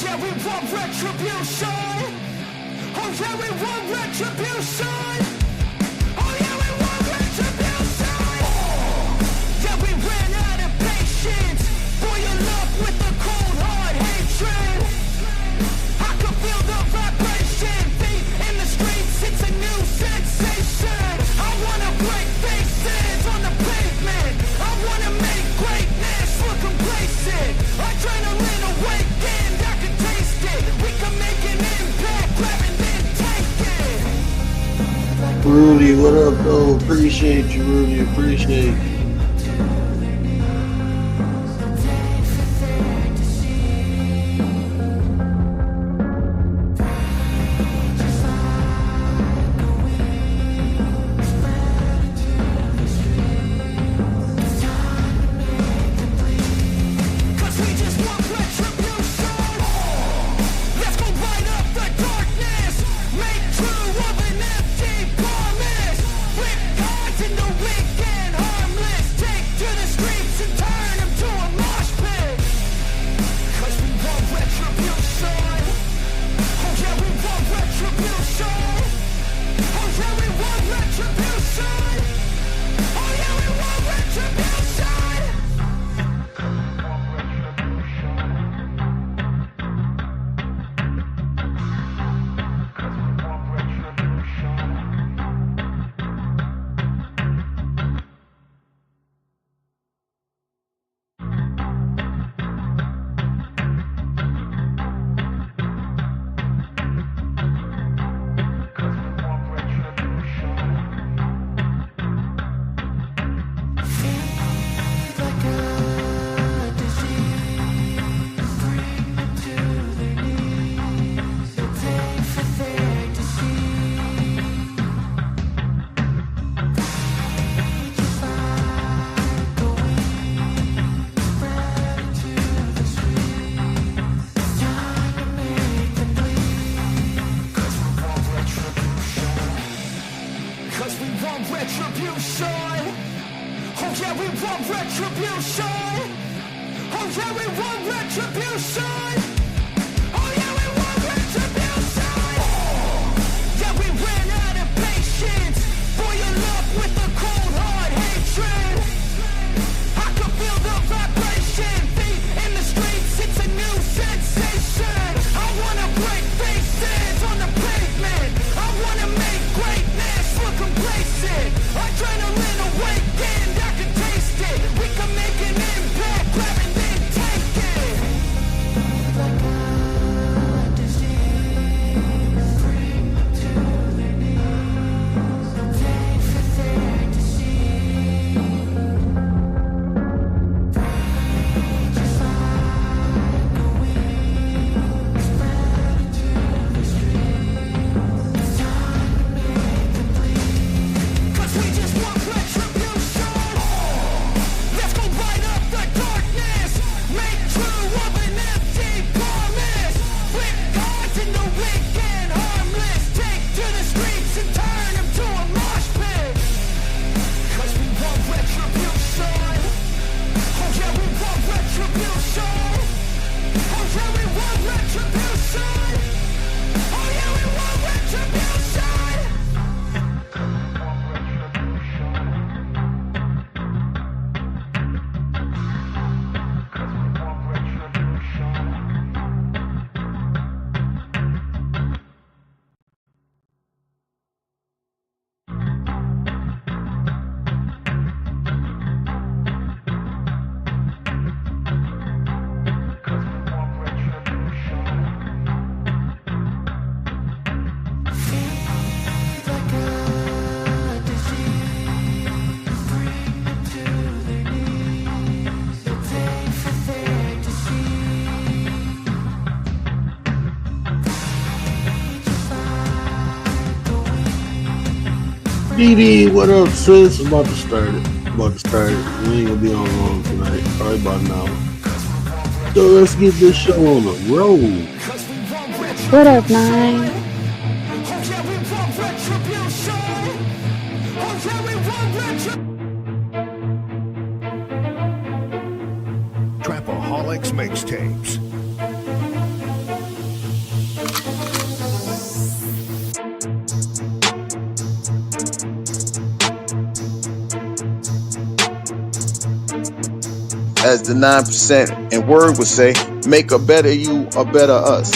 yeah, we want retribution. Oh yeah, we want retribution. Oh yeah, we want retribution. Yeah, we ran out of patience. Boil up with the cold hard hatred. I can feel the vibration. Feet in the streets, it's a new sensation. I wanna break faces on the pavement. I wanna make greatness look complacent. Adrenaline awakened, I can taste it. We can make an impact, grab and then take it. Rudy, what up, though? Appreciate you, Rudy. Appreciate you. Cause we just want retribution. Let's go light up the darkness. Make true of an empty promise. Flip cards into weak and harmless. Take to the streets and turn them to a mosh pit. Cause we want retribution. Oh yeah, we want retribution. Oh yeah, we want retribution. Oh yeah, we want retribution. Cause we want retribution. Oh yeah, we want retribution. Oh yeah, we want retribution. Oh yeah, we want retribution. Yeah, we ran out of patience. Boil up with the cold hard hatred. I can feel the vibration. Feet in the streets, it's a new sensation. I wanna break faces on the pavement. I wanna make greatness look complacent. Adrenaline awakened, I can taste it. We can make an impact, grab and then take it. Like a disease, bring to their knees. Take for their disease. Just like a weed, spread to the streets. Time to make them bleed. Cause we just want retribution. Let's go light up the darkness. Make true of an empty promise. Flip cards into weak and harmless. Take to the streets and turn them to a mosh pit. Cause we want retribution. Oh yeah, we want retribution. Oh yeah, we want retribution. Oh yeah, we want retribution. Like a disease, bring them to their knees. Take for their disease. Just like a weed. DD, what up, sis? I'm about to start it. We ain't gonna be on long tonight. Probably about an hour. So let's get this show on the road. Cause we want retribution. What up, Nine? Oh yeah, we want retribution. Oh yeah, we want retribution. Trapaholics Mixtapes. as the 9% and Word would say, make a better you, a better us.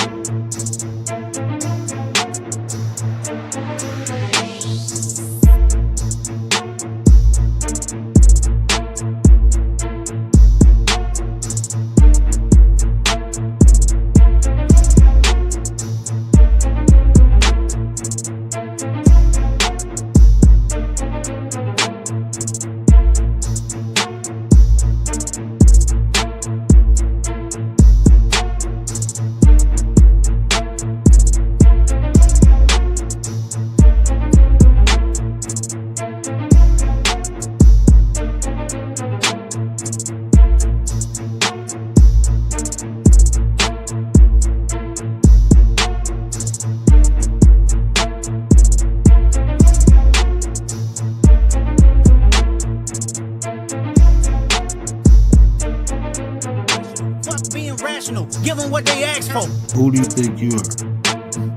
Give them what they ask for. Who do you think you are?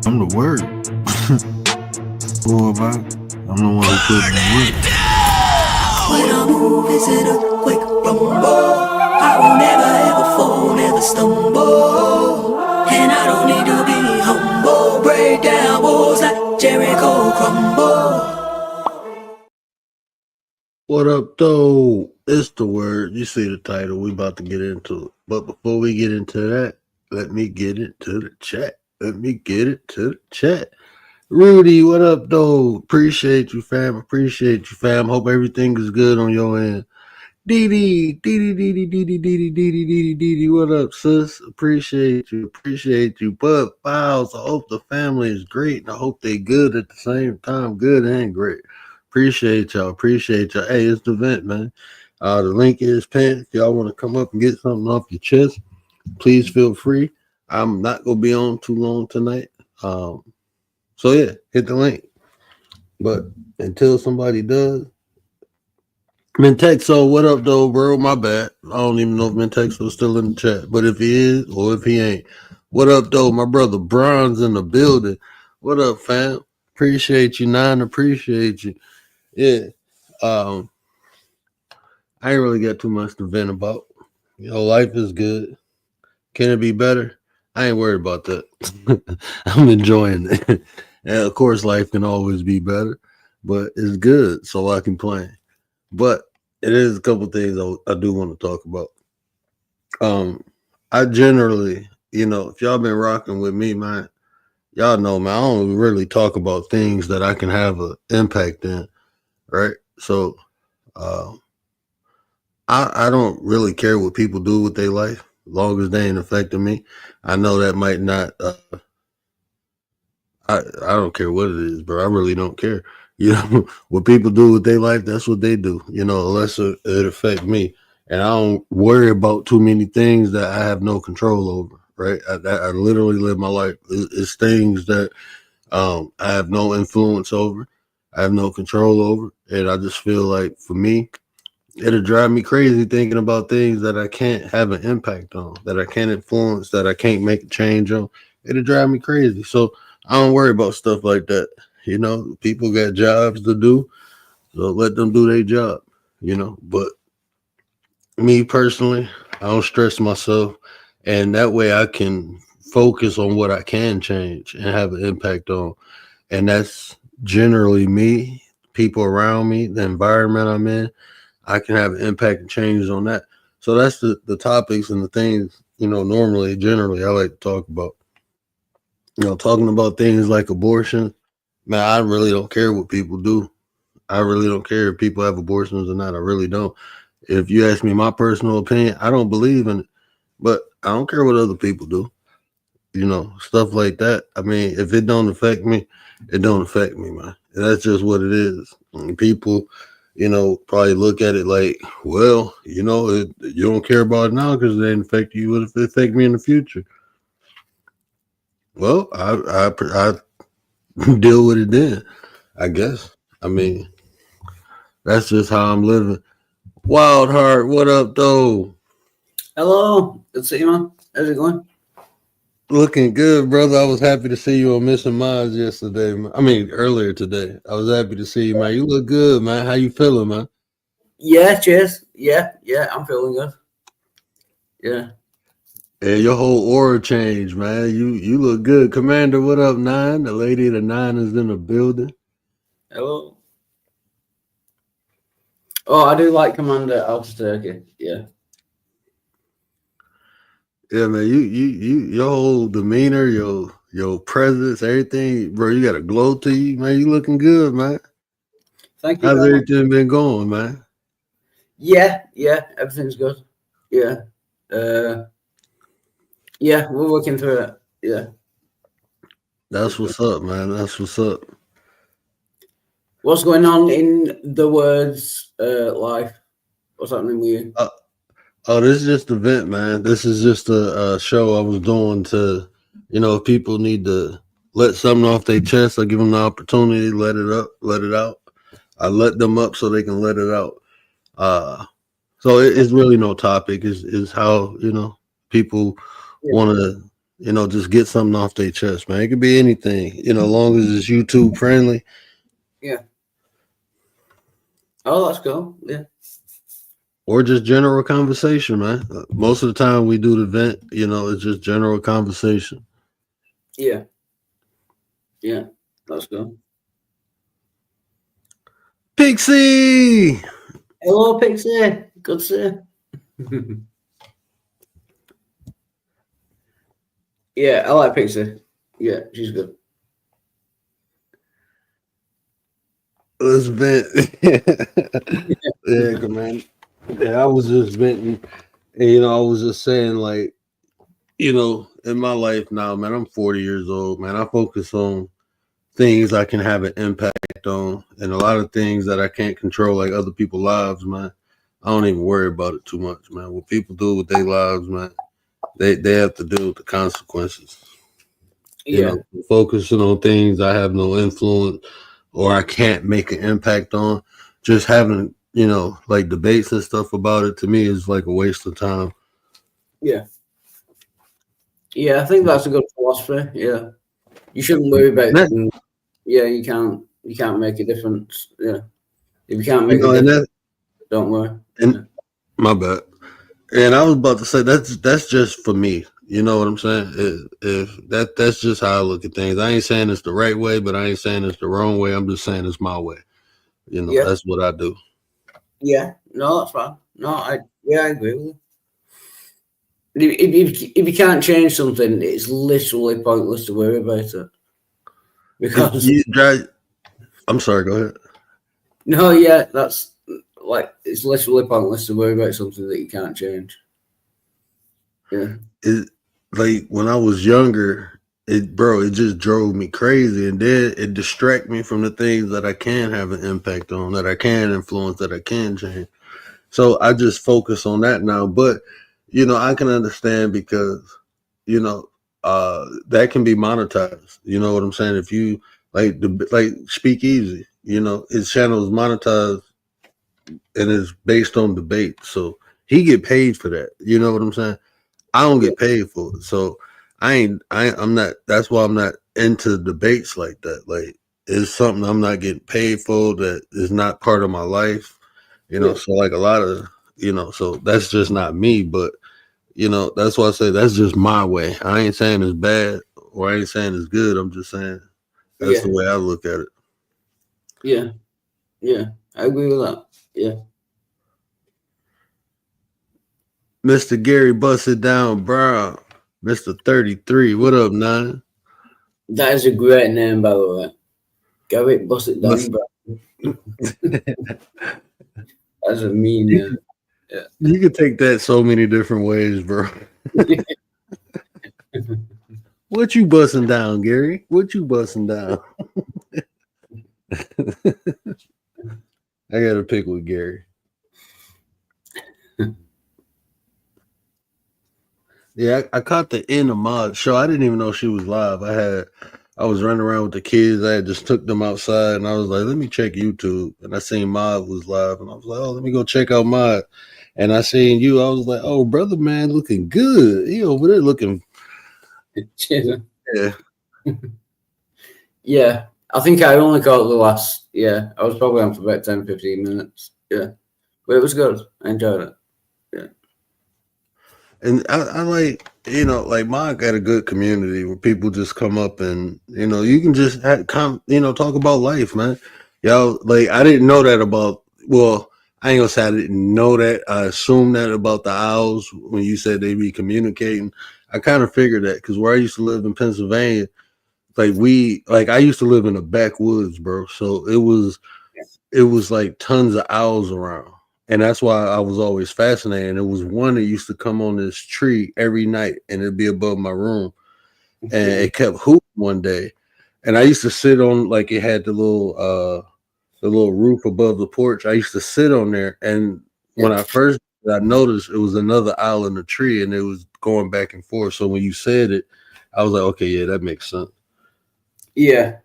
I'm the Word. Boy, man, I'm the one who put in the work. When I move, is it a quick rumble? I will never ever fall, never stumble. And I don't need to be humble. Break down walls like Jericho crumble. What up, though? It's the Word. You see the title. We about to get into it. But before we get into that, let me get into the chat. Rudy, what up, though? Appreciate you, fam. Hope everything is good on your end. Dee, what up, sis? Appreciate you. But Files, I hope the family is great, and I hope they good at the same time. Good and great. Appreciate y'all. Hey, it's the event, man. The link is pinned. If y'all want to come up and get something off your chest, please feel free. I'm not going to be on too long tonight. So yeah, hit the link. But until somebody does, Mentexo, what up, though, bro? My bad. I don't even know if Mentexo's still in the chat. But if he is or if he ain't, what up, though? My brother Bronze in the building. What up, fam? Appreciate you, Nine. Appreciate you. Yeah. I ain't really got too much to vent about. You know, life is good. Can it be better? I ain't worried about that. I'm enjoying it. And of course, life can always be better, but it's good, so I complain. But it is a couple things I do want to talk about. I generally, if y'all been rocking with me, man, y'all know, man, I don't really talk about things that I can have an impact in, right? So, I don't really care what people do with their life, as long as they ain't affecting me. I know that might not. I don't care what it is, bro. I really don't care. What people do with their life, that's what they do. Unless it affect me, and I don't worry about too many things that I have no control over. Right? I literally live my life. It's things that I have no influence over. I have no control over, and I just feel like for me, it'll drive me crazy thinking about things that I can't have an impact on, that I can't influence, that I can't make a change on. It'll drive me crazy. So I don't worry about stuff like that. People got jobs to do, so let them do their job, But me personally, I don't stress myself, and that way I can focus on what I can change and have an impact on. And that's generally me, people around me, the environment I'm in. I can have an impact and changes on that. So that's the topics and the things, generally I like to talk about. Talking about things like abortion, man, I really don't care what people do. I really don't care if people have abortions or not. I really don't. If you ask me my personal opinion, I don't believe in it, but I don't care what other people do. Stuff like that. I mean, if it don't affect me, it don't affect me, man. And that's just what it is. And people, probably look at it like, well, you don't care about it now because it didn't affect you. What if it affect me in the future? Well, I deal with it then, I guess. I mean, that's just how I'm living. Wild Heart, what up, though? Hello, it's Iman. How's it going? Looking good, brother. I was happy to see you on Missing Minds yesterday. Earlier today. I was happy to see you, man. You look good, man. How you feeling, man? Yeah, cheers. Yeah, I'm feeling good. Yeah. And your whole aura changed, man. You look good. Commander, what up, 9? The lady of the 9 is in the building. Hello. Oh, I do like Commander Alpha Turkey. Yeah. Yeah, man. You your whole demeanor, your presence, everything, bro. You got a glow to you, man. You looking good, man. Thank you How's very much. everything been going, man? Yeah, everything's good. Yeah. Yeah, we're working through it. Yeah. That's what's up, man. That's what's up. What's going on in the words life? What's happening with you? Oh, this is just an event, man. This is just a show I was doing to, if people need to let something off their chest, I give them the opportunity, let it out. I let them up so they can let it out. So it's really no topic. Is how people want to just get something off their chest, man. It could be anything, as long as it's YouTube friendly. Yeah. Oh, that's cool. Yeah. Or just general conversation, man. Most of the time we do the event, it's just general conversation. Yeah. Yeah. That's cool. Pixie! Hello, Pixie. Good to see you. Yeah, I like Pixie. Yeah, she's good. Let's vent. Yeah, man. Yeah, I was just venting. And, I was just saying, like, in my life now, man, I'm 40 years old, man. I focus on things I can have an impact on, and a lot of things that I can't control, like other people's lives, man. I don't even worry about it too much, man. What people do with their lives, man, they have to deal with the consequences. Yeah. Focusing on things I have no influence or I can't make an impact on, just having, like debates and stuff about it, to me is like a waste of time. Yeah. Yeah, I think that's a good philosophy. Yeah. You shouldn't worry about things. Yeah, you can't make a difference. Yeah. If you can't make a difference, don't worry. And my bad. And I was about to say that's just for me. You know what I'm saying? If that's just how I look at things. I ain't saying it's the right way, but I ain't saying it's the wrong way. I'm just saying it's my way. Yeah. That's what I do. Yeah, no, that's fine. No, I agree with you. If you can't change something, it's literally pointless to worry about it. Because I'm sorry, go ahead. No, yeah, that's like it's literally pointless to worry about something that you can't change. Yeah. Like when I was younger, it just drove me crazy, and then it distracted me from the things that I can have an impact on, that I can influence, that I can change. So I just focus on that now. But I can understand because that can be monetized. You know what I'm saying? If you like Speakeasy, his channel is monetized and it's based on debate, so he get paid for that. You know what I'm saying? I don't get paid for it, so I'm not. That's why I'm not into debates like that. Like it's something I'm not getting paid for. That is not part of my life. So like a lot of so that's just not me. But that's why I say that's just my way. I ain't saying it's bad or I ain't saying it's good. I'm just saying that's the way I look at it. Yeah, I agree with that. Yeah. Mr. Gary Busted Down Brown, Mr. 33. What up, 9? That is a great name, by the way. Gary Busted Down Brown. That's a mean name. Yeah. You can take that so many different ways, bro. What you busting down, Gary? What you busting down? I got to pick with Gary. Yeah, I caught the end of Maud's show. I didn't even know she was live. I was running around with the kids. I had just took them outside, and I was like, let me check YouTube. And I seen Maud was live, and I was like, oh, let me go check out Maud. And I seen you. I was like, oh, brother, man, looking good. He over there looking. Yeah. Yeah. I think I only caught the last. Yeah, I was probably on for about 10, 15 minutes. Yeah, but it was good. I enjoyed it. Yeah. And I like, like mine got a good community where people just come up and, you can just talk about life, man. Y'all, like, I didn't know that about, well, I ain't gonna say I didn't know that. I assumed that about the owls when you said they be communicating. I kind of figured that because where I used to live in Pennsylvania, I used to live in the backwoods, bro. So it was like tons of owls around. And that's why I was always fascinated. And it was one that used to come on this tree every night and it'd be above my room. And it kept hooting one day. And I used to sit on, like, it had the little roof above the porch. I used to sit on there. And when I noticed it was another owl in the tree and it was going back and forth. So when you said it, I was like, okay, yeah, that makes sense. Yeah.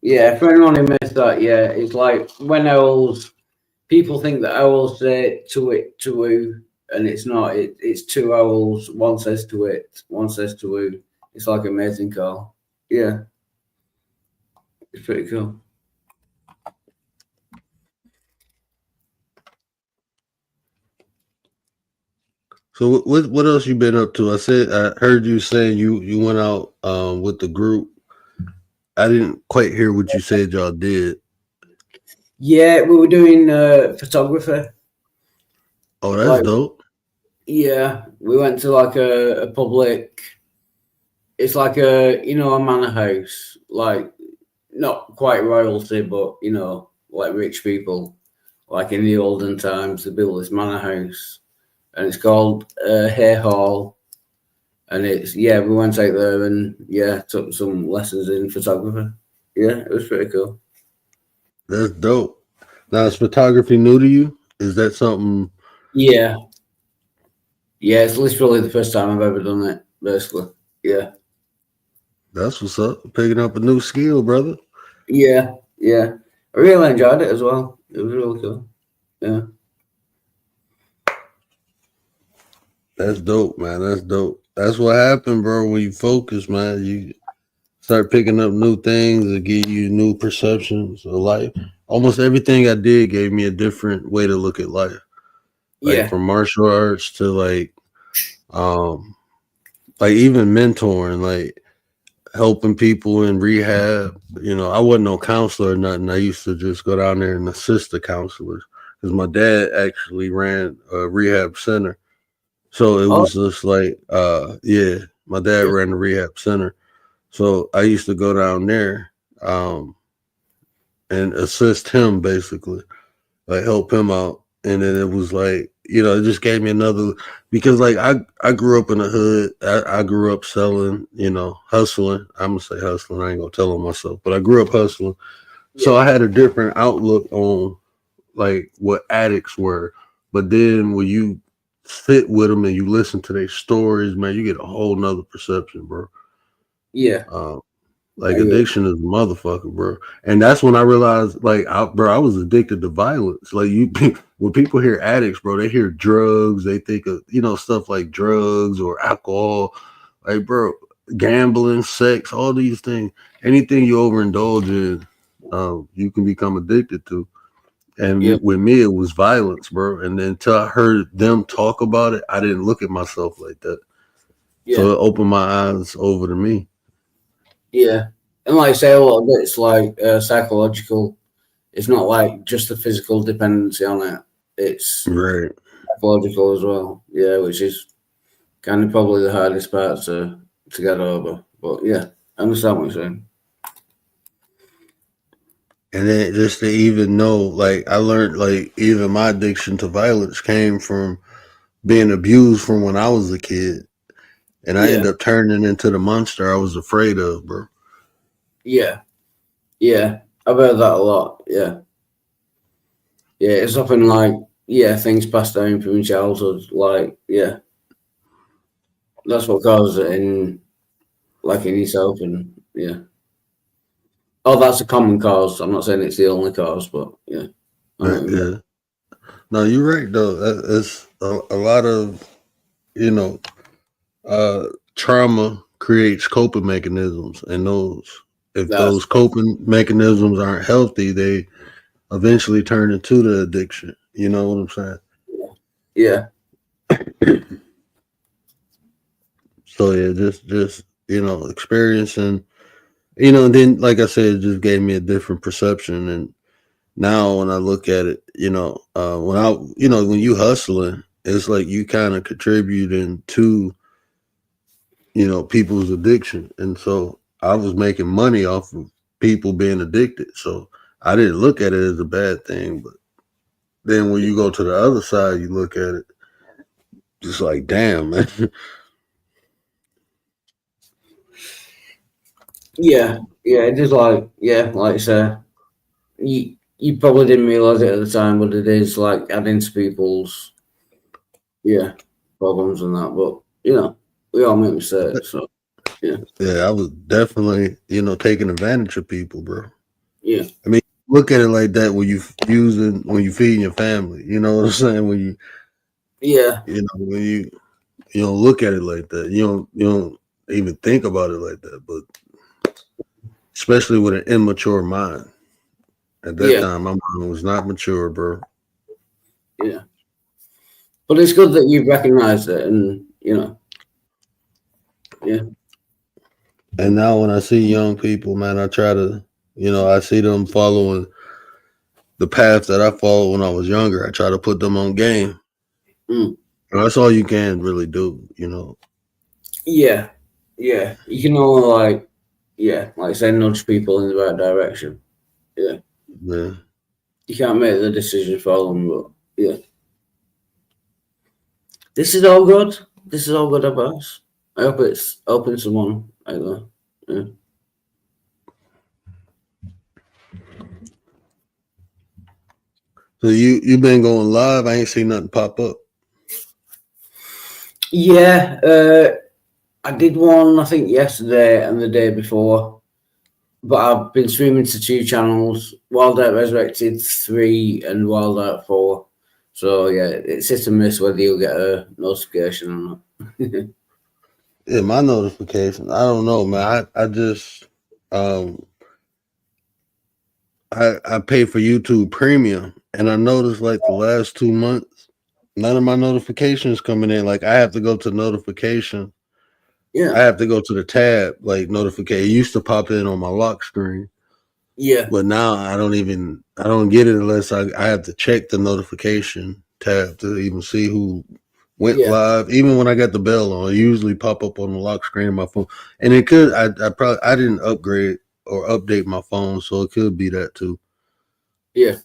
Yeah, for anyone who missed that, yeah, it's like when owls, people think that owls say to it, to woo, and it's not. It's two owls. One says to it, one says to woo. It's like a mating call. Yeah, it's pretty cool. So what else you been up to? I heard you saying you went out with the group. I didn't quite hear what you said y'all did. Yeah, we were doing photography. Oh, that's dope. Yeah, we went to like a public. It's like a manor house, like not quite royalty, but like rich people, like in the olden times, they built this manor house, and it's called Hay Hall, and we went out there and took some lessons in photography. Yeah, it was pretty cool. That's dope. Now, is photography new to you? Is that something? Yeah, it's literally the first time I've ever done it, basically. Yeah. That's what's up. Picking up a new skill, brother. Yeah. I really enjoyed it as well. It was really cool. Yeah. That's dope, man. That's dope. That's what happened, bro. When you focus, man, you start picking up new things that give you new perceptions of life. Almost everything I did gave me a different way to look at life. Like from martial arts to like even mentoring, like helping people in rehab. I wasn't no counselor or nothing. I used to just go down there and assist the counselors because my dad actually ran a rehab center. So it was just like, my dad ran the rehab center. So I used to go down there and assist him, basically, like help him out. And then it was like, it just gave me another, because like I grew up in the hood. I grew up selling, hustling. I'm going to say hustling. I ain't going to tell on myself, but I grew up hustling. So I had a different outlook on like what addicts were. But then when you sit with them and you listen to their stories, man, you get a whole nother perception, bro. Yeah. Addiction is a motherfucker, bro. And that's when I realized, like, I was addicted to violence. Like, when people hear addicts, bro, they hear drugs. They think of, stuff like drugs or alcohol. Like, bro, gambling, sex, all these things. Anything you overindulge in, you can become addicted to. And with me, it was violence, bro. And then until I heard them talk about it, I didn't look at myself like that. So it opened my eyes over to me. Yeah. And like I say, a lot of it's like psychological. It's not like just the physical dependency on it. It's psychological as well. Yeah, which is kind of probably the hardest part to get over. But I understand what you're saying. And then just to even know, like, I learned, like, even my addiction to violence came from being abused from when I was a kid. And I ended up turning into the monster I was afraid of, bro. Yeah. I've heard that a lot. Yeah, it's often like, things passed down from childhood. Like, that's what causes it in yourself. And that's a common cause. I'm not saying it's the only cause, but No, you're right, though. It's a lot of, trauma creates coping mechanisms, and those coping mechanisms aren't healthy, they eventually turn into the addiction. You know what I'm saying? Yeah. So yeah, just experiencing, and then like I said, it just gave me a different perception. And now when I look at it, when you hustling, it's like you kind of contributing to people's addiction. And so I was making money off of people being addicted. So I didn't look at it as a bad thing. But then when you go to the other side, you look at it just like, damn, man. Yeah, it is like I say, you probably didn't realize it at the time, but it is like adding to people's problems and that. But we all make mistakes, so yeah. Yeah, I was definitely, taking advantage of people, bro. Yeah. I mean, look at it like that when you feeding your family. You know what I'm saying? When when you don't look at it like that. You don't even think about it like that. But especially with an immature mind. At that time, my mind was not mature, bro. Yeah. But it's good that you've recognized it, and yeah. And now when I see young people, man, I try to, I see them following the path that I followed when I was younger. I try to put them on game. That's all you can really do, Yeah. You can only like I said, nudge people in the right direction. Yeah. Yeah. You can't make the decision for them, but yeah. This is all good. This is all good advice. I hope it's helping someone out there. Yeah. So you've been going live. I ain't seen nothing pop up. Yeah, I did one I think yesterday and the day before, but I've been streaming to 2 channels: Wild Out Resurrected 3 and Wild Out 4. So yeah, it's hit and miss whether you'll get a notification or not. Yeah, my notification. I don't know, man. I just I pay for YouTube Premium, and I noticed like the last 2 months, none of my notifications coming in. Like I have to go to notification. Yeah. I have to go to the tab, like notification. It used to pop in on my lock screen. Yeah. But now I don't get it unless I have to check the notification tab to even see who went live. Even when I got the bell on, it usually pop up on the lock screen of my phone. And it could, I didn't upgrade or update my phone, so it could be that too. Yeah.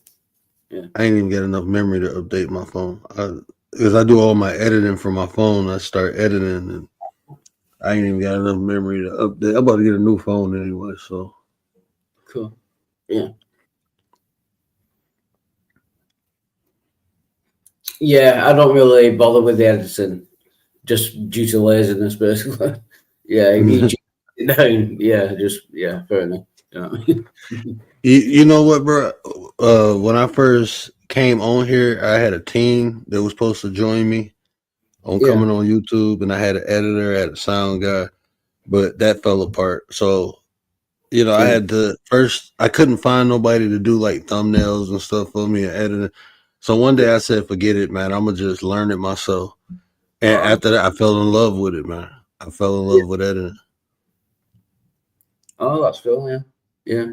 I ain't even got enough memory to update my phone. Because I do all my editing from my phone. I start editing and I ain't even got enough memory to update. I'm about to get a new phone anyway, so. Cool. Yeah. Yeah, I don't really bother with the editing, just due to laziness, basically. Yeah, if you down, fair enough. You know what, bro? When I first came on here, I had a team that was supposed to join me on coming on YouTube, and I had an editor, I had a sound guy, but that fell apart. So, I had to first. I couldn't find nobody to do like thumbnails and stuff for me and editing. So one day I said, "Forget it, man. I'm gonna just learn it myself." And after that, I fell in love with it, man. I fell in love with editing. Oh, that's cool. Yeah.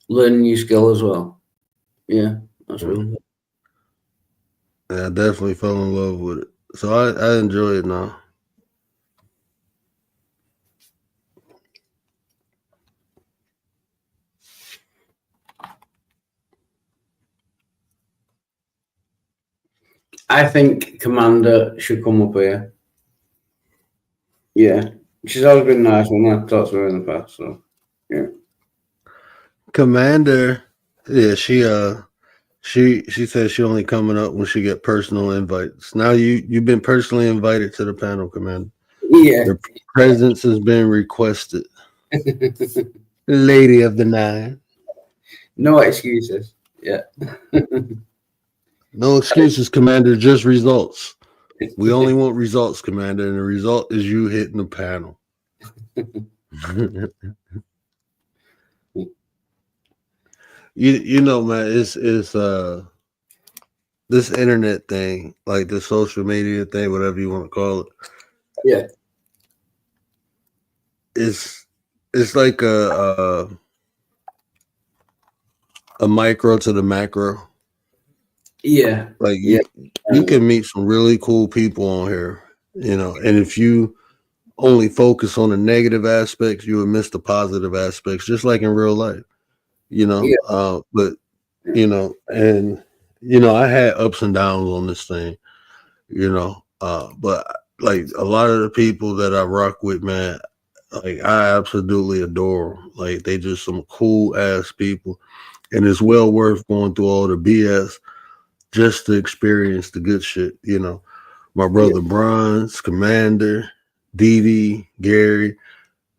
Learn new skill as well. Yeah, that's really good. Yeah, I definitely fell in love with it. So I enjoy it now. I think Commander should come up here. Yeah, she's always been nice when I've talked to her in the past. So, yeah. Commander, yeah, she says she only coming up when she get personal invites. Now you've been personally invited to the panel, Commander. Yeah. Your presence has been requested. Lady of the Nine. No excuses. Yeah. No excuses, Commander, just results. We only want results, Commander, and the result is you hitting the panel. You know, man, it's this internet thing, like the social media thing, whatever you want to call it, Yeah. it's like a micro to the macro. Yeah. Like Yeah. you can meet some really cool people on here, you know, and if you only focus on the negative aspects, you would miss the positive aspects, just like in real life, you know. Yeah. But you know, and you know, I had ups and downs on this thing, you know. But like a lot of the people that I rock with, man, like I absolutely adore 'em. Like they just some cool ass people, and it's well worth going through all the BS just to experience the good shit, you know. My brother Bronze, Commander, Dee, Gary,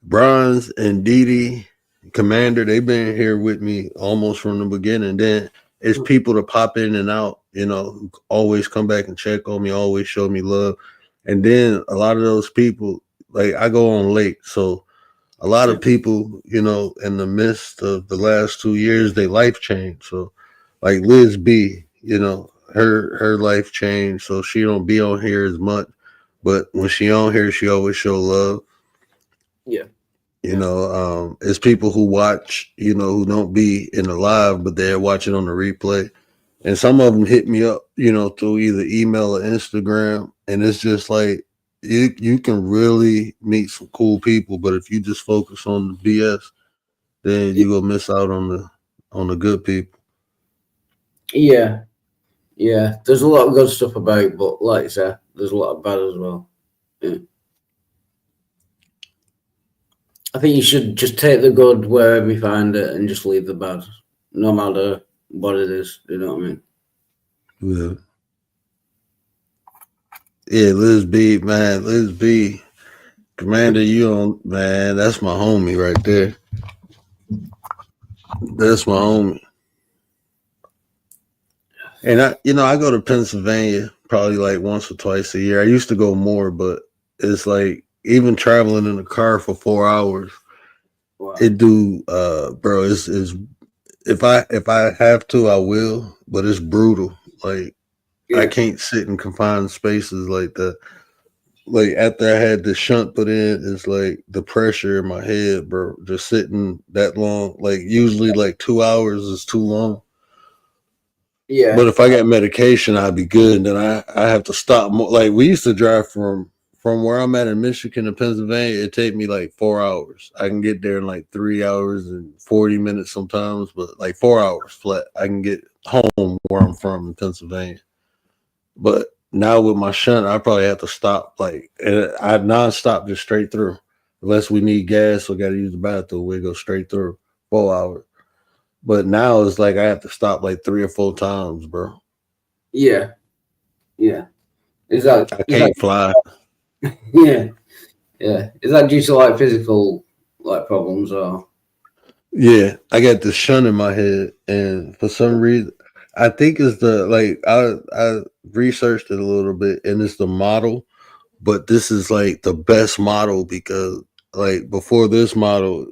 Bronze and Dee, Commander, they've been here with me almost from the beginning. Then it's people to pop in and out, you know, who always come back and check on me, always show me love. And then a lot of those people, like I go on late. So a lot of people, you know, in the midst of the last 2 years, they life changed. So like Liz B, you know, her life changed. So she don't be on here as much. But when she on here, she always show love. Yeah. You know, it's people who watch, you know, who don't be in the live, but they're watching on the replay. And some of them hit me up, you know, through either email or Instagram. And it's just like you can really meet some cool people, but if you just focus on the BS, then you gonna miss out on the good people. Yeah. Yeah. There's a lot of good stuff about, but like I said, there's a lot of bad as well. Yeah. I think you should just take the good wherever you find it and just leave the bad, no matter what it is. You know what I mean? Yeah. Yeah, Liz B, man, Liz B, Commander, you on, man, that's my homie right there. That's my homie. And I go to Pennsylvania probably like once or twice a year. I used to go more, but it's like even traveling in the car for 4 hours, Wow. it do bro, is if I have to, I will, but it's brutal. Like I can't sit in confined spaces like that. Like after I had the shunt put in, it's like the pressure in my head, bro. Just sitting that long, like usually like 2 hours is too long. Yeah. But if I got medication, I'd be good. And then I have to stop more. Like we used to drive from where I'm at in Michigan to Pennsylvania. It take me like 4 hours. I can get there in like 3 hours and 40 minutes sometimes, but like 4 hours flat. I can get home where I'm from in Pennsylvania. But now with my shunt, I probably have to stop. Like I nonstop just straight through. Unless we need gas or got to use the bathroom, we go straight through 4 hours. But now it's like I have to stop like 3 or 4 times, bro. Yeah. Yeah. Is that I can't fly. Yeah. Yeah. Is that due to like physical like problems or? Yeah, I got the shunt in my head, and for some reason, I think it's the like I researched it a little bit, and it's the model, but this is like the best model because like before this model,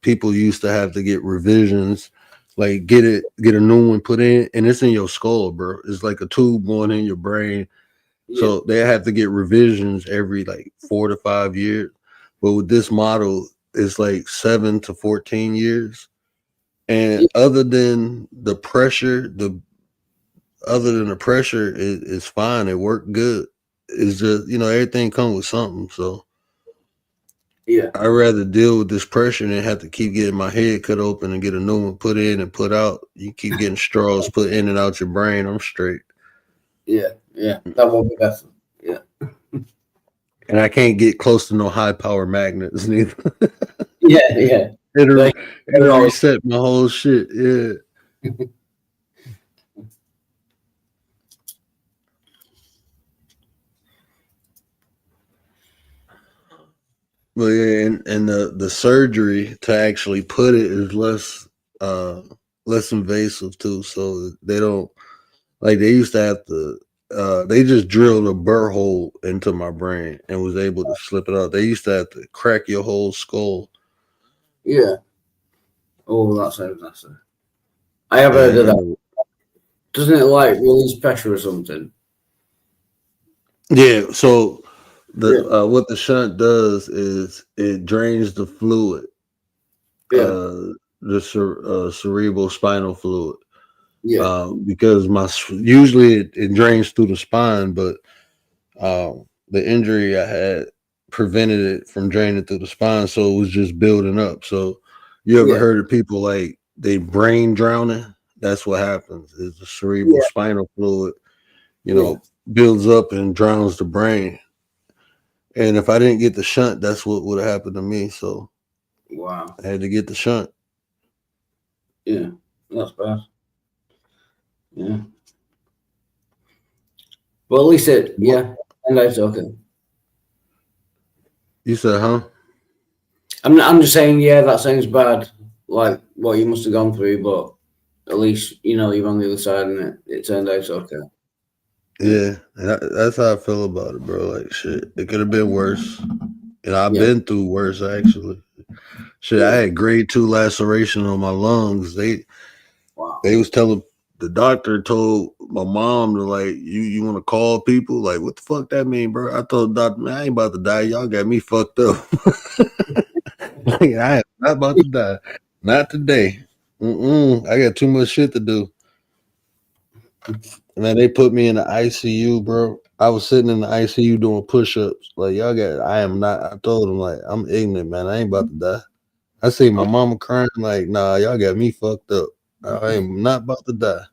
people used to have to get revisions, like get a new one put in, and it's in your skull, bro. It's like a tube going in your brain, so they have to get revisions every like 4 to 5 years. But with this model, it's like 7 to 14 years. And other than the pressure, is fine. It worked good. It's just, everything comes with something. So Yeah. I'd rather deal with this pressure than have to keep getting my head cut open and get a new one put in and put out. You keep getting straws put in and out your brain. I'm straight. Yeah. Yeah. That won't be better. Yeah. And I can't get close to no high power magnets neither. Yeah. Yeah. It'll reset my whole shit. Yeah. Well, yeah, and the surgery to actually put it is less invasive too. So they don't like they used to have to they just drilled a burr hole into my brain and was able to slip it out. They used to have to crack your whole skull. Yeah. Oh, that's it. I have heard of that. Doesn't it like release pressure or something? Yeah. So what the shunt does is it drains the fluid, Yeah. the cerebral spinal fluid. Yeah. Because usually it drains through the spine, but the injury I had prevented it from draining through the spine, so it was just building up. So you ever heard of people like they brain drowning? That's what happens. Is the cerebral spinal fluid, builds up and drowns the brain. And if I didn't get the shunt, that's what would have happened to me. So Wow. I had to get the shunt. Yeah, that's bad. Yeah. Well, at least and that's okay. You said, huh? I'm just saying, that sounds bad, like what you must have gone through, but at least you're on the other side and it turned out okay. Yeah, that's how I feel about it, bro. Like, shit, it could have been worse. And I've been through worse, actually. Shit, I had grade 2 laceration on my lungs. They was telling, the doctor told my mom to, like, you want to call people? Like, what the fuck that mean, bro? I told the doctor, man, I ain't about to die. Y'all got me fucked up. Like, I am not about to die. Not today. I got too much shit to do. Man, they put me in the ICU, bro. I was sitting in the ICU doing push-ups. Like, I told them, like, I'm ignorant, man. I ain't about to die. I see my mama crying, like, nah, y'all got me fucked up. I am not about to die.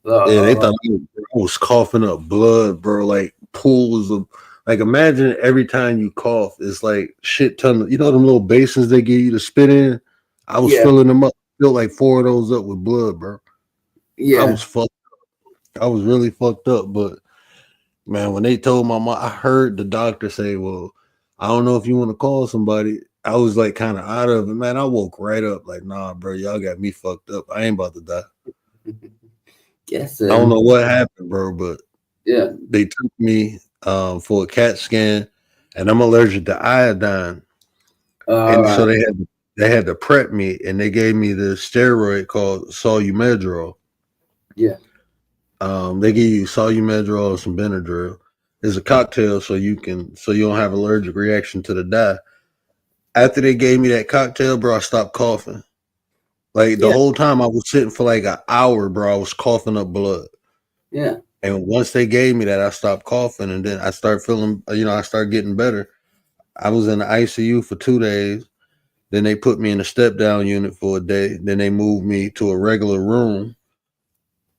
Yeah, they thought I was coughing up blood, bro. Like pools of, like, imagine every time you cough, it's like shit ton of, them little basins they give you to spit in. I was filling them up, filled like 4 of those up with blood, bro. Yeah, I was fucked up. I was really fucked up. But man, when they told my mom, I heard the doctor say, "Well, I don't know if you want to call somebody." I was like kind of out of it, man. I woke right up, like, nah, bro, y'all got me fucked up. I ain't about to die. Yes, I don't know what happened, bro, but they took me for a CAT scan, and I'm allergic to iodine, and so they had to prep me, and they gave me the steroid called Solumedrol. Yeah, they give you Solumedrol and some Benadryl. It's a cocktail, so you don't have allergic reaction to the dye. After they gave me that cocktail, bro, I stopped coughing. Like the whole time I was sitting for like an hour, bro, I was coughing up blood. Yeah. And once they gave me that, I stopped coughing, and then I started feeling, I started getting better. I was in the ICU for 2 days. Then they put me in a step down unit for a day. Then they moved me to a regular room.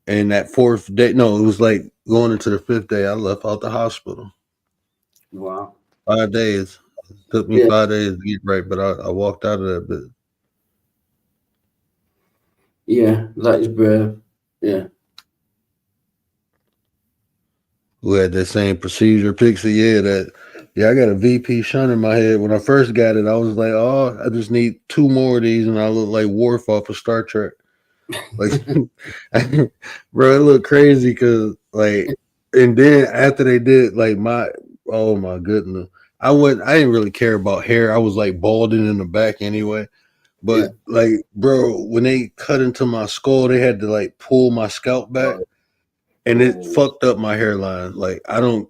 And that 4th day, no, it was like going into the 5th day, I left out the hospital. Wow. 5 days. It took me 5 days to get right, but I walked out of that bit. Yeah, that is brave. Yeah. Who had that same procedure, Pixie? I got a VP shunt in my head. When I first got it, I was like, oh, I just need 2 more of these, and I look like Worf off of Star Trek. Like, bro, it looked crazy because, like, and then after they did, like, oh my goodness, I didn't really care about hair. I was like balding in the back anyway. But like, bro, when they cut into my skull, they had to like pull my scalp back, and it fucked up my hairline. Like,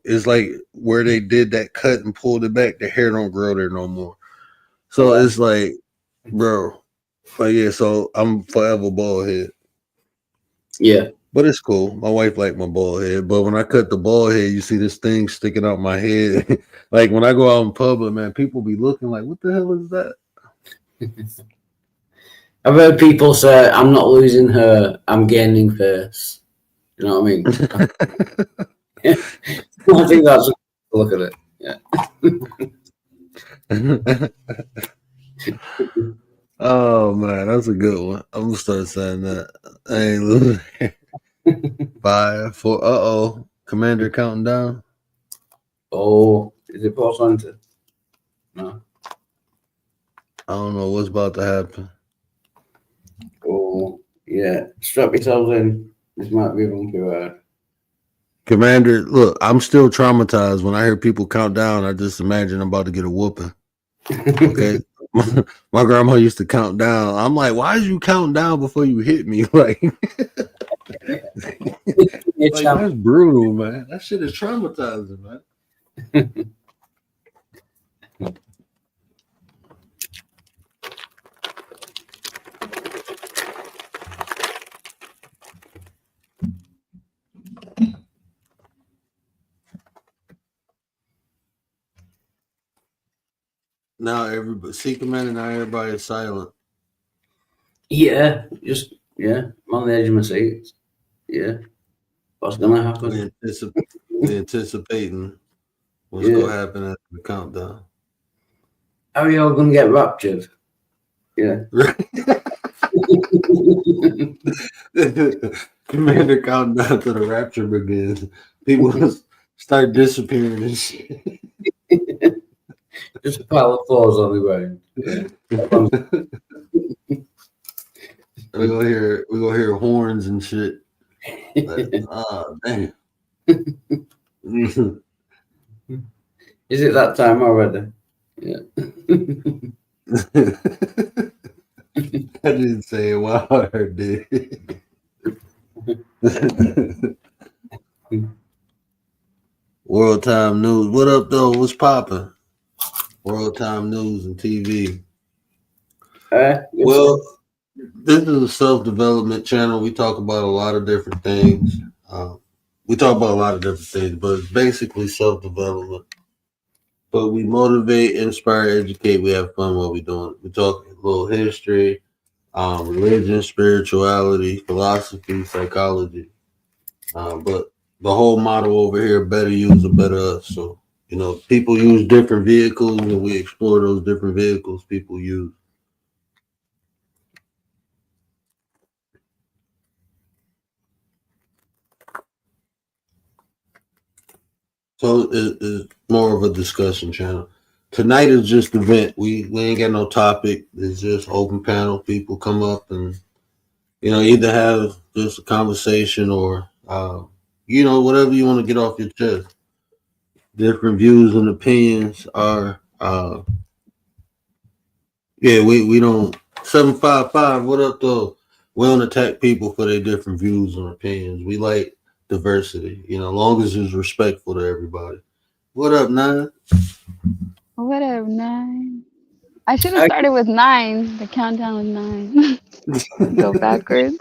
it's like where they did that cut and pulled it back, the hair don't grow there no more. So it's like, bro, like, yeah, so I'm forever bald head. Yeah. But it's cool. My wife liked my bald head. But when I cut the bald head, you see this thing sticking out my head. Like when I go out in public, man, people be looking like, what the hell is that? I've heard people say, I'm not losing her, I'm gaining face. You know what I mean? I think that's a look at it. Yeah. Oh man, that's a good one. I'm gonna start saying that. I ain't losing. 5, 4. Commander counting down. Oh, is it Port Center? No. I don't know what's about to happen. Oh, yeah. Strap yourselves in. This might be a bumpy ride. Commander, look, I'm still traumatized. When I hear people count down, I just imagine I'm about to get a whooping. Okay. My grandma used to count down. I'm like, why did you count down before you hit me? Like, Like, that's brutal, man. That shit is traumatizing, man. Now everybody, see Commander, now everybody is silent. Yeah, just I'm on the edge of my seat. Yeah, what's gonna happen? We anticipating what's gonna happen at the countdown. How are you all gonna get raptured? Yeah. Commander countdown to the rapture begins. People start disappearing and shit. Just a pile of clothes on the ground. Yeah. We're gonna hear horns and shit. Like, oh damn. Is it that time already? Yeah. I didn't say it. Wow, I did. World Time News. What up, though? What's popping? World Time News and TV. Well, this is a self-development channel. We talk about a lot of different things. But it's basically self-development. But we motivate, inspire, educate. We have fun while we're doing it. We talk a little history, religion, spirituality, philosophy, psychology. But the whole motto over here, better use or better us. So, people use different vehicles and we explore those different vehicles people use. So it's more of a discussion channel. Tonight is just an event. We ain't got no topic. It's just open panel. People come up and, either have just a conversation or, whatever you want to get off your chest. Different views and opinions are, we don't, 755, what up though? We don't attack people for their different views and opinions. We like diversity, as long as it's respectful to everybody. What up, Nine? What up, 9? I should have started with 9. The countdown was 9. Go backwards.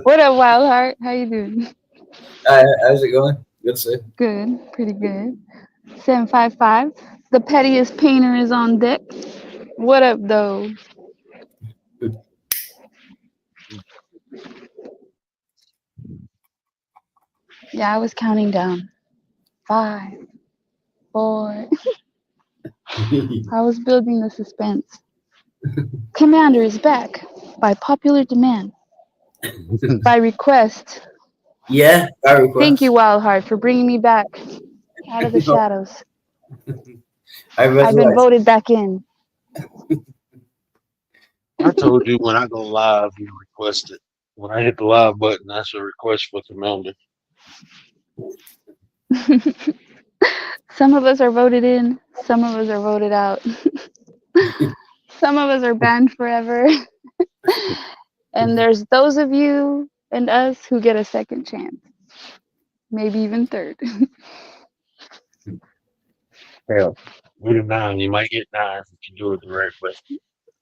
What up, Wildheart? How you doing? How's it going? Good, sir. Good, pretty good. 755. The pettiest painter is on deck. What up, though? Yeah, I was counting down. 5, 4. I was building the suspense. Commander is back by popular demand. By request. Yeah, by request. Thank you, Wildheart, for bringing me back out of the shadows. I've been voted back in. I told you when I go live, you request it. When I hit the live button, that's a request for Commander. Some of us are voted in, some of us are voted out. Some of us are banned forever. And there's those of you and us who get a second chance. Maybe even third. Hell, we're 9. You might get 9 if you do it the right way.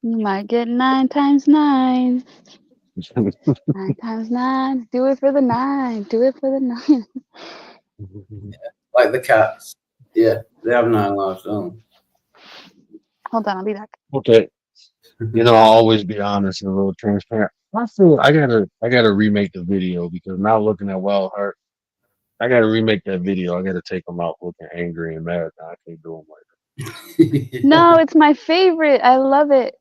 You might get 9 times 9. 9 times 9. Do it for the 9. Do it for the 9. Yeah, like the cats. Yeah, they have 9 lives, don't they? Hold on, I'll be back. Okay. I'll always be honest and a little transparent. I feel I gotta remake the video because now looking at Wildheart, I gotta remake that video. I gotta take them out looking angry and mad. Now I can't do them like that. No, it's my favorite. I love it.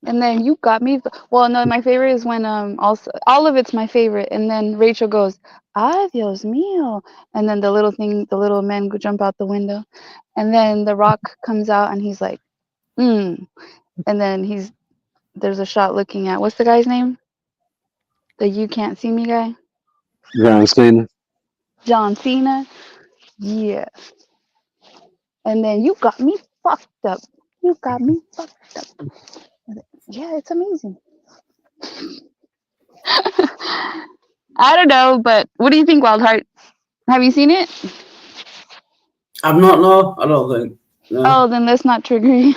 And then you got me. Well, no, my favorite is when also all of it's my favorite. And then Rachel goes, "Ay, Dios mío!" And then the little men go jump out the window, and then The Rock comes out and he's like, And then there's a shot looking at what's the guy's name? The You Can't See Me guy. John Cena. John Cena. Yeah. And then you got me fucked up. You got me fucked up. Yeah, it's amazing. I don't know, but what do you think, Wildheart? Have you seen it? I'm not. No, I don't think. No. Oh, then let's not trigger you.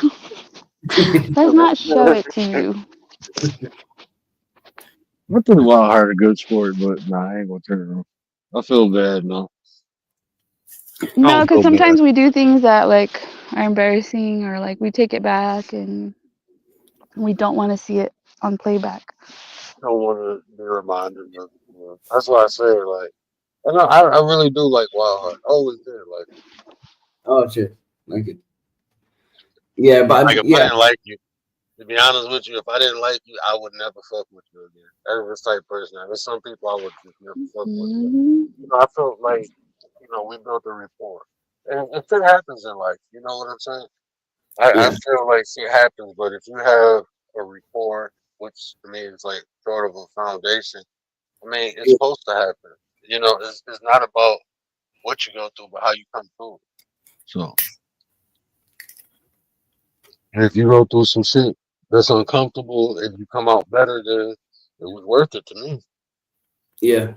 Let's not show it to you. I think Wild Heart a good sport, but nah, I ain't gonna turn it on. I feel bad, no. I No, don't because feel bad. sometimes we do things that like are embarrassing, or like we take it back, and we don't want to see it on playback. I don't want to be reminded of. That's why I say like, and I really do like Wild Heart. I always did like. Oh shit. Like it. Yeah, but Like if I yeah, didn't like you, to be honest with you, if I didn't like you, I would never fuck with you again. That's the type of person. There's some people I would just never fuck with. But, Mhm. I felt like, we built a rapport. And shit happens in life. You know what I'm saying? I yeah, feel like shit happens, but if you have a rapport, which to me is like sort of a foundation, I mean, it's yeah, supposed to happen. It's not about what you go through, but how you come through it. So, and if you go through some shit that's uncomfortable and you come out better, then it was worth it to me. yeah,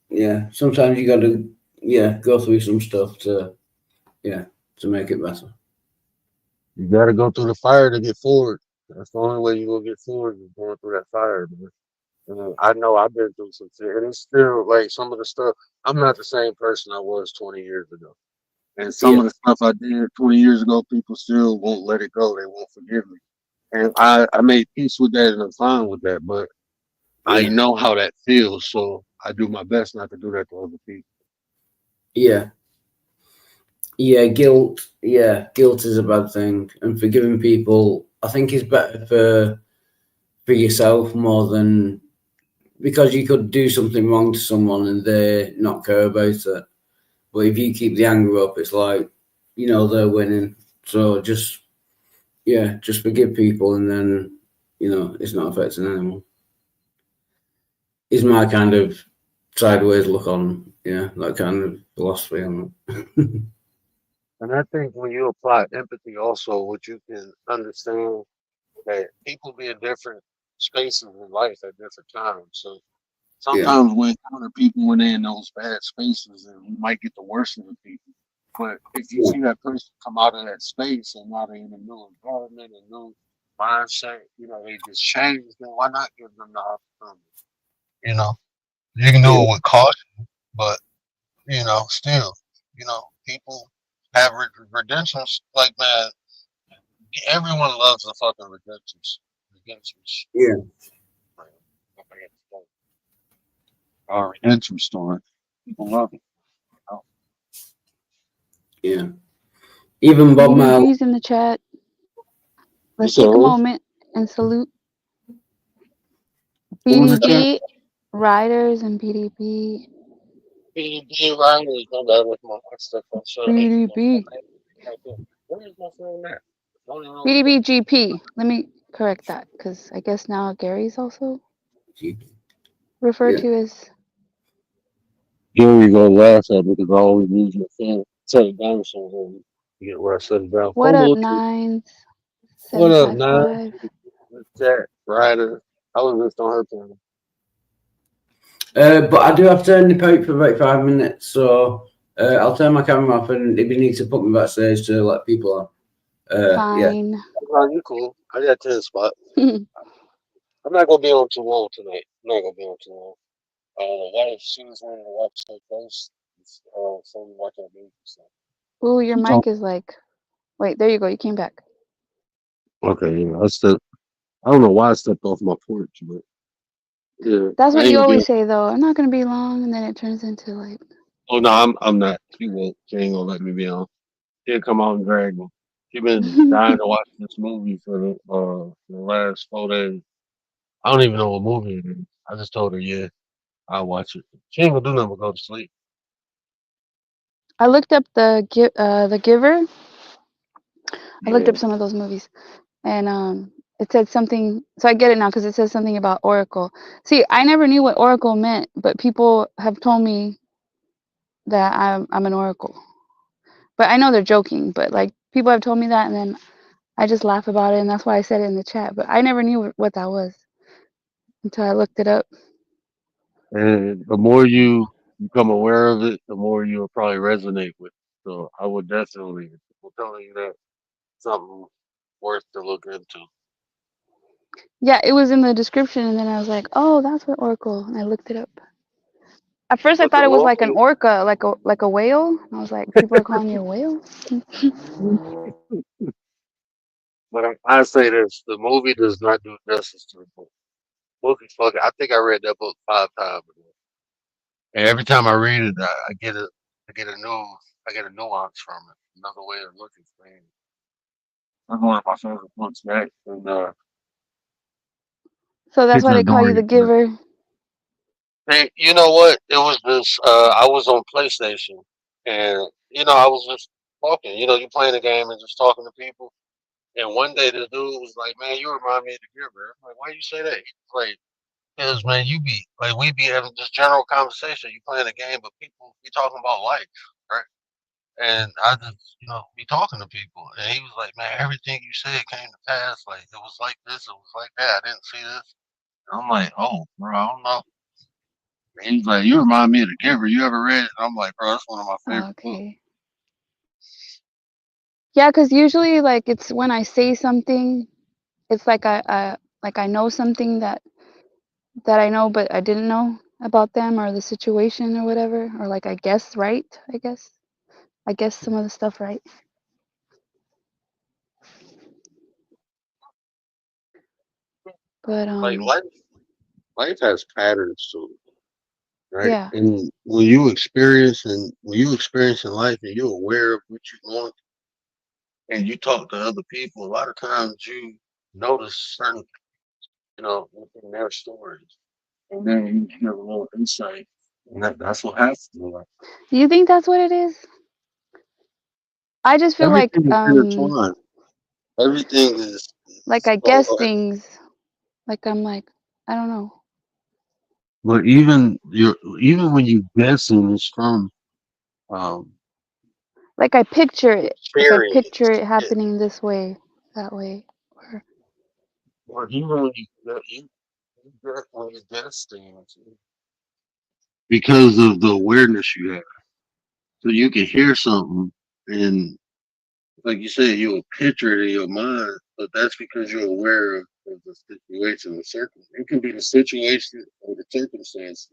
yeah. Sometimes you got to, go through some stuff to, to make it better. You got to go through the fire to get forward. That's the only way you will get forward is going through that fire, man. And I know I've been through some shit, and it's still like some of the stuff. I'm not the same person I was 20 years ago. And some Yeah, of the stuff I did 20 years ago, people still won't let it go. They won't forgive me. And I made peace with that and I'm fine with that. But I yeah, know how that feels. So I do my best not to do that to other people. yeah, Guilt. Yeah, guilt is a bad thing, and forgiving people, I think, is better for yourself more than, because you could do something wrong to someone and they not care about it. But if you keep the anger up, it's like, they're winning. So just forgive people, and then it's not affecting anyone. Is my kind of sideways look on that kind of philosophy on it. And I think when you apply empathy also, what you can understand that people be in different spaces in life at different times. So Yeah, sometimes we encounter people when they're in those bad spaces and we might get the worst of the people. But if you yeah, see that person come out of that space and now they're in a new environment, a new mindset, they just changed, then why not give them the opportunity? You know, you can do yeah, it with caution, but, still, people have redemptions. Like, man, everyone loves the fucking redemptions. Redemptions. yeah, Our redemption story. People love it. yeah. Even Bob Marley. BDB's in the chat. Let's take a So, moment and salute what was the chat? BDB riders and BDB. PDB Riley, my bad with my stuff on show. BDB. Where is my phone at? Don't even know what BDB GP. Let me correct that, because I guess now Gary's also referred Yeah, to as. Gary gonna laugh at me because I always use my phone. Set it down so you get where I set it down. What up, What up, Nine? 9755? Chat, Ryder. I was just on her phone. but I do have to nip out for about 5 minutes, so I'll turn my camera off, and if you need to put me backstage to let people on, yeah. Fine. Oh, you cool. I got 10 spots. I'm not gonna be on too long tonight. I'm not gonna be on too long. Wife, she was wanting to watch her first. So we watch our movie. So. Ooh, your You talk- mic is like. Wait, there you go. You came back. Okay, yeah. I don't know why I stepped off my porch, but yeah, That's I what ain't you gonna be on. always say, though. I'm not gonna be long, and then it turns into like. Oh no, I'm not. She won't. She ain't gonna let me be on. She'll come out and drag me. She been dying to watch this movie for the last 4 days. I don't even know what movie it is. I just told her, yeah, I'll watch it. She ain't gonna do nothing but go to sleep. I looked up the Giver. I looked Yeah. up some of those movies, and it said something. So I get it now because it says something about Oracle. See, I never knew what Oracle meant, but people have told me that I'm an Oracle. But I know they're joking. But like people have told me that, and then I just laugh about it, and that's why I said it in the chat. But I never knew what that was until I looked it up. And the more you become aware of it, the more you'll probably resonate with it. So I would definitely, people telling you that something worth to look into. Yeah, it was in the description, and then I was like, oh, that's what Oracle. And I looked it up. At first, I But the thought it was like an Oracle, orca, like a whale. I was like, people are calling you a whale. but I say this: the movie does not do justice to the book. Movie fucking. I think I read that book 5 times, and every time I read it, I get a, I get a nuance from it, another way of looking at things. That's one of my favorite books, man. And So that's why Picture they of call you the Dory. giver. Hey, you know what? It was this. I was on PlayStation, and I was just talking. You playing the game and just talking to people. And one day, this dude was like, "Man, you remind me of the Giver." I'm like, "Why you say that?" He's like, "Cause man, you be like, we be having just general conversation. You playing the game, but people be talking about life, right?" And I just, be talking to people. And he was like, "Man, everything you said came to pass. Like it was like this, it was like that. I didn't see this." And I'm like, "Oh, bro, I don't know." And he's like, "You remind me of the Giver. You ever read it?" And I'm like, "Bro, that's one of my favorite books." Okay. Yeah, because usually, like, it's when I say something, it's like I know something that I know, but I didn't know about them or the situation or whatever, or like I guess right. I guess some of the stuff right. But Like life has patterns to it, right? yeah, And when you experience in life and you're aware of what you want and you talk to other people, a lot of times you notice certain, within their stories. And then you get a little insight. And that's what happens in life. do you think that's what it is? I just feel Everything is intertwined. Everything is like I guess things. Like I'm like I don't know. but even when you guessing it's from um Like I picture it. Like I picture experience. it happening this way, that way. Or, Or even when you guess things because of the awareness you have. So you can hear something and like you said, you'll picture it in your mind, but that's because you're aware of the situation, the circumstance. It can be the situation or the circumstances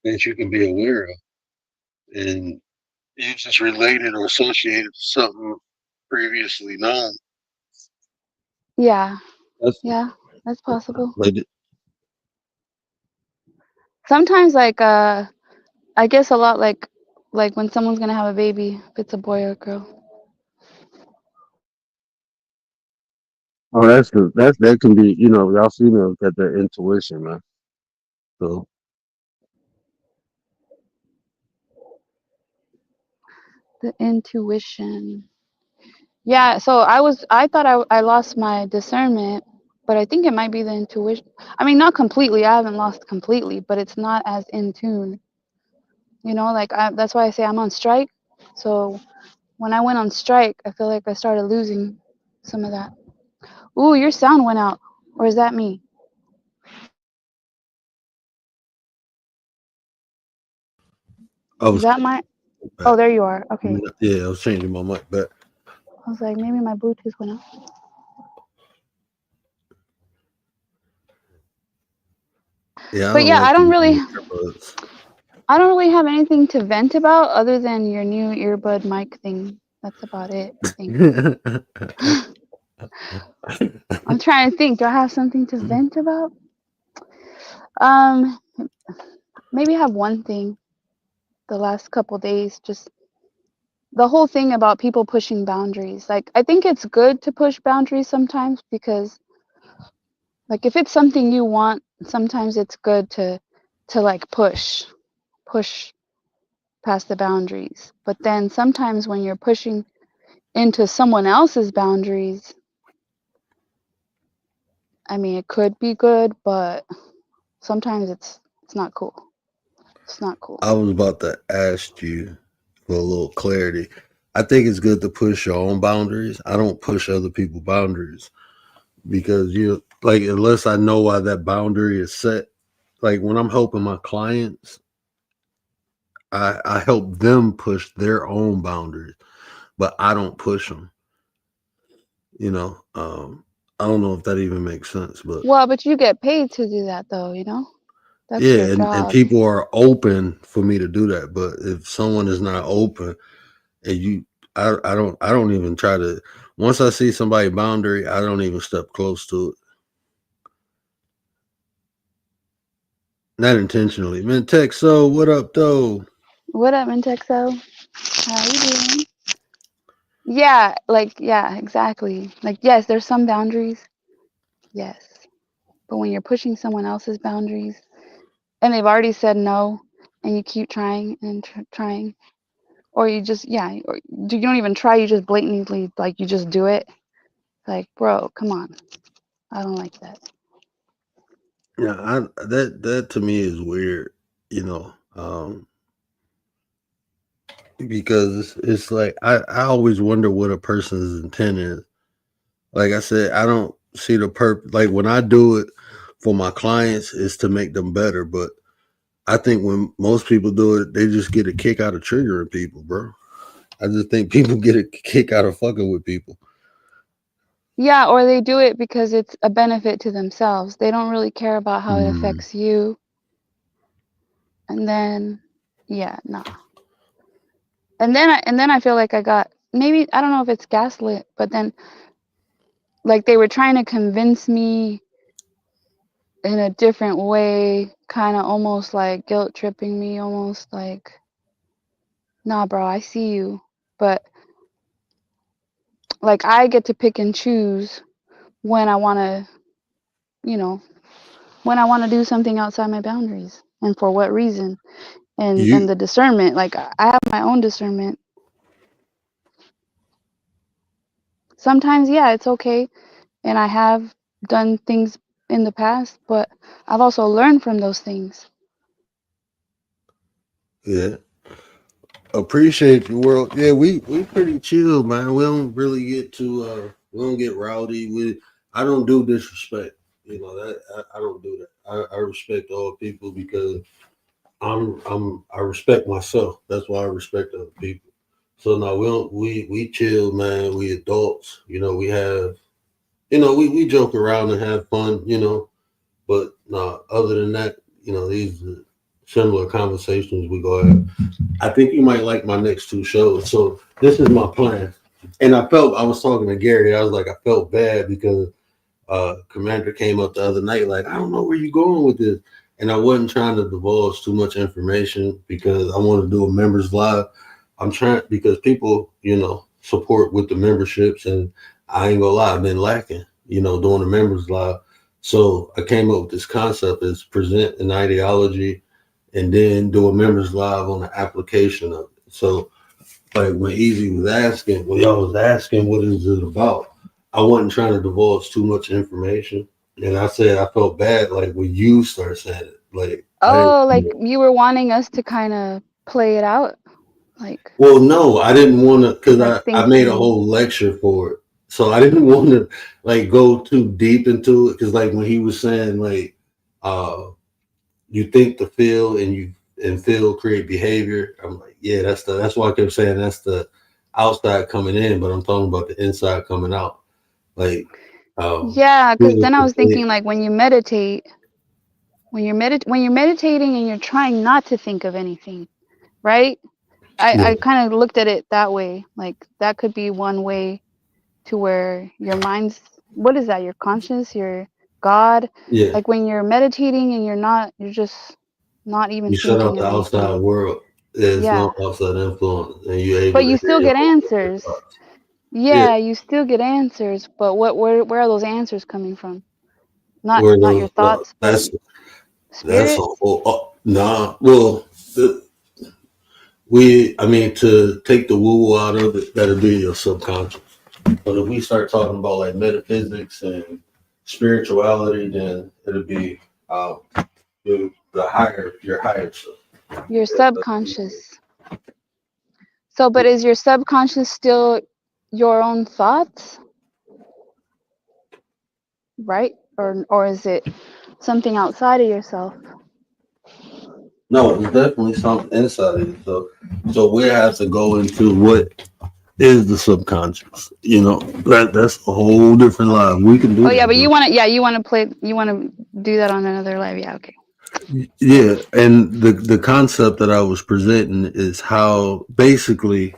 that you can be aware of. And you just related or associated to something previously known. yeah, That's yeah, that's possible. like Sometimes like I guess a lot like when someone's gonna have a baby, if it's a boy or a girl. oh, that can be y'all females got that intuition, man. So The intuition. Yeah, so I thought I lost my discernment, but I think it might be the intuition. I mean, not completely. I haven't lost completely, but it's not as in tune. Like that's why I say I'm on strike. So when I went on strike, I feel like I started losing some of that. Ooh, your sound went out. Or is that me? I Is was that my Oh, there you are. Okay. yeah, I was changing my mic back. I was like, maybe my Bluetooth went out. Yeah, I But don't yeah, like I to don't use really earbuds. I don't really have anything to vent about other than your new earbud mic thing. That's about it, I think. I'm trying to think. Do I have something to vent about? Um, maybe I have one thing. The last couple days, just the whole thing about people pushing boundaries. Like, I think it's good to push boundaries sometimes because, like, if it's something you want, sometimes it's good to like push past the boundaries. But then sometimes when you're pushing into someone else's boundaries, I mean, it could be good, but sometimes it's not cool. It's not cool. I was about to ask you for a little clarity. I think it's good to push your own boundaries. I don't push other people's boundaries because unless I know why that boundary is set, like when I'm helping my clients, I help them push their own boundaries, but I don't push them. You know, I don't know if that even makes sense, but Well, but you get paid to do that, though. You know, that's your yeah, and job. people are open for me to do that. But if someone is not open, and I don't even try to. Once I see somebody boundary, I don't even step close to it. Not intentionally. Man, Tech, so what up, though? What up, Intexo? How you doing? Yeah, like yeah, exactly. Like yes, there's some boundaries. Yes, but when you're pushing someone else's boundaries and they've already said no, and you keep trying and trying, or you just yeah, or you don't even try. You just blatantly like you just do it. Like, bro, come on. I don't like that. Yeah, that to me is weird. You know, because it's like I always wonder what a person's intent is. Like I said, I don't see the purpose. Like when I do it for my clients, is to make them better. But I think when most people do it, they just get a kick out of triggering people, bro. I just think people get a kick out of fucking with people. Yeah, or they do it because it's a benefit to themselves. They don't really care about how it Mm. affects you. And then, yeah, no. And then I feel like I got maybe I don't know if it's gaslit, but then like they were trying to convince me in a different way, kind of almost like guilt tripping me, almost like, nah, bro, I see you, but like I get to pick and choose when I want to, you know, when I want to do something outside my boundaries and for what reason. And You the discernment, like I have my own discernment. Sometimes, yeah, it's okay, and I have done things in the past, but I've also learned from those things. yeah. Appreciate you, world. Yeah, we pretty chill, man. We don't really get we don't get rowdy. I don't do disrespect. You know that I don't do that. I respect all people because I respect myself. That's why I respect other people. So no, we chill, man. We adults. You know, we have we joke around and have fun, but no, other than that, these are similar conversations we go have. I think you might like my next two shows. So this is my plan. And I was talking to Gary, I was like, I felt bad because Commander came up the other night, like, I don't know where you're going with this. And I wasn't trying to divulge too much information because I want to do a members live. I'm trying because people, support with the memberships, and I ain't gonna lie, I've been lacking, doing the members live. So I came up with this concept is present an ideology and then do a members live on the application of it. So like when when y'all was asking what is it about, I wasn't trying to divulge too much information. And I said I felt bad like when you started saying it. Like Oh, like you were wanting us to kind of play it out, like well, no, I didn't want to because like I made a thinking. whole lecture for it. So I didn't want to like go too deep into it because like when he was saying like uh you think to feel and feel create behavior. I'm like, yeah, that's why I kept saying that's the outside coming in, but I'm talking about the inside coming out. Like Yeah, because feeling then I to was thinking like when you meditate, when you're meditating and you're trying not to think of anything, right? yeah, I kind of looked at it that way. Like that could be one way to where your mind's what is that? Your conscience, your God. yeah. Like when you're meditating and you're just not even You shut out thinking the of outside anything. world. There's Yeah. no outside influence, and you're able But to you hear still your get own answers. thoughts. Yeah, Yeah, you still get answers, but where are those answers coming from? where Not your those thoughts, but that's a spirits. whole nah. Well, I mean, to take the woo out of it, that'll be your subconscious. But if we start talking about like metaphysics and spirituality, then it'll be your higher self. Your Yeah, that's what it is. subconscious. So, but is your subconscious still your own thoughts, right? Or is it something outside of yourself? No, there's definitely something inside of you. So we have to go into what is the subconscious. You know, that's a whole different live. We can do. Oh yeah, that, but you bro. want to, yeah, you want to play, you want to do that on another live. Yeah, okay. Yeah, and the concept that I was presenting is how basically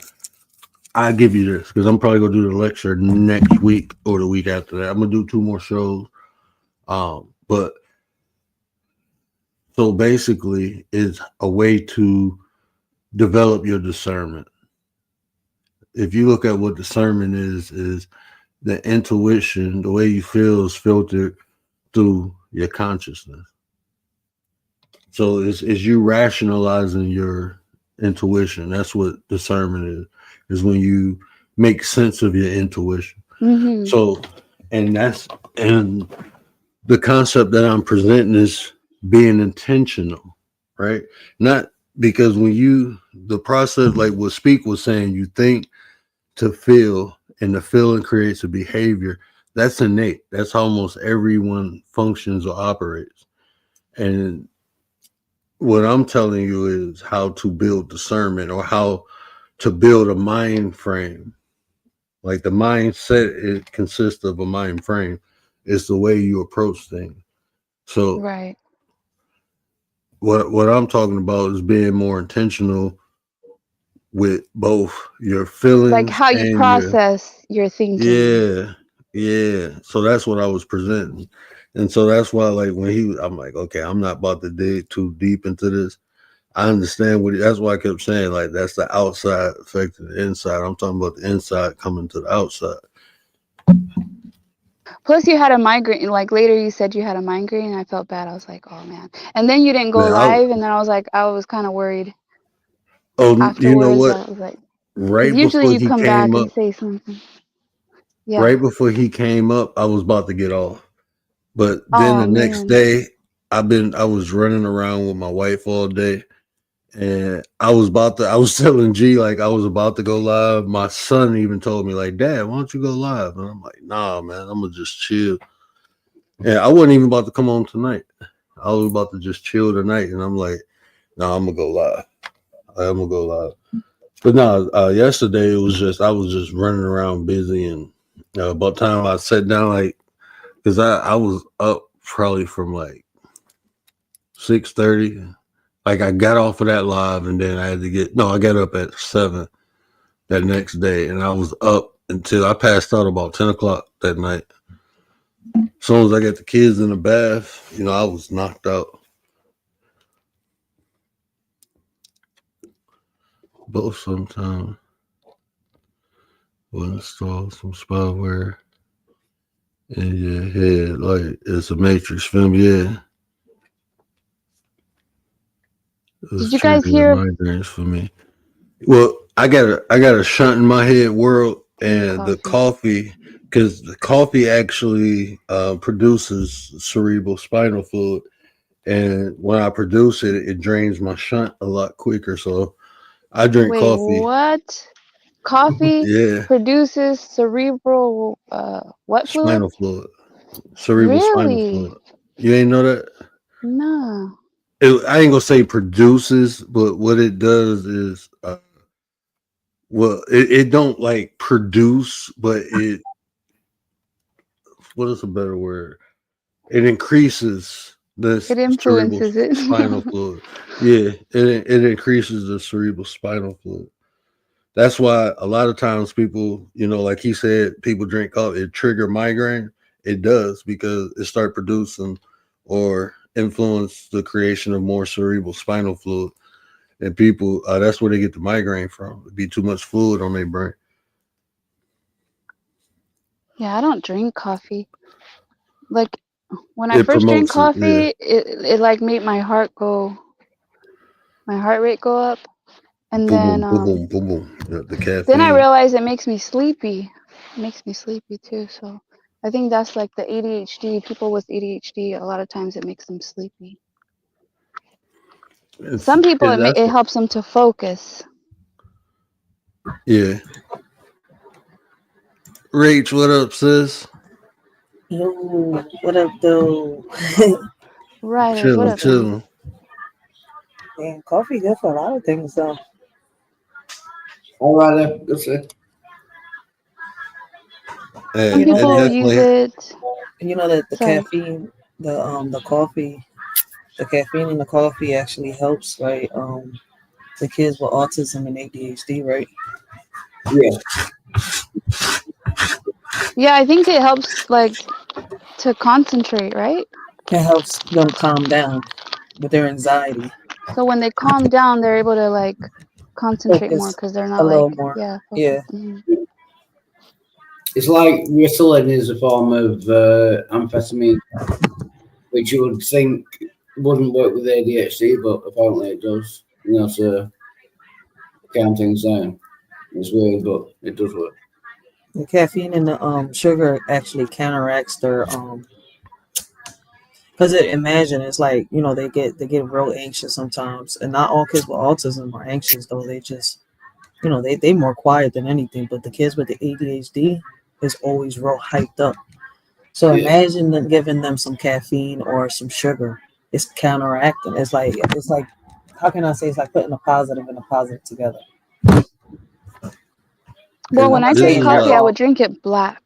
I give you this because I'm probably gonna do the lecture next week or the week after that. I'm gonna do 2 more shows. But so basically, it's a way to develop your discernment. If you look at what discernment is the intuition, the way you feel is filtered through your consciousness. So it's you rationalizing your intuition. That's what discernment is when you make sense of your intuition. Mm-hmm. So, and the concept that I'm presenting is being intentional, right? Not because when the process, like what Speak was saying, you think to feel, and the feeling creates a behavior. That's innate. That's how almost everyone functions or operates. And what I'm telling you is how to build discernment or how to build a mind frame. Like the mindset, it consists of a mind frame. It's the way you approach things. So Right. what I'm talking about is being more intentional with both your feelings, Like how you and process your thinking. yeah. So that's what I was presenting. And so that's why, like, I'm like, okay, I'm not about to dig too deep into this. I understand that's why I kept saying, like, that's the outside affecting the inside. I'm talking about the inside coming to the outside. Plus, you had a migraine. Like later, you said you had a migraine, and I felt bad. I was like, oh man. And then you didn't go Man, live, and then I was kind of worried you know afterwards. what? I was like, because Right usually before you he come back came and up, say something. Yeah. right before he came up, I was about to get off. But then Oh the next man. day, I was running around with my wife all day. And I was telling G, like, I was about to go live. My son even told me, like, Dad, why don't you go live? And I'm like, nah, man, I'm gonna just chill. And I wasn't even about to come on tonight. I was about to just chill tonight. And I'm like, nah, I'm gonna go live. I'm gonna go live. But no, yesterday I was just running around busy, and about the time I sat down, like, because I was up probably from like 6:30. Like I got off of that live, and then I got up at 7 that next day, and I was up until I passed out about 10 o'clock that night. As soon as I got the kids in the bath, I was knocked out. Both sometimes. We'll install some spyware in your head, like it's a Matrix film. Yeah, it was Did you guys triggering hear migraines for me. Well, I got a shunt in my head world, and the coffee, because the coffee actually produces cerebral spinal fluid, and when I produce it, it drains my shunt a lot quicker. So I drink Wait, coffee. what? Coffee Yeah, produces cerebral what fluid? spinal fluid, cerebral spinal Really? fluid. You ain't know that? No. I ain't gonna say produces, but what it does is, it don't like produce, but what is a better word? It increases this It cerebral influences it. spinal fluid. Yeah, it increases the cerebral spinal fluid. That's why a lot of times people, like he said, people drink coffee, it trigger migraine. It does because it start producing or influence the creation of more cerebral spinal fluid. And people, that's where they get the migraine from. It'd be too much fluid on their brain. Yeah, I don't drink coffee. Like when I It first drank promotes it. Yeah. coffee, it like made my heart rate go up, and Boom, then boom, boom, boom, boom. The caffeine. then I realized it makes me sleepy. It makes me sleepy too. So I think that's like the ADHD. People with ADHD, a lot of times it makes them sleepy. Some people it helps them to focus. Yeah. Rach, what up, sis? Yo, what up, though? Right. What up, Chilling. And coffee good for a lot of things, though. All right, then. Good shit. Some You know people that use definitely. it. you know that the Sorry. caffeine, the coffee, the caffeine in the coffee actually helps, right? The kids with autism and ADHD, right? Yeah. Yeah, I think it helps like to concentrate, right? It helps them calm down with their anxiety, So when they calm down, they're able to like concentrate more focus because they're a not like little more. focused. Yeah, It's like Ritalin is a form of amphetamine, which you would think wouldn't work with ADHD, but apparently it does. You know, to calm things down. It's weird, but it does work. the caffeine and the sugar actually counteracts their because imagine it's like they get real anxious sometimes, and not all kids with autism are anxious though. They just they more quiet than anything, but the kids with the ADHD is always real hyped up. So Yeah. imagine them giving them some caffeine or some sugar. It's counteracting. It's like how can I say it's like putting a positive and a positive together. Well, And when I'm I not this drink saying is that's coffee, I why. wrong. would drink it black.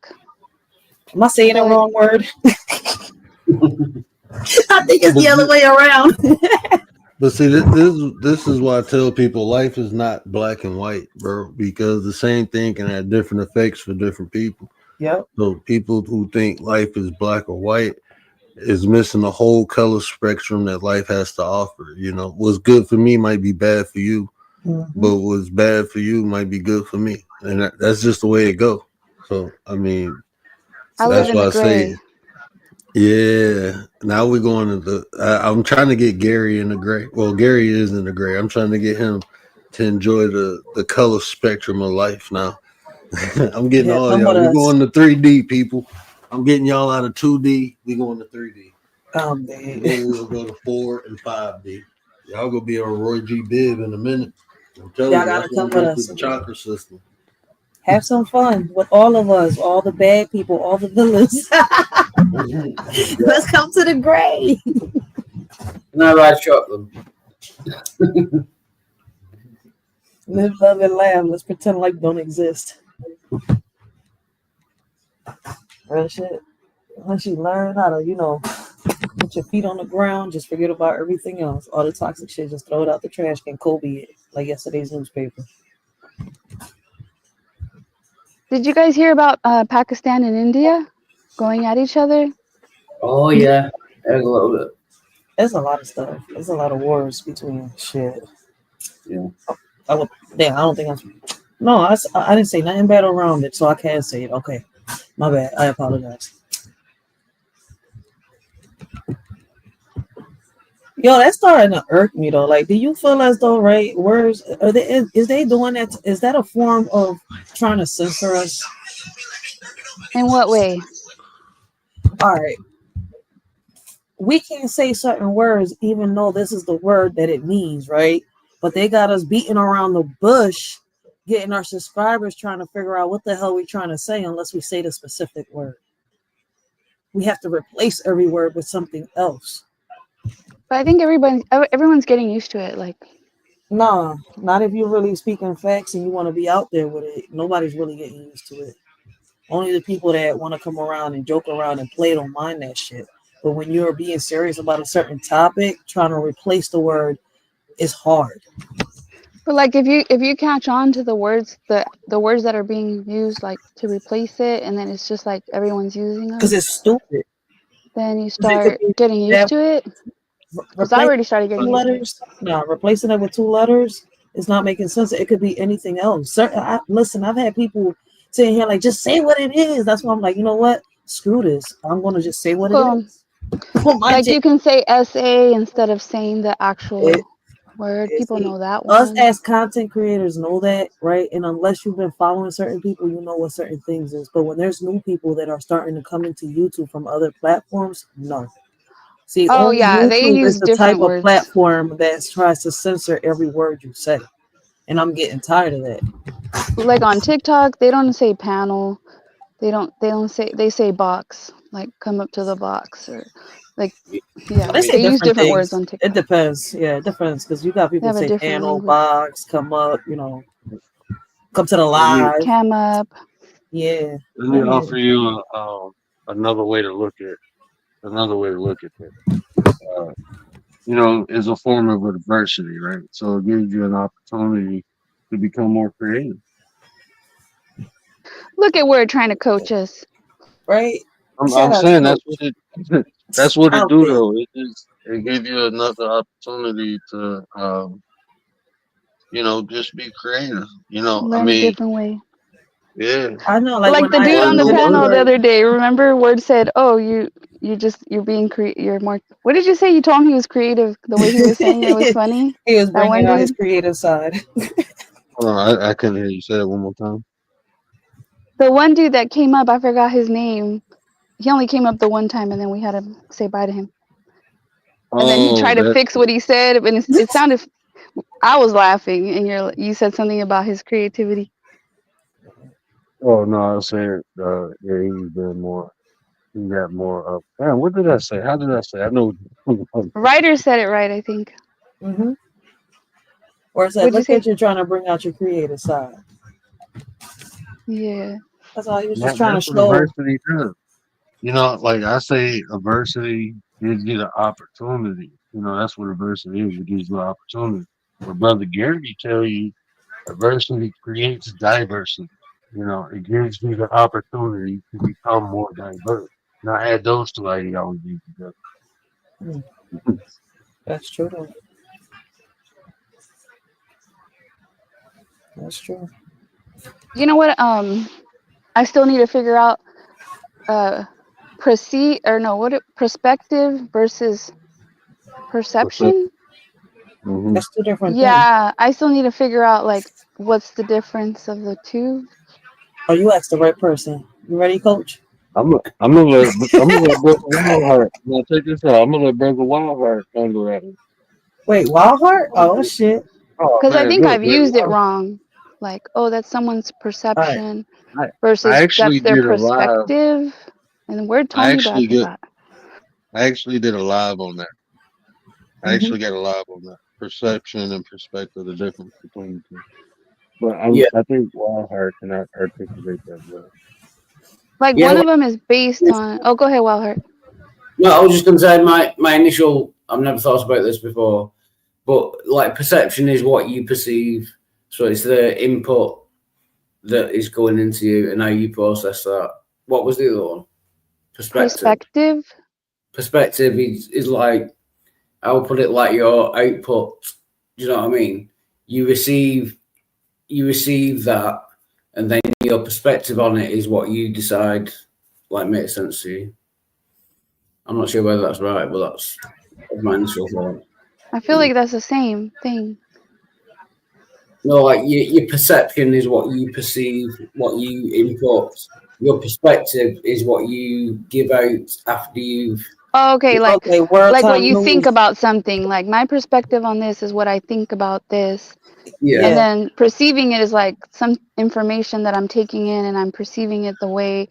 Am I I saying the feel like wrong word? I think it's But the other way around. But see, this is why I tell people life is not black and white, bro. Because the same thing can have different effects for different people. Yep. So people who think life is black or white is missing the whole color spectrum that life has to offer. You know, what's good for me might be bad for you, Mm-hmm. but what's bad for you might be good for me, and that's just the way it go. So I mean, I So live that's that in why the I say, gray. yeah. Now we're going to I'm trying to get Gary in the gray. Well, Gary is in the gray. I'm trying to get him to enjoy the color spectrum of life now. I'm getting yeah, all come with y'all. We're us. going to 3D, people. I'm getting y'all out of 2D. We going to 3D. And They, then we'll go to 4 and 5D. Y'all gonna be on Roy G. Biv in a minute. I'm telling y'all you, gotta that's what come I'm with going through us. the chakra system. Have some fun with all of us, all the bad people, all the villains. Let's come to the gray. No, right, chocolate. Live, love, and laugh. Let's pretend like don't exist. Real shit. Once you learn how to, put your feet on the ground, just forget about everything else. All the toxic shit, just throw it out the trash can. Kobe it, like yesterday's newspaper. Did you guys hear about Pakistan and India going at each other? Oh yeah, a little bit. There's a lot of stuff. There's a lot of wars between shit. Yeah. I don't think I'm. No, I didn't say nothing bad around it, so I can't say it. Okay, my bad. I apologize. Yo, that's starting to irk me though. Like, do you feel as though, right? Words are they? Is they doing that? Is that a form of trying to censor us? In what way? All right, we can't say certain words, even though this is the word that it means, right? But they got us beating around the bush, getting our subscribers trying to figure out what the hell we're trying to say unless we say the specific word. We have to replace every word with something else. But I think everyone's getting used to it. Like, Nah, not if you're really speaking facts and you want to be out there with it. Nobody's really getting used to it. Only the people that want to come around and joke around and play don't mind that shit. But when you're being serious about a certain topic, trying to replace the word is hard. but like if you catch on to the words that are being used like to replace it, and then it's just like everyone's using them, Because it's stupid. then you It could start be getting used that to it. Because I replacing already started two getting used to it. letters. No, replacing it with two letters is not making sense. It could be anything else. Listen, I've had people sitting here like, just say what it is. That's why I'm like, you know what? Screw this. I'm gonna just say what it Well, is. like you can say SA instead of saying the It, actual word. People know that us one. as content creators know that, right? And unless you've been following certain people, you know what certain things is. But when there's new people that are starting to come into YouTube from other platforms, no. See, Oh only yeah, they YouTube is use the type different of words. platform that tries to censor every word you say. And I'm getting tired of that. Like on TikTok, they don't say panel. They don't say, they say box. Like come up to the box, or Like, yeah, They say they use different words things. on TikTok. It depends. Yeah, it depends because you got They people have a say different panel, language. box, come up, come to the Yeah. live. Cam up. Yeah. Let me Yeah. offer you another way to look at this. Is a form of adversity, right? So it gives you an opportunity to become more creative. Look at Word trying to coach us. Right? I'm Shout out saying to that's what it out do there. though. It gives you another opportunity to just be creative. I Learn a mean, different way. yeah. I know, like Like when the I dude on the Learn panel the new other day. Remember, Word said, "Oh, you're you're more." What did you say? You told him he was creative. The way he was saying it was funny. he was That one bringing out his dude. creative side. Hold on, I couldn't hear you say that one more time. The one dude that came up, I forgot his name. He only came up the one time, and then we had to say bye to him. And then he Oh, tried to that. fix what he said, and it sounded. I was laughing, and you said something about his creativity. Oh no, I was saying, yeah, he's been more. He got more up. Man, what did I say? How did I say? I know. Ryder said it right, I think. Mm-hmm. Or it said, What'd you look say? at you trying to bring out your creative side. Yeah. That's all he was just trying to That's what show. adversity does. Like I say, adversity gives you the opportunity. That's what adversity is. It gives you the opportunity. But Brother Gary tell you, adversity creates diversity. It gives you the opportunity to become more diverse. Now add those two ideologies together. Mm, that's true, though. That's true. You know what? I still need to figure out perspective versus perception. Mm-hmm. That's two different things. Yeah, I still need to figure out like what's the difference of the two. Oh, you asked the right person. You ready, Coach? I'm gonna let Brother Wildheart. Now check this out. I'm gonna let Brother Wildheart handle that. Wait, Wildheart? Oh, shit. Oh Because I man, think look, I've used it wrong. Like, oh, that's someone's All right. perception I versus actually that's their did a live. perspective. And Word told I me about actually did. that. I actually did a live on that. I Mm-hmm. actually got a live on that. Perception and perspective, the difference between the two. But Yeah. I think Wildheart can articulate that well. Like Yeah. one of them is based on. Oh, go ahead, Wildheart. No, I was just going to say my initial. I've never thought about this before, but like perception is what you perceive. So it's the input that is going into you and how you process that. What was the other one? Perspective. Perspective is like, I'll put it like your output. Do you know what I mean? You receive that, and then your perspective on it is what you decide like makes sense to you. I'm not sure whether that's right, but that's my initial thought. I feel like that's the same thing. No, like your perception is what you perceive, what you input. Your perspective is what you give out after you've. Oh, okay, like World what Time you think News. about something. Like my perspective on this is what I think about this. Yeah. And then perceiving it is like some information that I'm taking in and I'm perceiving it the way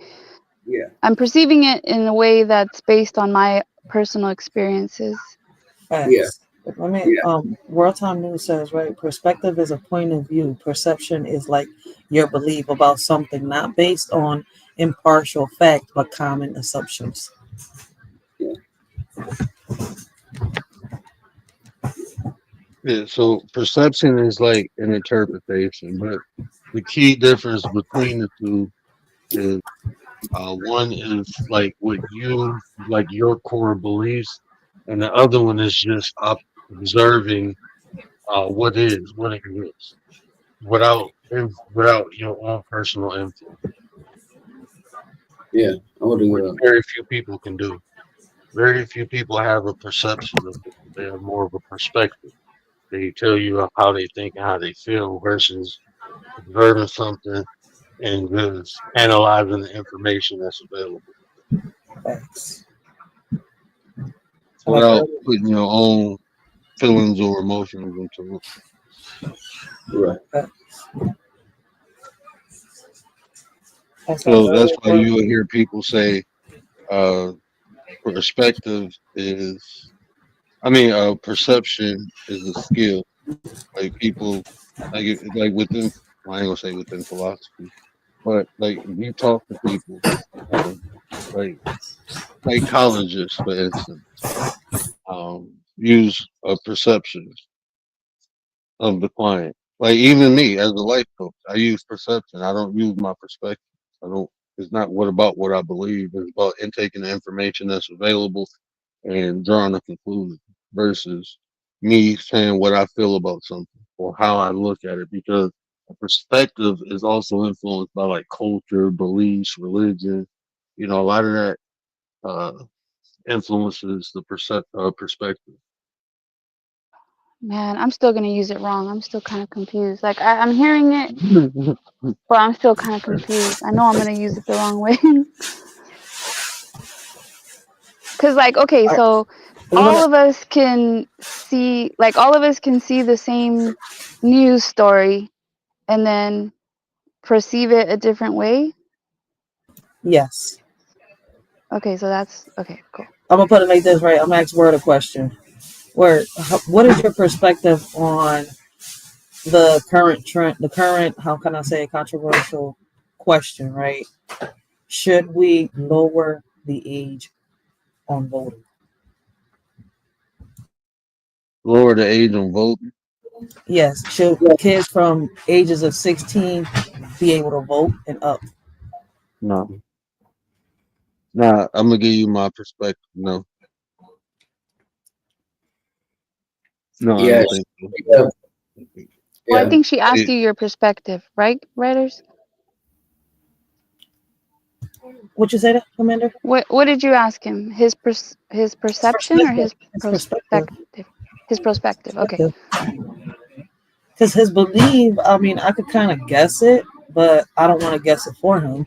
I'm perceiving it in a way that's based on my personal experiences. Facts. Let me World Time News says, right, perspective is a point of view. Perception is like your belief about something, not based on impartial fact but common assumptions. Yeah, so perception is like an interpretation, but the key difference between the two is one is like your core beliefs, and the other one is just observing what it is, without your own personal influence. Yeah, I would agree. Which very few people can do. Very few people have a perception of it. They have more of a perspective. They tell you how they think and how they feel versus observing something and just analyzing the information that's available. Thanks. Without putting your own feelings or emotions into it. Right. So that's why you will hear people say, perspective is, perception is a skill. Like people, like within, well, I ain't gonna say within philosophy, but like if you talk to people, um, like psychologists, for instance, use a perception of the client. Like even me as a life coach, I use perception. I don't use my perspective. I don't. It's not what I believe. It's about intaking the information that's available and drawing a conclusion versus me saying what I feel about something or how I look at it. Because a perspective is also influenced by like culture, beliefs, religion. You know, a lot of that uh, influences the perspective. Man, I'm still gonna use it wrong. I'm still kind of confused. Like I'm hearing it, but I'm still kind of confused. I know I'm gonna use it the wrong way. Cause like, okay, so all of us can see, the same news story, and then perceive it a different way. Yes. Okay, so that's okay. Cool. I'm gonna put it like this, right? I'm gonna ask Word a question. Word, what is your perspective on the current trend? The current, how can I say, controversial question, right? Should we lower the age on voting? Lower the age on voting? Yes. Should kids from ages of 16 be able to vote and up? No. Nah, I'm gonna give you my perspective. No. No, I Yeah, don't think so. yeah, Well, I yeah. think she asked you your perspective, right, writers? What you say, that, Commander? What did you ask him? His perception or his perspective. His perspective. Okay. Because his belief, I mean, I could kind of guess it, but I don't want to guess it for him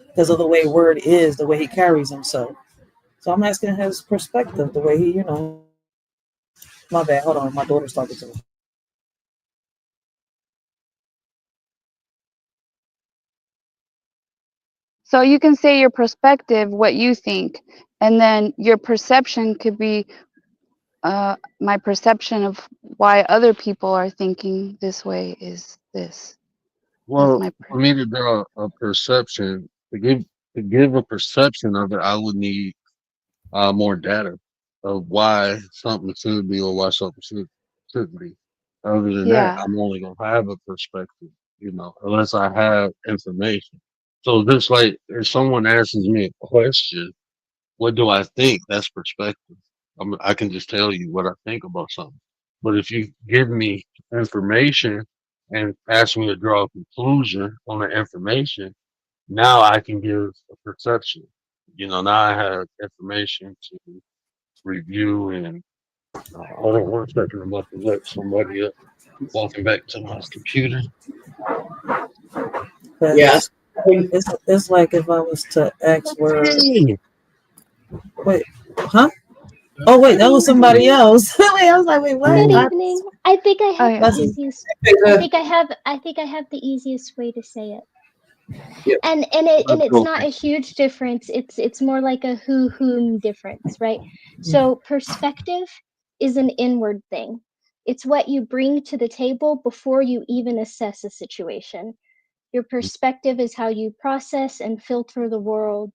because of the way Word is, the way he carries himself. So I'm asking his perspective, the way he, My bad. Hold on, my daughter's talking to me. So you can say your perspective, what you think, and then your perception could be my perception of why other people are thinking this way is this. Well, for me to draw a perception, to give a perception of it, I would need more data of why something should be or why something shouldn't be. Other than that, Yeah. I'm only gonna have a perspective, unless I have information. So just like if someone asks me a question, what do I think? That's perspective. I can just tell you what I think about something. But if you give me information and ask me to draw a conclusion on the information, now I can give a perception. Now I have information to review and hold on 1 second. I'm about to let somebody up. Walking back to my computer. Yes. It's like if I was to ask Word. Wait, huh? Oh wait, that was somebody else. Wait, I was like, wait, what? Good evening. I think I have the easiest. I think I have the easiest way to say it. Yep. And it's not a huge difference. It's more like a whom difference, right? So perspective is an inward thing. It's what you bring to the table before you even assess a situation. Your perspective is how you process and filter the world.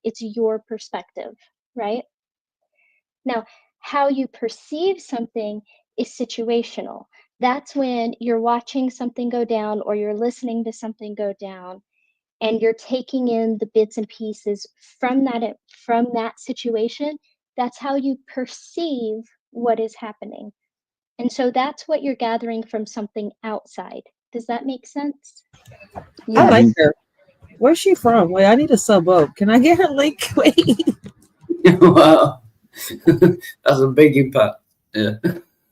It's your perspective, right? Now, how you perceive something is situational. That's when you're watching something go down or you're listening to something go down and you're taking in the bits and pieces from that situation. That's how you perceive what is happening. And so that's what you're gathering from something outside. Does that make sense? Yeah. I like her. Where's she from? Wait, I need to sub up. Can I get her link? Wait. Wow. That's a big impact. Yeah.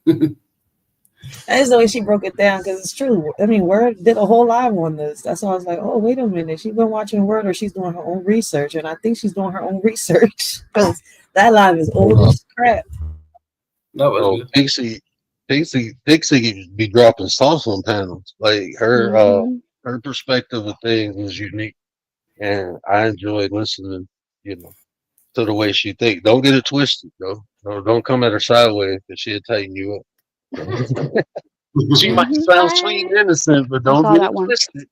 That's the way she broke it down because it's true. I mean, Word did a whole live on this. That's why I was like, oh, wait a minute. She's been watching Word or she's doing her own research. And I think she's doing her own research because that live is old as crap. No, Pixie be dropping sauce on panels. Like her perspective of things is unique. And I enjoy listening, to the way she think. Don't get it twisted, though. No, don't come at her sideways because she'll tighten you up. She might sound sweet and innocent, but I don't saw get that it one. twisted.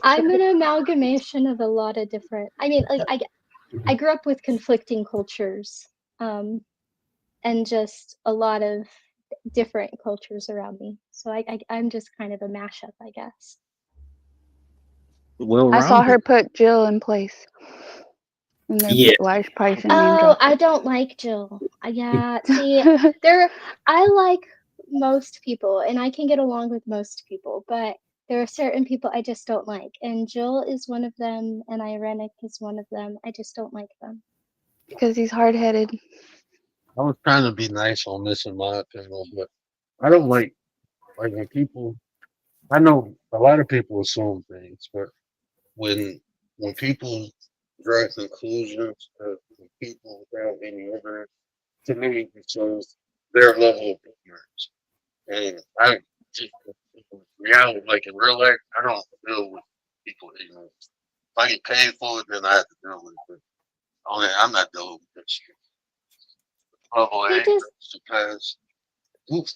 I'm an amalgamation of a lot of different. I mean, like I grew up with conflicting cultures, and just a lot of different cultures around me. So I'm just kind of a mashup, I guess. Well, I saw her put Jill in place. And Yeah. well, I probably shouldn't name Oh, drop I it. don't like Jill. Yeah, see, I like most people, and I can get along with most people, but there are certain people I just don't like, and Jill is one of them, and Irenic is one of them. I just don't like them. Because he's hard-headed. I was trying to be nice on this, in my opinion, but I don't like when people. I know a lot of people assume things, but when people draw conclusions of people without any evidence, to me, it shows their level of ignorance. And I just, reality, like in real life, I don't deal with people ignorance. If I get paid for it, then I have to deal with it. But I'm not dealing with that shit. Level of He just, ignorance to pass. Oof.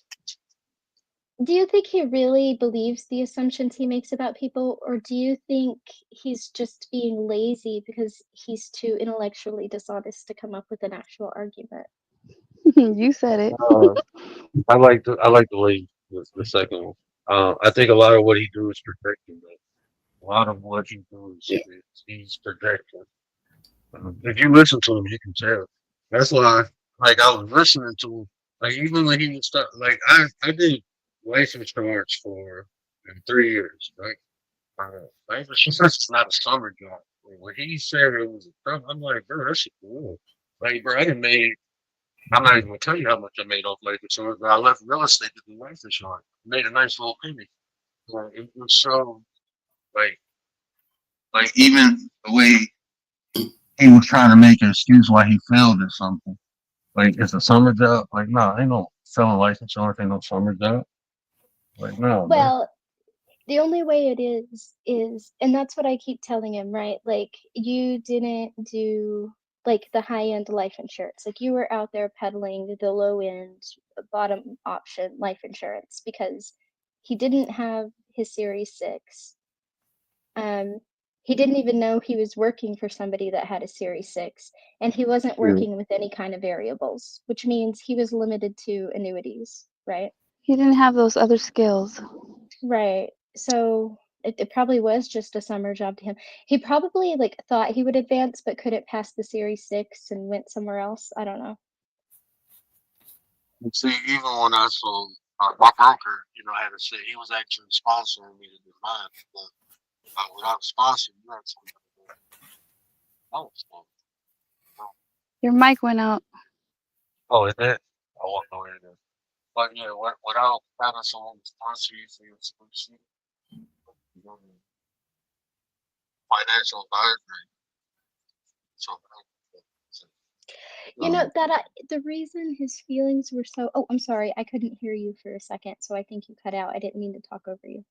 do you think he really believes the assumptions he makes about people, or do you think he's just being lazy because he's too intellectually dishonest to come up with an actual argument? You said it. I like the second one. I think a lot of what he do is projecting. A lot of what he do is he's projecting. If you listen to him, you can tell. That's why, like, I was listening to him. Like, even when he was start, like, I did life insurance for 3 years, right? Life insurance is not a summer job. When he said it was a summer, I'm like, bro, that's cool. Like, bro, I'm not even gonna tell you how much I made off life insurance, but I left real estate to do life insurance. Made a nice little penny. It was so like even the way he was trying to make an excuse why he failed or something. Like it's a summer job. Like no, ain't no selling life insurance. Ain't no summer job. Like no. Well, the only way it is, and that's what I keep telling him, right? Like you didn't do like the high end life insurance. Like you were out there peddling the low end, bottom option life insurance because he didn't have his Series 6. He didn't even know he was working for somebody that had a Series 6, and he wasn't working with any kind of variables, which means he was limited to annuities, right? He didn't have those other skills. Right. So it probably was just a summer job to him. He probably like thought he would advance but couldn't pass the Series 6 and went somewhere else. I don't know. See, even when I saw my broker, had to say he was actually sponsoring me to do mine. But without sponsoring, you had something to do. I was sponsored. Your mic went out. Oh, is that? I won't know it is. But yeah, without having someone sponsor you for your solution, financial advisory. So, You know that the reason his feelings were so. Oh, I'm sorry, I couldn't hear you for a second, so I think you cut out. I didn't mean to talk over you.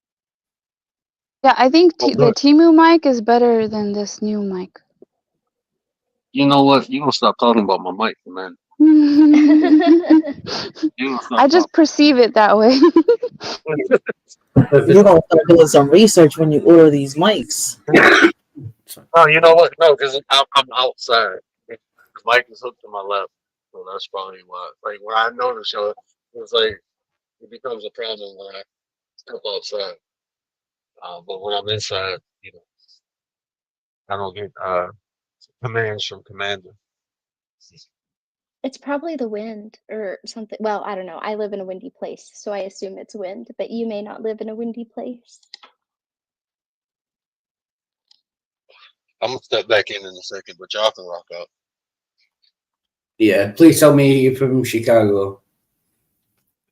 Yeah, I think the Temu mic is better than this new mic. You know what? You gonna stop talking about my mic, man. I just perceive it that way. You're gonna start doing some research when you order these mics. Oh, you know what? No, because I'm outside. The mic is hooked to my left, so that's probably why. Like when I notice, it's like it becomes a problem when I step outside. But when I'm inside, I don't get commands from Commander. It's probably the wind or something. Well, I don't know. I live in a windy place, so I assume it's wind, but you may not live in a windy place. I'm gonna step back in a second, but y'all can rock out. Yeah, please tell me you're from Chicago.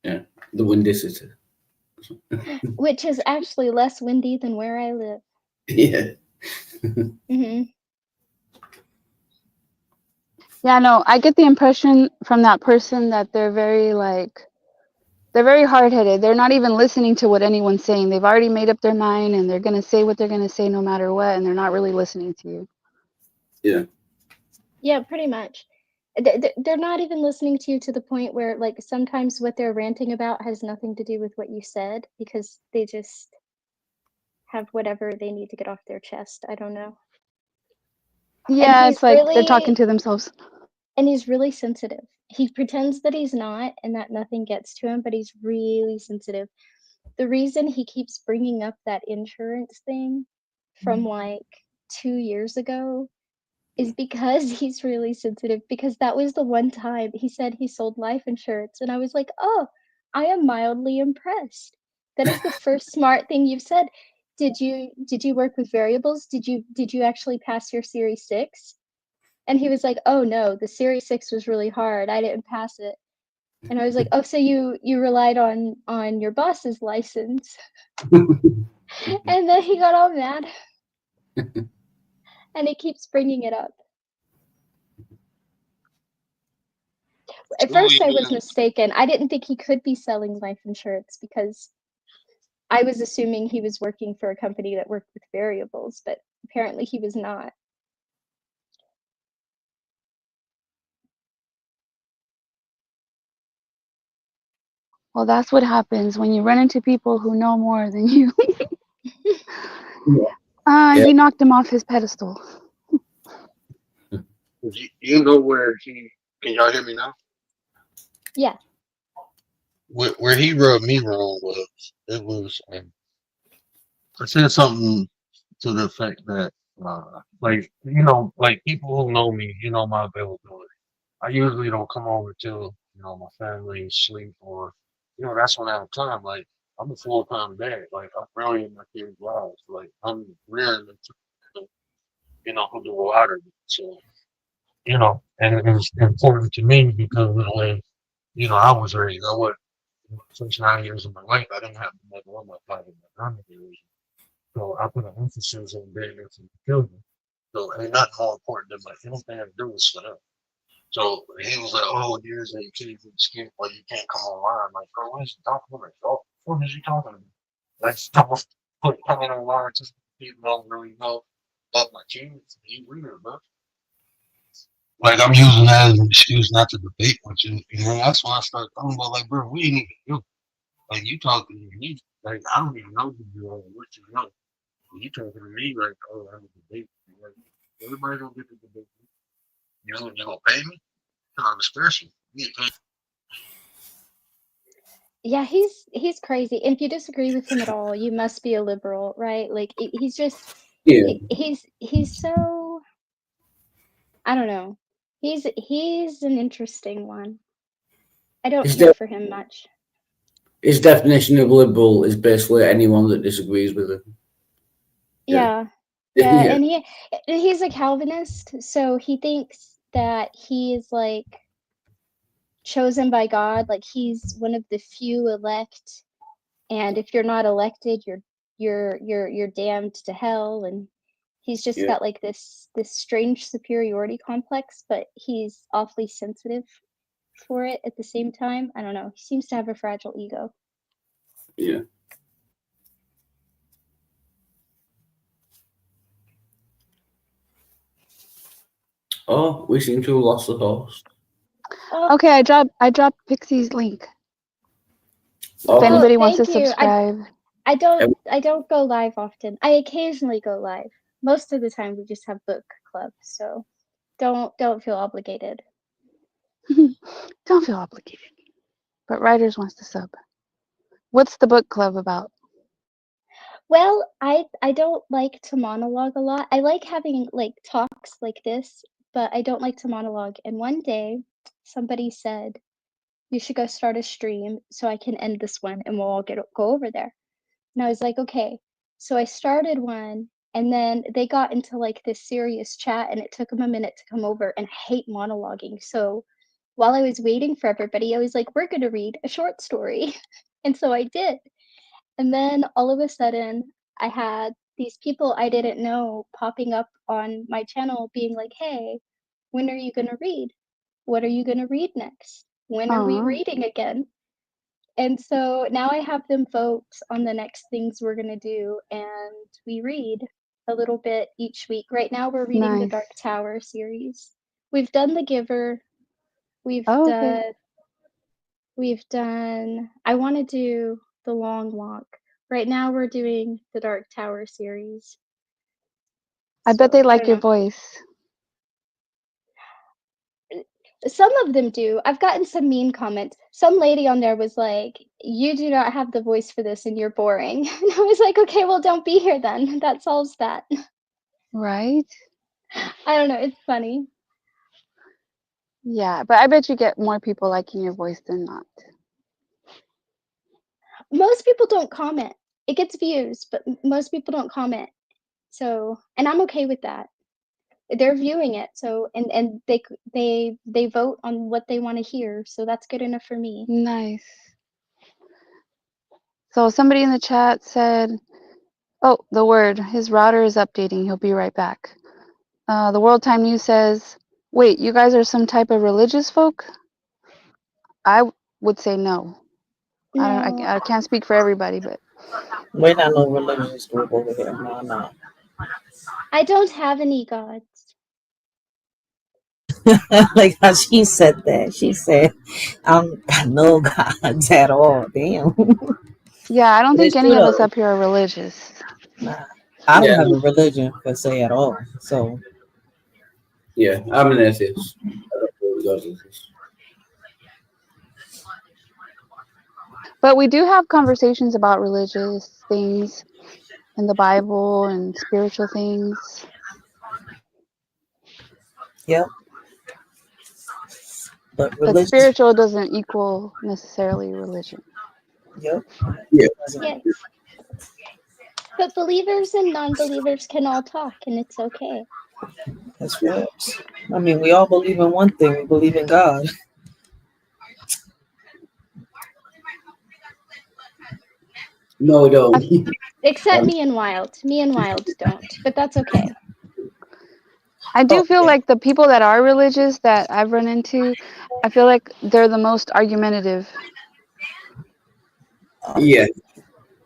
Yeah, the windy city. Which is actually less windy than where I live. Yeah. Mm-hmm. Yeah, no, I get the impression from that person that they're very hard-headed. They're not even listening to what anyone's saying. They've already made up their mind and they're going to say what they're going to say no matter what, and they're not really listening to you. Yeah. Yeah, pretty much. They're not even listening to you to the point where, like, sometimes what they're ranting about has nothing to do with what you said because they just have whatever they need to get off their chest. I don't know. And Yeah, he's it's like they're talking really to themselves. and he's really sensitive. He pretends that he's not and that nothing gets to him, but he's really sensitive. The reason he keeps bringing up that insurance thing from like 2 years ago is because he's really sensitive, because that was the one time he said he sold life insurance, and I was like, "Oh, I am mildly impressed. That is the first smart thing you've said. Did you work with variables? Did you actually pass your Series 6?" And he was like, "Oh, no, the Series 6 was really hard. I didn't pass it." And I was like, "Oh, so you relied on your boss's license." And then he got all mad, and he keeps bringing it up. At first, I was mistaken. I didn't think he could be selling life insurance because I was assuming he was working for a company that worked with variables, but apparently he was not. Well, that's what happens when you run into people who know more than you. Yeah. You knocked him off his pedestal. You know where he? Can y'all hear me now? Yeah. Where he rubbed me wrong was I said something to the effect that like like people who know me, my availability. I usually don't come over till my family is asleep or that's when I have time. Like I'm a full-time dad. Like I'm really in my kids' lives. Like I'm rarely who do a lot of it. So and it's important to me because of the way I was raised. I was first 9 years of my life, I didn't have a mother or my father in my grandmother. So I put an emphasis on being there for the children. So ain't nothing more important than my anything I do is for them. So he was like, "Oh, here's a kid from skip, well, you can't come online." I'm like, "Bro, what is he talking about? What is he talking about?" Like, stop coming online to people don't really know about my kids. He weird, bro. Like I'm using that as an excuse not to debate with you. That's when I started talking about like, bro, we ain't even you. Like you talking to me, like I don't even know who you are, what you know. You talking to me like, oh, I'm a debate. Like, everybody don't get to debate. You gonna pay me? I'm special. You get paid. Yeah, he's crazy. And if you disagree with him at all, you must be a liberal, right? Like he's just Yeah. he's so, I don't know. He's an interesting one. I don't His, care de- for him much. his definition of liberal is basically anyone that disagrees with him. Yeah. Yeah, Yeah. and he's a Calvinist, so he thinks that he is like chosen by God, like he's one of the few elect, and if you're not elected, you're damned to hell, and he's just Yeah. got like this strange superiority complex, but he's awfully sensitive for it at the same time. I don't know. He seems to have a fragile ego. Yeah. Oh, we seem to have lost the host. Oh, Okay, I dropped Pixie's link. If Okay. anybody wants to thank you. subscribe. I don't go live often. I occasionally go live. Most of the time we just have book club, so don't feel obligated. Don't feel obligated. But Writers wants to sub. What's the book club about? Well, I don't like to monologue a lot. I like having like talks like this, but I don't like to monologue. And one day somebody said, "You should go start a stream so I can end this one and we'll all go over there." And I was like, "Okay." So I started one, and then they got into like this serious chat, and it took them a minute to come over, and I hate monologuing. So while I was waiting for everybody, I was like, "We're gonna read a short story." And so I did. And then all of a sudden, I had these people I didn't know popping up on my channel being like, "Hey, when are you going to read? What are you going to read next? When are we Aw. reading again?" And so now I have them vote on the next things we're going to do, and we read a little bit each week. Right now, we're reading the Nice. Dark Tower series, We've done The Giver. We've Oh, okay. done. I want to do The Long Walk. Right now, we're doing the Dark Tower series. I bet they So, I like don't your know. voice. Some of them do. I've gotten some mean comments. Some lady on there was like, "You do not have the voice for this, and you're boring." And I was like, "Okay, well, don't be here then. That solves that." Right? I don't know. It's funny. Yeah, but I bet you get more people liking your voice than not. Most people don't comment. It gets views, but most people don't comment. So, and I'm okay with that. They're viewing it, so and they vote on what they want to hear, so that's good enough for me. Nice. So somebody in the chat said, oh, the word, his router is updating. He'll be right back. The World Time News says, wait, you guys are some type of religious folk? I would say no. I don't. No, I can't speak for everybody, but We're not no religious group over here. No. I don't have any gods. Like how she said that. She said, "I'm no gods at all." Damn. yeah, I don't But think it's true any of us though. up here are religious. Nah, I don't Yeah, have a religion per se at all. So yeah. I'm an atheist. I don't believe God exists. But we do have conversations about religious things in the Bible and spiritual things. yep. But But religious. spiritual doesn't equal necessarily religion. Yep. Yeah. Yes. But believers and non-believers can all talk, and it's okay. That's right. I mean, we all believe in one thing. We believe in God. No, we don't. Except me and Wild. Me and Wild don't, but that's okay. I do feel Okay. like the people that are religious that I've run into, I feel like they're the most argumentative. Yeah.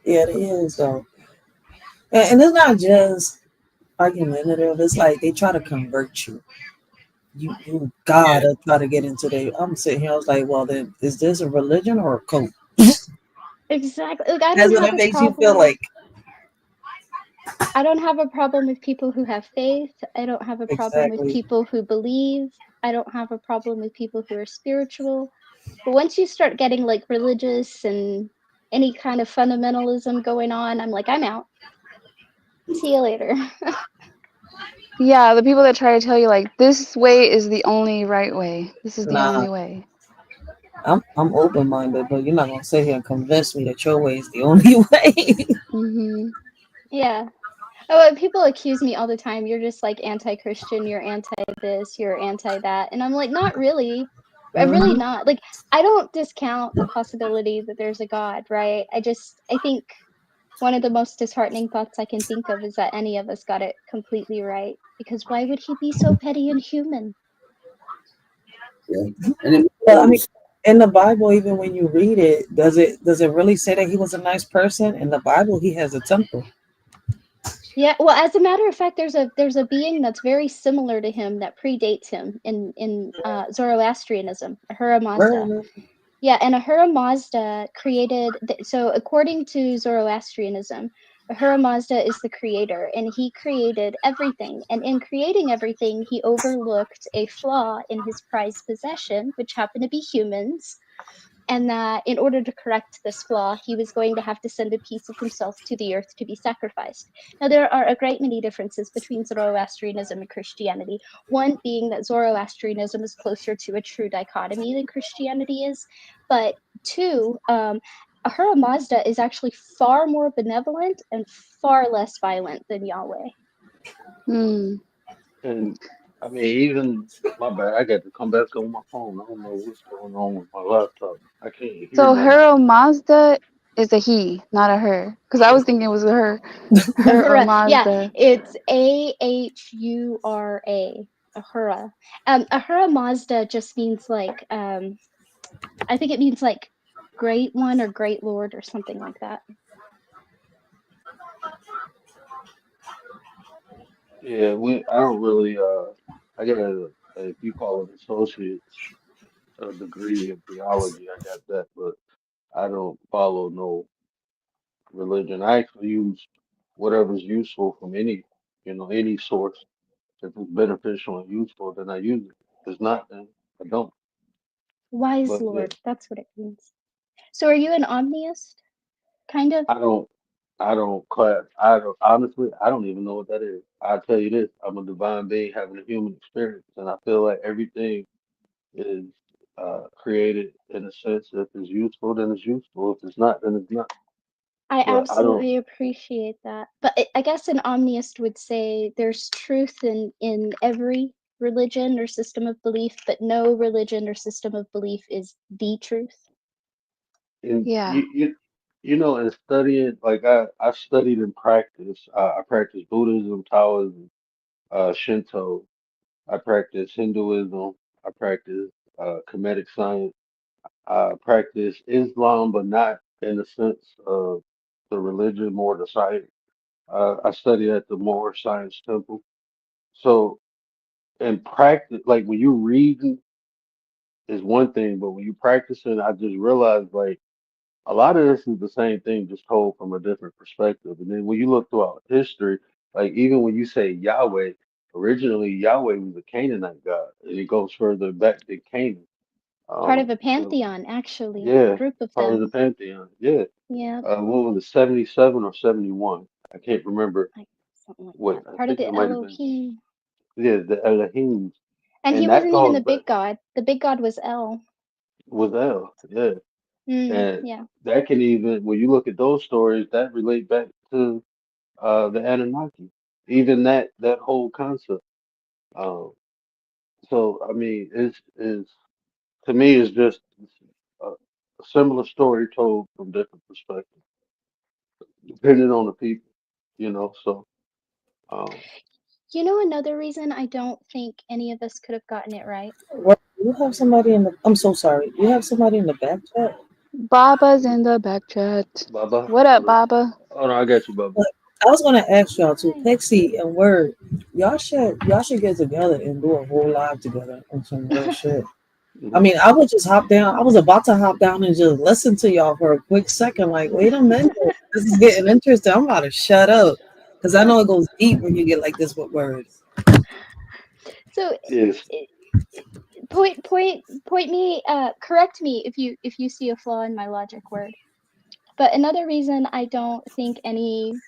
Yeah, it is though. And it's not just argumentative. It's like they try to convert you. You gotta try to get into the. I'm sitting here. I was like, well, then is this a religion or a cult? Exactly. Look, I That's don't what have it a makes you feel problem. like. I don't have a problem with people who have faith. I don't have a problem with Exactly. people who believe. I don't have a problem with people who are spiritual. But once you start getting like religious and any kind of fundamentalism going on, I'm like, I'm out. See you later. Yeah, the people that try to tell you like this way is the only right way. This is the Nah, only way. I'm open minded, but you're not gonna sit here and convince me that your way is the only way. Mhm. Yeah. Oh, and people accuse me all the time. You're just like anti-Christian. You're anti this. You're anti that. And I'm like, not really. I'm really Mhm. not. Like, I don't discount the possibility that there's a God, right? I think one of the most disheartening thoughts I can think of is that any of us got it completely right. Because why would he be so petty and human? Yeah. And it But I mean, in the Bible, even when you read it, does it really say that he was a nice person? In the Bible, he has a temple. Yeah, well, as a matter of fact, there's a being that's very similar to him that predates him in Zoroastrianism, Ahura Mazda. Word. Yeah, and Ahura Mazda created. So according to Zoroastrianism, Ahura Mazda is the creator, and he created everything. And in creating everything, he overlooked a flaw in his prized possession, which happened to be humans. And that in order to correct this flaw, he was going to have to send a piece of himself to the earth to be sacrificed. Now, there are a great many differences between Zoroastrianism and Christianity. One being that Zoroastrianism is closer to a true dichotomy than Christianity is. But two, Ahura Mazda is actually far more benevolent and far less violent than Yahweh. Hmm. And I mean, even my bad, I got to come back on my phone. I don't know what's going on with my laptop. I can't hear So nobody. Hero Mazda is a he, not a her. Because I was thinking it was a her. Her or Ahura, yeah, Mazda. it's Ahura. Ahura. Ahura Mazda just means like I think it means like great one or great lord or something like that. Yeah, I don't really I got if you call it associate's degree in theology, I got that, but I don't follow no religion. I actually use whatever's useful from any source. If it's beneficial and useful, then I use it. If it's not, then I don't. Wise But yeah, Lord, that's what it means. So are you an omniist? Kind of? I don't, I don't, honestly, I don't even know what that is. I'll tell you this, I'm a divine being having a human experience, and I feel like everything is created in a sense. If it's useful, then it's useful. If it's not, then it's not. I But I don't, absolutely appreciate that. But I guess an omniist would say there's truth in every religion or system of belief, but no religion or system of belief is the truth. and Yeah. in studying, like I studied and practiced. I practiced Buddhism, Taoism, Shinto. I practice Hinduism. I practice Kemetic science. I practice Islam, but not in the sense of the religion, more the science. I studied at the Moore Science Temple. So in practice, like when you reading is one thing, but when you practicing, I just realized like a lot of this is the same thing, just told from a different perspective. And then when you look throughout history, like even when you say Yahweh, originally Yahweh was a Canaanite god, and it goes further back than Canaan. Part of a So pantheon, actually. A yeah, group of part of the them. pantheon. Yeah. Yeah, What was it, 77 or 71? I can't remember like something like what. that. I Part of think it the might have been. Elohim. Yeah, the Elohim, And he and that wasn't even goes the back big god. The big god was El. with El. Yeah, and Yeah. that can even when you look at those stories that relate back to the Anunnaki, even that whole concept. Um, so I mean, is to me it's just a similar story told from different perspectives, depending on the people. So um, You know another reason I don't think any of us could have gotten it right? What, you have somebody in the? I'm so sorry. You have somebody in the back chat. Baba's in the back chat. Baba, What up, Baba? oh no, I got you, Baba. But I was gonna ask y'all too, Hi. Pixie and Word. Y'all should get together and do a whole live together on some real shit. I Mhm. mean, I would just hop down. I was about to hop down and just listen to y'all for a quick second. Like, wait a minute, this is getting interesting. I'm about to shut up because I know it goes deep when you get like this with words. So Yes. point me, correct me if you see a flaw in my logic, Word. But another reason I don't think any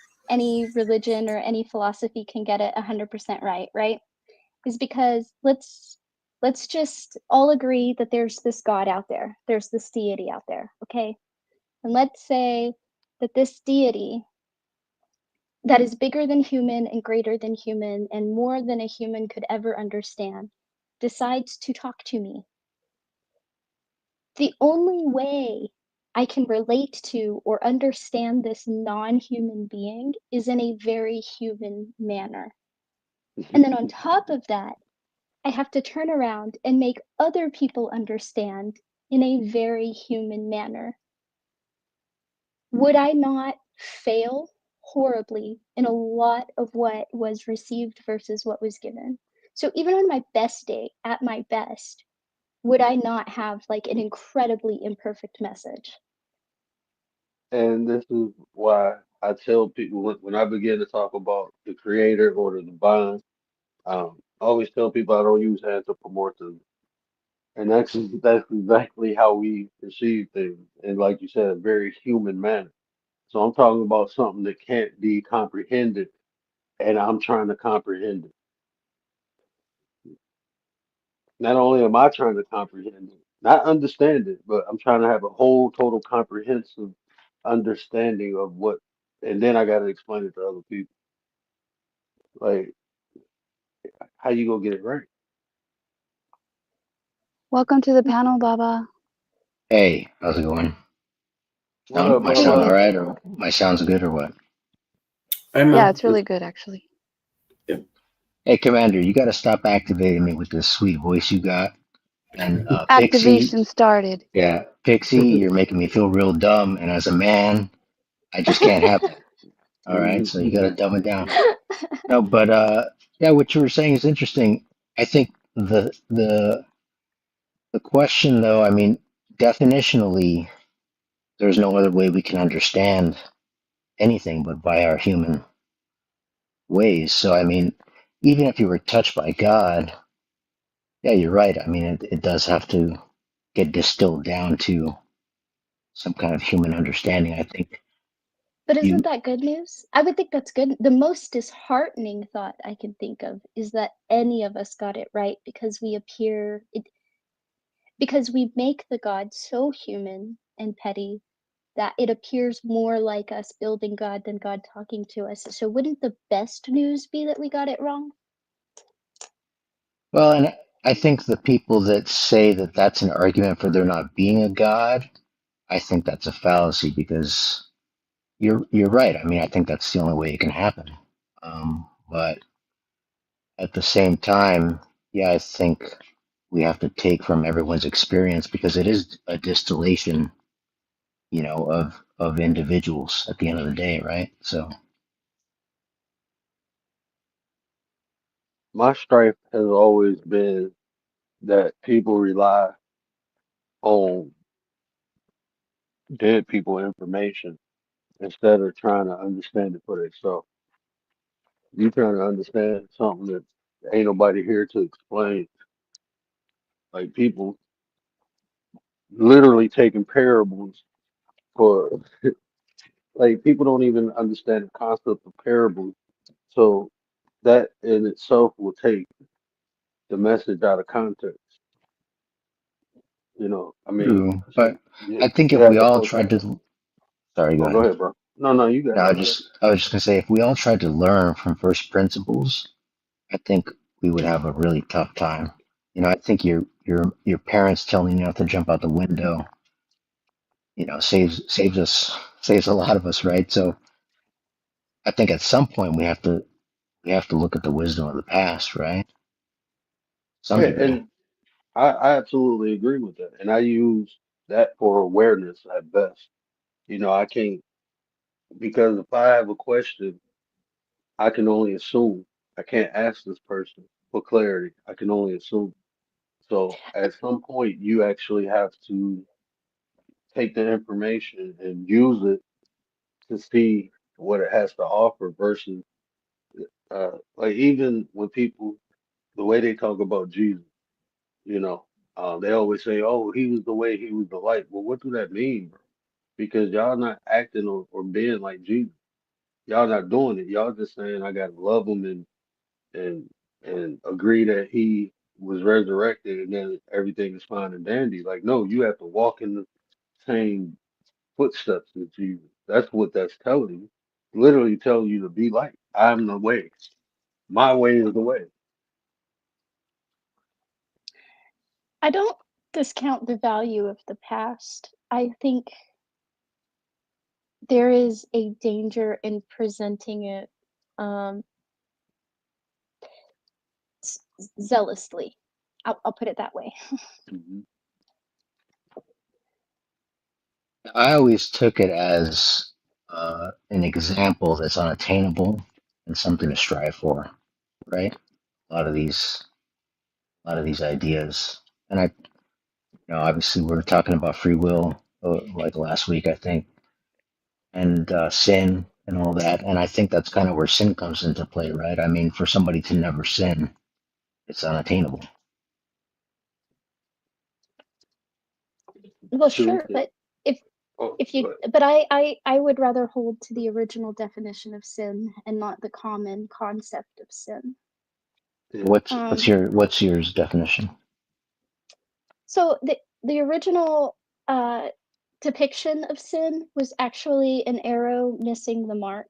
religion or any philosophy can get it 100% right, is because let's just all agree that there's this God out there. There's this deity out there, okay? And let's say that this deity that is bigger than human and greater than human and more than a human could ever understand decides to talk to me. The only way I can relate to or understand this non-human being is in a very human manner. And then on top of that, I have to turn around and make other people understand in a very human manner. Would I not fail horribly in a lot of what was received versus what was given? So even on my best day, at my best, would I not have like an incredibly imperfect message? And this is why I tell people when I begin to talk about the creator or the divine, I always tell people I don't use anthropomorphism. And that's exactly how we perceive things. And like you said, a very human manner. So I'm talking about something that can't be comprehended, and I'm trying to comprehend it. Not only am I trying to comprehend it, not understand it, but I'm trying to have a whole total comprehensive understanding of what, and then I got to explain it to other people. Like, how you gonna get it right? Welcome to the panel, Baba. Hey, how's it going? What up, My sound all Baba? Hey. right, or my sound's good, or what? Hey Yeah, man, it's really good actually. Hey, Commander, you got to stop activating me with this sweet voice you got. And Pixie, Activation started. yeah, Pixie, you're making me feel real dumb. And as a man, I just can't have that. All right, so you got to dumb it down. No, but yeah, what you were saying is interesting. I think the question though, I mean, definitionally, there's no other way we can understand anything but by our human ways. So I mean, even if you were touched by God, yeah, you're right. I mean, it does have to get distilled down to some kind of human understanding. I think But you isn't that good news? I would think that's good. The most disheartening thought I can think of is that any of us got it right because because we make the God so human and petty that it appears more like us building God than God talking to us. So wouldn't the best news be that we got it wrong? well, and I think the people that say that that's an argument for there not being a God, I think that's a fallacy because you're right. I mean, I think that's the only way it can happen. But at the same time, yeah, I think we have to take from everyone's experience because it is a distillation, of individuals at the end of the day, right? So My strife has always been that people rely on dead people information instead of trying to understand it for themselves. You trying to understand something that ain't nobody here to explain. Like people literally taking parables for like people don't even understand the concept of parables. So that in itself will take the message out of context. I mean, true. But you, I think you if we have to all put. tried to, sorry, go Oh, go ahead. ahead, bro. No, no, you got No, it. I Go ahead. just I was just gonna say if we all tried to learn from first principles, I think we would have a really tough time. I think your parents telling you not to jump out the window, saves a lot of us, right? So I think at some point we have to look at the wisdom of the past, right? Some Yeah, degree. and I absolutely agree with that. And I use that for awareness at best. I can't, because if I have a question, I can only assume. I can't ask this person for clarity. I can only assume. So at some point, you actually have to take the information and use it to see what it has to offer versus, like, even when people, the way they talk about Jesus, you know, they always say, oh, he was the way, he was the light. Well, what do that mean, bro? Because y'all not acting or being like Jesus. Y'all not doing it. Y'all just saying I gotta love him and and agree that he was resurrected and then everything is fine and dandy. Like, no, you have to walk in the same footsteps as Jesus. That's what that's telling you. Literally telling you to be like, I'm the way. My way is the way. I don't discount the value of the past. I think there is a danger in presenting it um, zealously. I'll put it that way. Mhm. I always took it as an example that's unattainable and something to strive for, right? A lot of these, a lot of these ideas, and obviously we're talking about free will, like last week, I think, and sin and all that, and I think that's kind of where sin comes into play, right? I mean, for somebody to never sin, it's unattainable. Well, True. sure, but if Oh, if you but but I would rather hold to the original definition of sin and not the common concept of sin. yeah, What's Um, yours definition? so the original depiction of sin was actually an arrow missing the mark,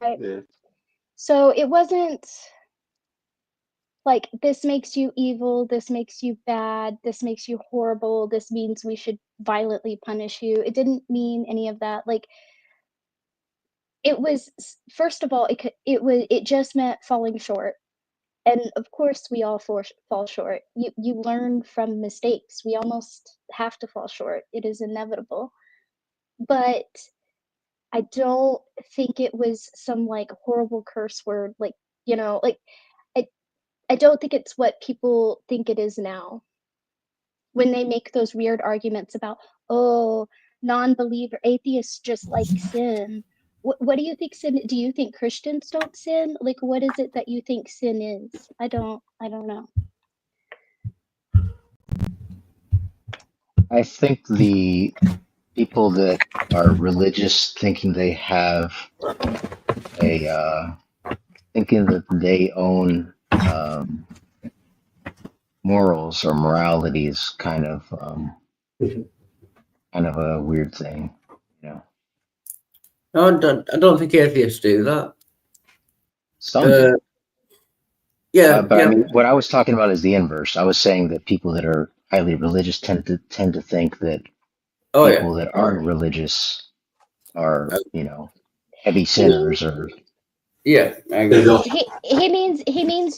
right? yeah, So it wasn't like this makes you evil, this makes you bad, this makes you horrible, this means we should violently punish you. It didn't mean any of that. Like it was first of all it just meant falling short. And of course we all fall short. You learn from mistakes. We almost have to fall short. It is inevitable. But I don't think it was some like horrible curse word like like I, I don't think it's what people think it is now when they make those weird arguments about, oh, non-believer atheists just like sin. What do you think sin? Do you think Christians don't sin? Like, what is it that you think sin is? I don't know. I think the people that are religious thinking they have thinking that they own morals or morality is kind of a weird thing, you know. No, I don't think atheists do that. Some do. Yeah, but I mean, what I was talking about is the inverse. I was saying that people that are highly religious tend to think that people that aren't religious are, you know, heavy sinners or. Yeah, I agree. He means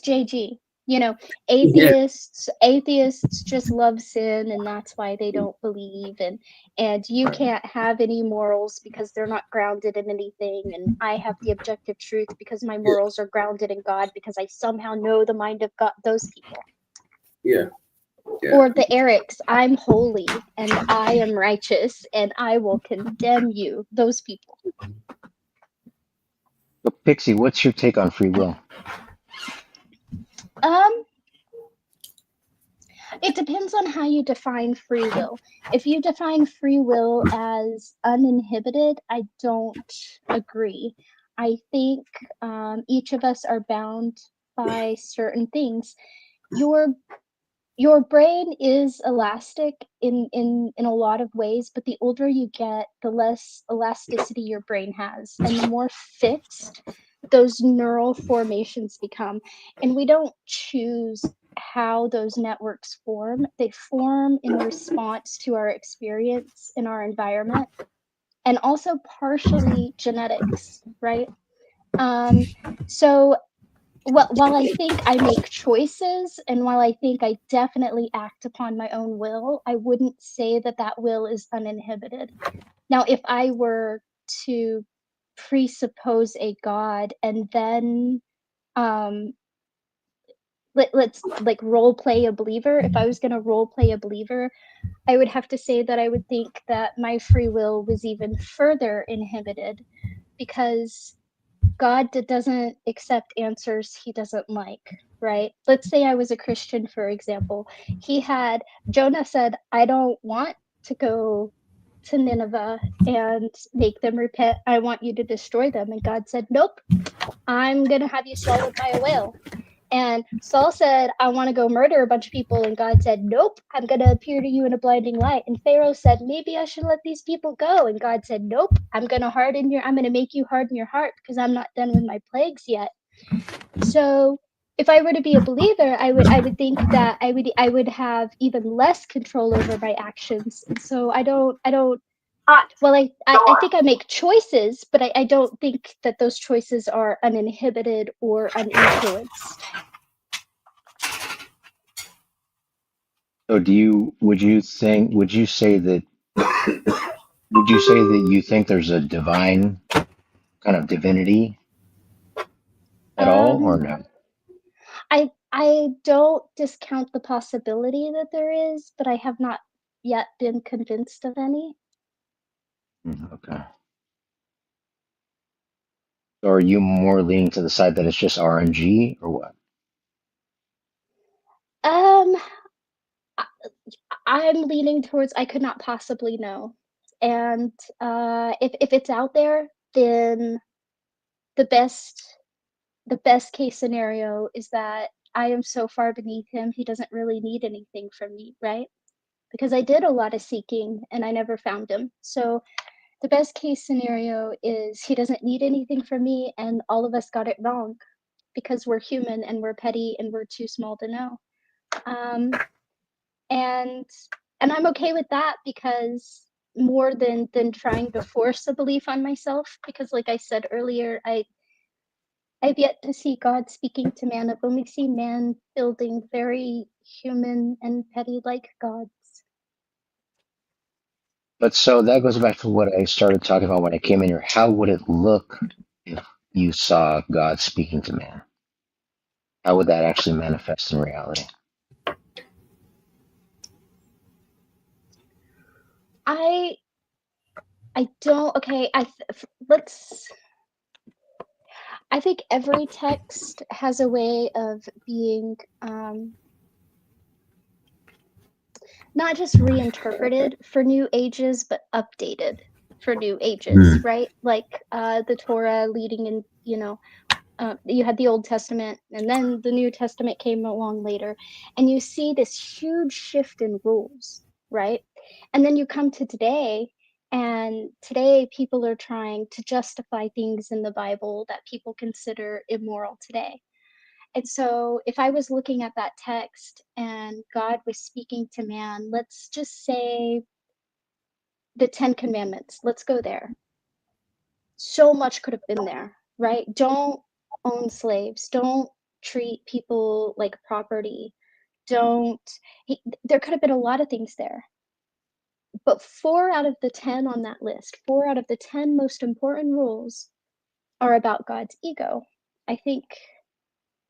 JG. You know, atheists just love sin, and that's why they don't believe, and you can't have any morals because they're not grounded in anything, and I have the objective truth because my morals are grounded in God because I somehow know the mind of God. Those people. Yeah. Or the Erics, I'm holy and I am righteous and I will condemn you. Those people. But Pixie, what's your take on free will? It depends on how you define free will. If you define free will as uninhibited, I don't agree. I think each of us are bound by certain things. Your brain is elastic in a lot of ways, but the older you get, the less elasticity your brain has, and the more fixed those neural formations become. And we don't choose how those networks form. They form in response to our experience in our environment, and also partially genetics, right? So while I think I make choices, and while I think I definitely act upon my own will, I wouldn't say that that will is uninhibited. Now, if I were to presuppose a God and then let's like role play a believer, if I was going to role play a believer, I would have to say that I would think that my free will was even further inhibited, because God doesn't accept answers he doesn't like, right? Let's say I was a Christian, for example. Jonah said, I don't want to go to Nineveh and make them repent. I want you to destroy them. And God said, nope, I'm going to have you swallowed by a whale. And Saul said, I want to go murder a bunch of people. And God said, nope, I'm going to appear to you in a blinding light. And Pharaoh said, maybe I should let these people go. And God said, nope, I'm going to make you harden your heart because I'm not done with my plagues yet. So if I were to be a believer, I would think that I would have even less control over my actions. And so I think I make choices, but I don't think that those choices are uninhibited or uninfluenced. So would you say that you think there's a divine kind of divinity at all, or no? I don't discount the possibility that there is, but I have not yet been convinced of any. Okay. So are you more leaning to the side that it's just RNG, or what? I'm leaning towards I could not possibly know. And if it's out there, then the best case scenario is that I am so far beneath him, he doesn't really need anything from me, right? Because I did a lot of seeking and I never found him. So the best case scenario is he doesn't need anything from me, and all of us got it wrong because we're human and we're petty and we're too small to know. And I'm okay with that, because more than trying to force a belief on myself, because like I said earlier, I've yet to see God speaking to man. I've only seen man building very human and petty like gods. But so that goes back to what I started talking about when I came in here. How would it look if you saw God speaking to man? How would that actually manifest in reality? I don't. Okay, let's. I think every text has a way of being not just reinterpreted for new ages, but updated for new ages, right? Like the Torah leading in, you had the Old Testament, and then the New Testament came along later, and you see this huge shift in rules, right? And then you come to today, and today people are trying to justify things in the Bible that people consider immoral today. And so if I was looking at that text and God was speaking to man, let's just say the 10 Commandments, let's go there. So much could have been there, right? Don't own slaves. Don't treat people like property. There could have been a lot of things there. But 4 out of the 10 on that list, 4 out of the 10 most important rules are about God's ego. I think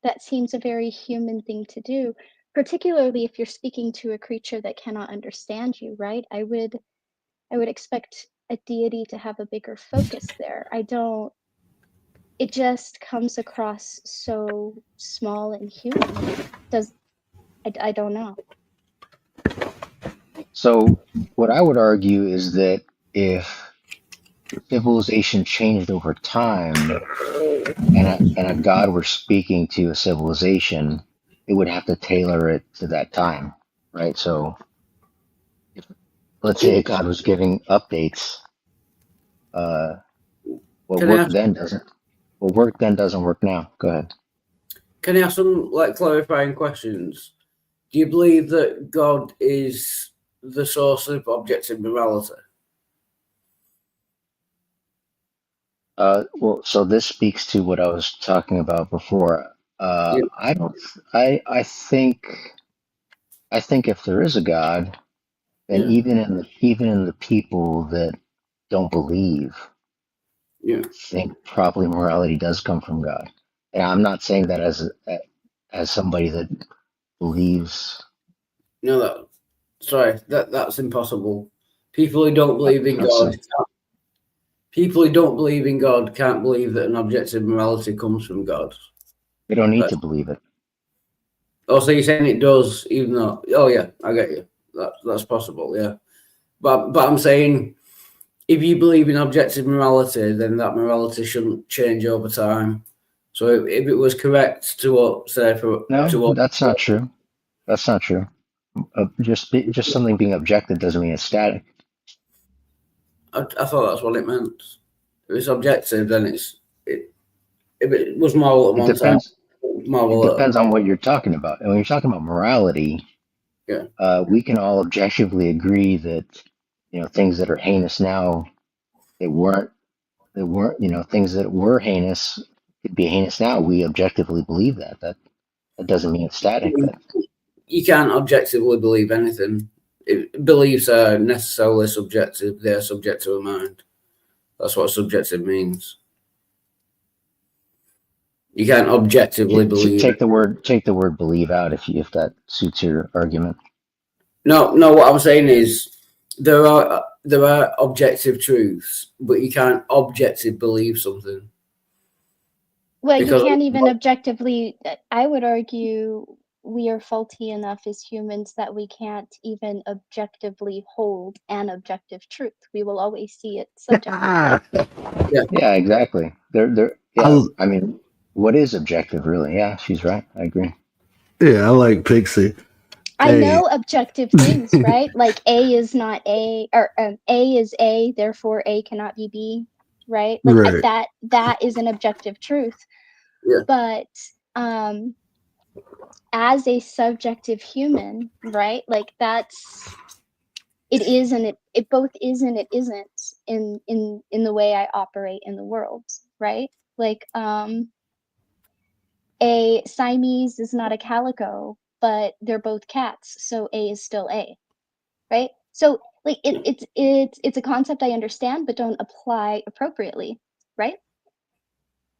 that seems a very human thing to do, particularly if you're speaking to a creature that cannot understand you, right? I would expect a deity to have a bigger focus there. It just comes across so small and human. I don't know. So what I would argue is that if civilization changed over time and a god were speaking to a civilization, it would have to tailor it to that time, right? So if, let's say a god was giving updates, what Can I worked ask, then doesn't work now. Go ahead. can I ask some like clarifying questions? Do you believe that God is the source of objective morality? Well, so this speaks to what I was talking about before. Yeah. I don't. I think if there is a God, then Yeah. even in the people that don't believe, Yeah. I think probably morality does come from God. And I'm not saying that as somebody that believes. No, that's impossible. People who don't believe in How God so? People who don't believe in God can't believe that an objective morality comes from God. They don't need That's, to believe it. so you're saying it does, even though, oh yeah, I get you. That's possible, yeah. But I'm saying if you believe in objective morality, then that morality shouldn't change over time. So if it was correct to what, say, No, that's not true. That's not true. Just something being objective doesn't mean it's static. I thought that's what it meant. If it's objective, then if it was moral at It one time, depends. It moral at, depends on what you're talking about. And when you're talking about morality, yeah. We can all objectively agree that things that are heinous now that weren't things that were heinous could be heinous now. We objectively believe that. That doesn't mean it's static. You can't objectively believe anything. Beliefs are necessarily subjective. They're subject to a mind. That's what subjective means. You can't objectively believe. Take the word believe out if that suits your argument. No. What I'm saying is there are objective truths, but you can't objectively believe something. Well, you can't even objectively. I would argue we are faulty enough as humans that we can't even objectively hold an objective truth. We will always see it subjectively. Yeah, exactly. I mean, what is objective, really? Yeah, she's right. I agree. Yeah, I like Pixie. I know objective things, right? Like A is not A, or A is A, therefore A cannot be B, right? Like that is an objective truth. Yeah. But as a subjective human, right? Like it is and it both is and it isn't in the way I operate in the world, right? Like a Siamese is not a calico, but they're both cats, so A is still A, right? So like it's a concept I understand but don't apply appropriately, right?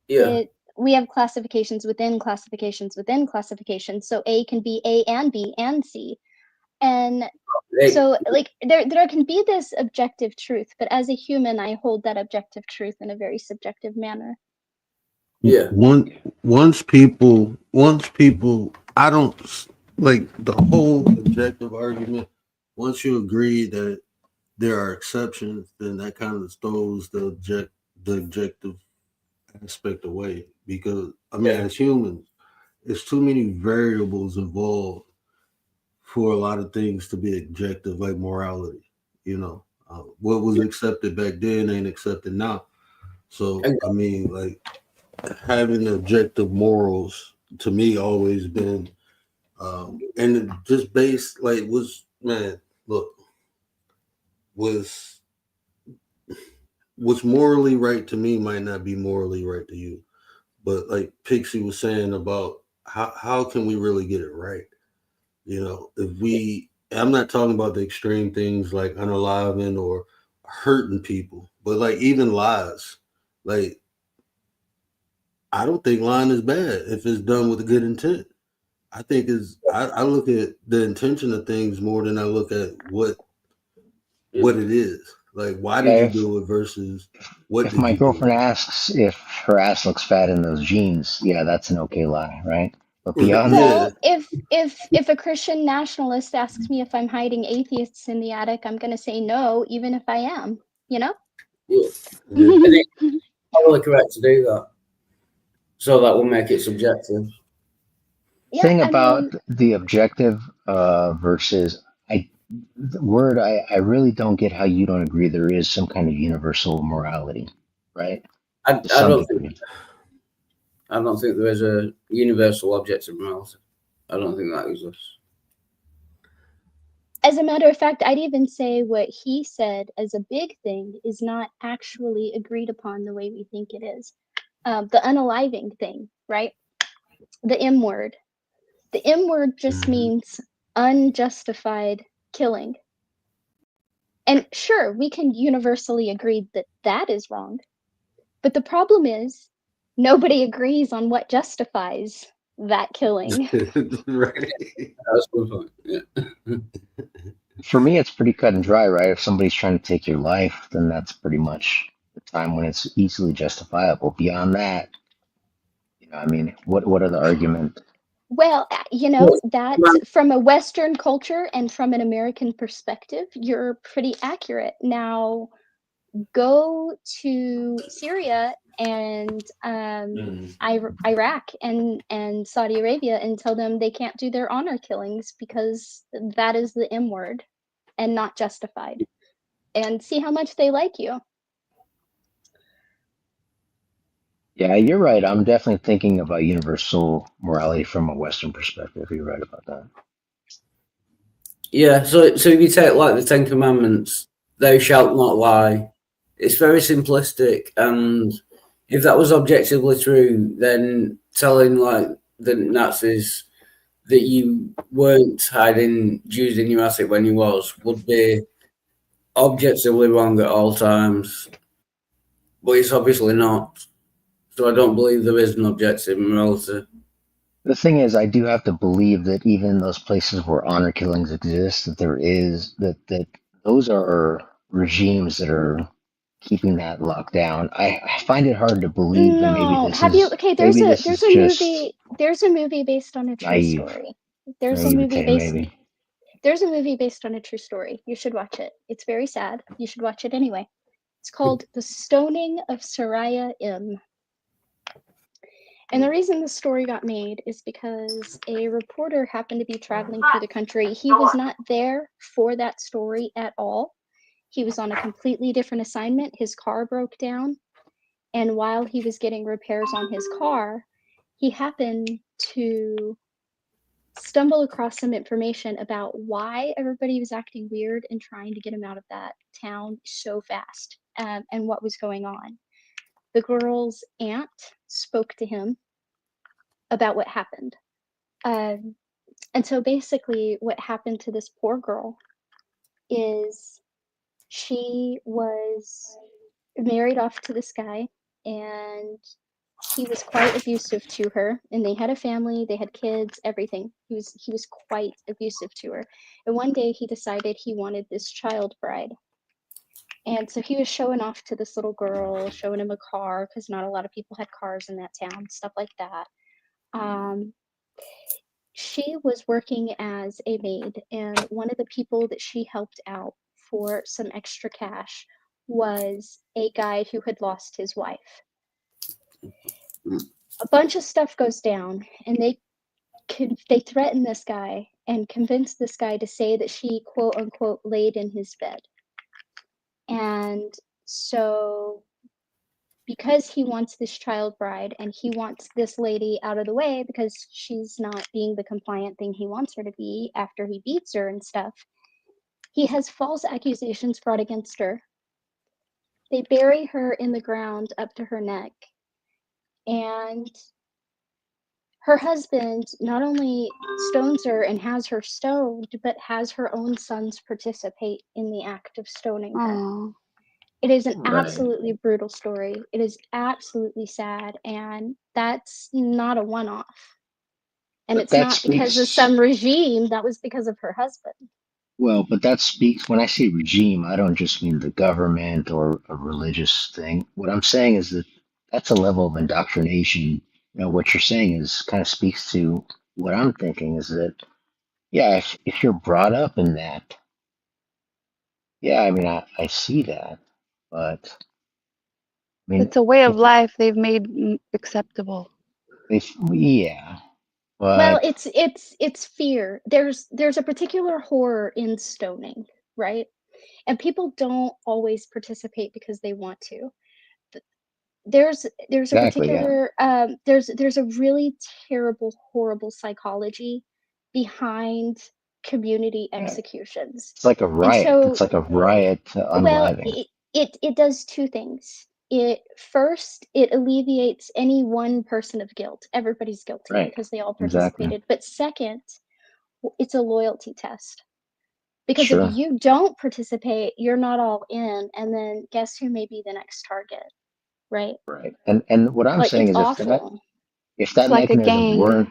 Yeah. we have classifications within classifications within classifications. So A can be A and B and C. And so like there can be this objective truth, but as a human, I hold that objective truth in a very subjective manner. Yeah. Once people, I don't like the whole objective argument. Once you agree that there are exceptions, then that kind of throws the objective aspect away. Because I mean, as humans, it's too many variables involved for a lot of things to be objective, like morality. You know, what was accepted back then ain't accepted now. So I mean, like having objective morals to me always been, and it just based like was man, look, was what's morally right to me might not be morally right to you. But like Pixie was saying about how can we really get it right? You know, if we, I'm not talking about the extreme things like unaliving or hurting people, but like even lies. Like, I don't think lying is bad if it's done with a good intent. I think I look at the intention of things more than I look at what it is. Like, why did you do it versus what If did my you do? girlfriend asks if her ass looks fat in those jeans, yeah, that's an okay lie, right? But beyond that, Well, if a Christian nationalist asks me if I'm hiding atheists in the attic, I'm gonna say no, even if I am. You know. Yeah. And it's totally correct to do that. So that will make it subjective. Yeah, thing I about mean, the objective versus the word, I really don't get how you don't agree there is some kind of universal morality, right? I To some don't think degree. there is a universal objective morality. I don't think that exists. as a matter of fact, I'd even say what he said as a big thing is not actually agreed upon the way we think it is. The unaliving thing, right? The M word. The M word just means unjustified killing. And sure, we can universally agree that that is wrong. But the problem is, nobody agrees on what justifies that killing. Right. That's a good point. Yeah. For me, it's pretty cut and dry, right? If somebody's trying to take your life, then that's pretty much the time when it's easily justifiable. Beyond that, I mean, what are the argument? Well, you know, that's from a Western culture and from an American perspective, you're pretty accurate. Now, go to Syria and Iraq and Saudi Arabia and tell them they can't do their honor killings because that is the M word and not justified. And see how much they like you. Yeah, you're right. I'm definitely thinking about universal morality from a Western perspective. You're right about that. Yeah, so if you take like the Ten Commandments, thou shalt not lie, it's very simplistic, and if that was objectively true, then telling like the Nazis that you weren't hiding Jews in your attic when you was would be objectively wrong at all times. But it's obviously not. So I don't believe there is an objective morality. The thing is, I do have to believe that even in those places where honor killings exist, that there is that those are regimes that are keeping that locked down. I find it hard to believe that maybe No, this have you? is Okay, maybe this is just there's a movie based on a true naive story. There's a movie naivete, based maybe. there's a movie based on a true story. You should watch it. It's very sad. You should watch it anyway. It's called The Stoning of Soraya M. And the reason the story got made is because a reporter happened to be traveling through the country. He was not there for that story at all. He was on a completely different assignment. His car broke down. And while he was getting repairs on his car, he happened to stumble across some information about why everybody was acting weird and trying to get him out of that town so fast, and what was going on. The girl's aunt spoke to him about what happened. And so basically, what happened to this poor girl is she was married off to this guy, and he was quite abusive to her, and they had a family, they had kids, everything. He was quite abusive to her. And one day he decided he wanted this child bride. And so he was showing off to this little girl, showing him a car, because not a lot of people had cars in that town, stuff like that. She was working as a maid, and one of the people that she helped out for some extra cash was a guy who had lost his wife. A bunch of stuff goes down, and they threaten this guy and convince this guy to say that she quote unquote laid in his bed. And so because he wants this child bride and he wants this lady out of the way because she's not being the compliant thing he wants her to be after he beats her and stuff, he has false accusations brought against her. They bury her in the ground up to her neck. And her husband not only stones her and has her stoned, but has her own sons participate in the act of stoning her. Oh, It is an Right. absolutely brutal story. It is absolutely sad, and that's not a one-off. And But it's that not because of speaks, some regime, that was because of her husband. well, but that speaks, when I say regime, I don't just mean the government or a religious thing. What I'm saying is that that's a level of indoctrination. What you're saying is kind of speaks to what I'm thinking is that, yeah, if you're brought up in that, yeah, I mean, I see that, but I mean, it's a way of if life they've made acceptable. yeah, Well, but it's fear. There's a particular horror in stoning, right? And people don't always participate because they want to. There's a exactly, yeah, particular there's a really terrible, horrible psychology behind community yeah. executions. It's like a And riot. It's so, like a riot to well, unliving. it does two things. It alleviates any one person of guilt. Everybody's guilty Right, because they all exactly. participated. But second, it's a loyalty test. Because if Sure. you don't participate, you're not all in, and then guess who may be the next target, right? Right. And what I'm Like, saying it's is awful. if It's that like a mechanism gang. weren't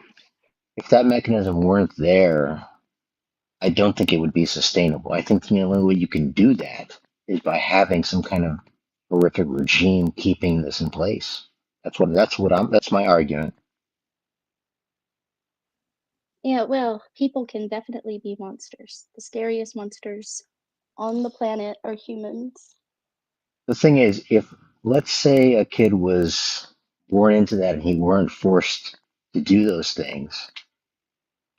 if that mechanism weren't there, I don't think it would be sustainable. I think the only way you can do that is by having some kind of horrific regime keeping this in place. That's my argument. Yeah, well, people can definitely be monsters. The scariest monsters on the planet are humans. The thing is, if let's say a kid was born into that and he weren't forced to do those things,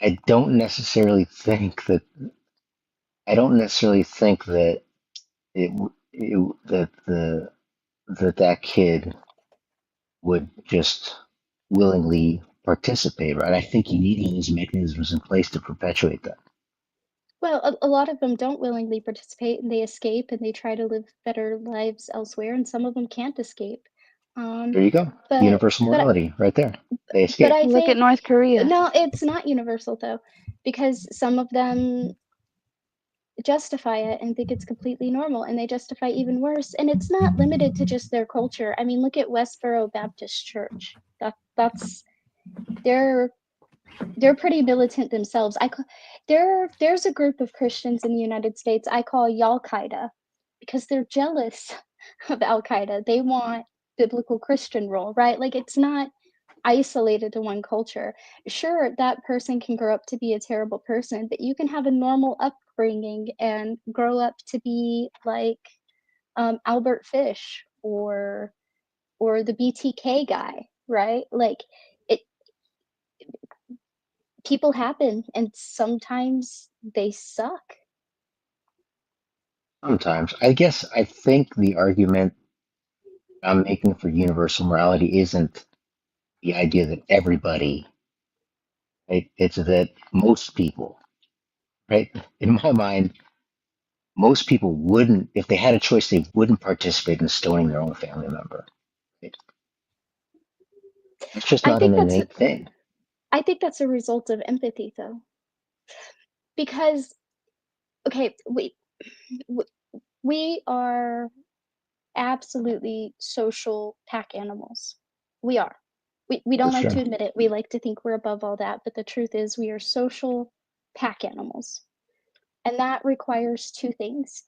I don't necessarily think that I don't necessarily think that that that kid would just willingly participate, right? I think you need all these mechanisms in place to perpetuate that. Well, a lot of them don't willingly participate and they escape and they try to live better lives elsewhere, and some of them can't escape. Um, There you go. but Universal but morality right there. They but escape. I Look at think North Korea. no, it's not universal though, because some of them justify it and think it's completely normal, and they justify even worse, and it's not limited to just their culture. I mean, look at Westboro Baptist Church. That's they're pretty militant themselves. There's a group of Christians in the United States I call Y'all Qaeda because they're jealous of Al Qaeda. They want biblical Christian rule, right? Like, it's not isolated to one culture. Sure, that person can grow up to be a terrible person, but you can have a normal upbringing and grow up to be like Albert Fish or the BTK guy, right? Like, it people happen and sometimes they suck. Sometimes. I think the argument I'm making for universal morality isn't the idea that everybody, right? It's that most people, right? In my mind, most people wouldn't, if they had a choice, they wouldn't participate in stoning their own family member. It, it's just I not an think that's innate thing. I think that's a result of empathy though. Because okay, we are absolutely social pack animals. We are. We don't For like sure. to admit it. We like to think we're above all that, but the truth is we are social pack animals. And that requires two things.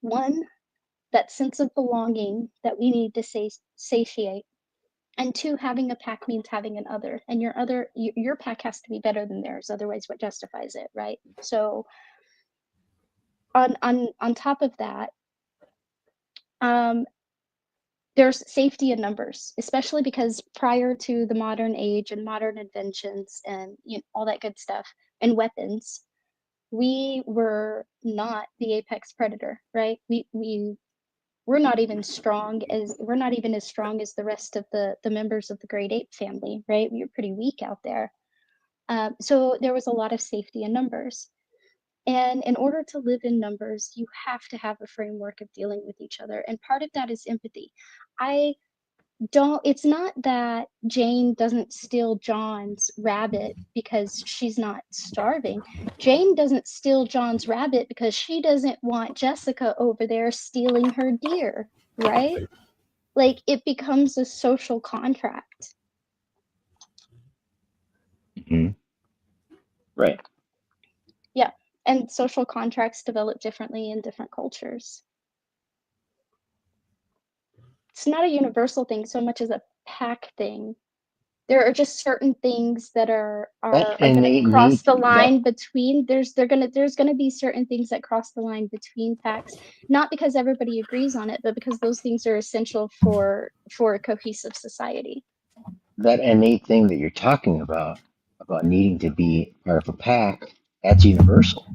One, that sense of belonging that we need to satiate. And two, having a pack means having an other. And your pack has to be better than theirs, otherwise what justifies it, right? So on top of that, there's safety in numbers, especially because prior to the modern age and modern inventions and all that good stuff and weapons, we were not the apex predator, right? We're not even as strong as the rest of the members of the great ape family, right? We were pretty weak out there. So there was a lot of safety in numbers. And in order to live in numbers, you have to have a framework of dealing with each other. And part of that is empathy. It's not that Jane doesn't steal John's rabbit because she's not starving. Jane doesn't steal John's rabbit because she doesn't want Jessica over there stealing her deer, right? Like, it becomes a social contract. Mm-hmm. Right. Yeah. And social contracts develop differently in different cultures. It's not a universal thing so much as a pack thing. There are just certain things that are going to cross the line between. There's gonna be certain things that cross the line between packs, not because everybody agrees on it, but because those things are essential for a cohesive society. That innate thing that you're talking about needing to be part of a pack, that's universal.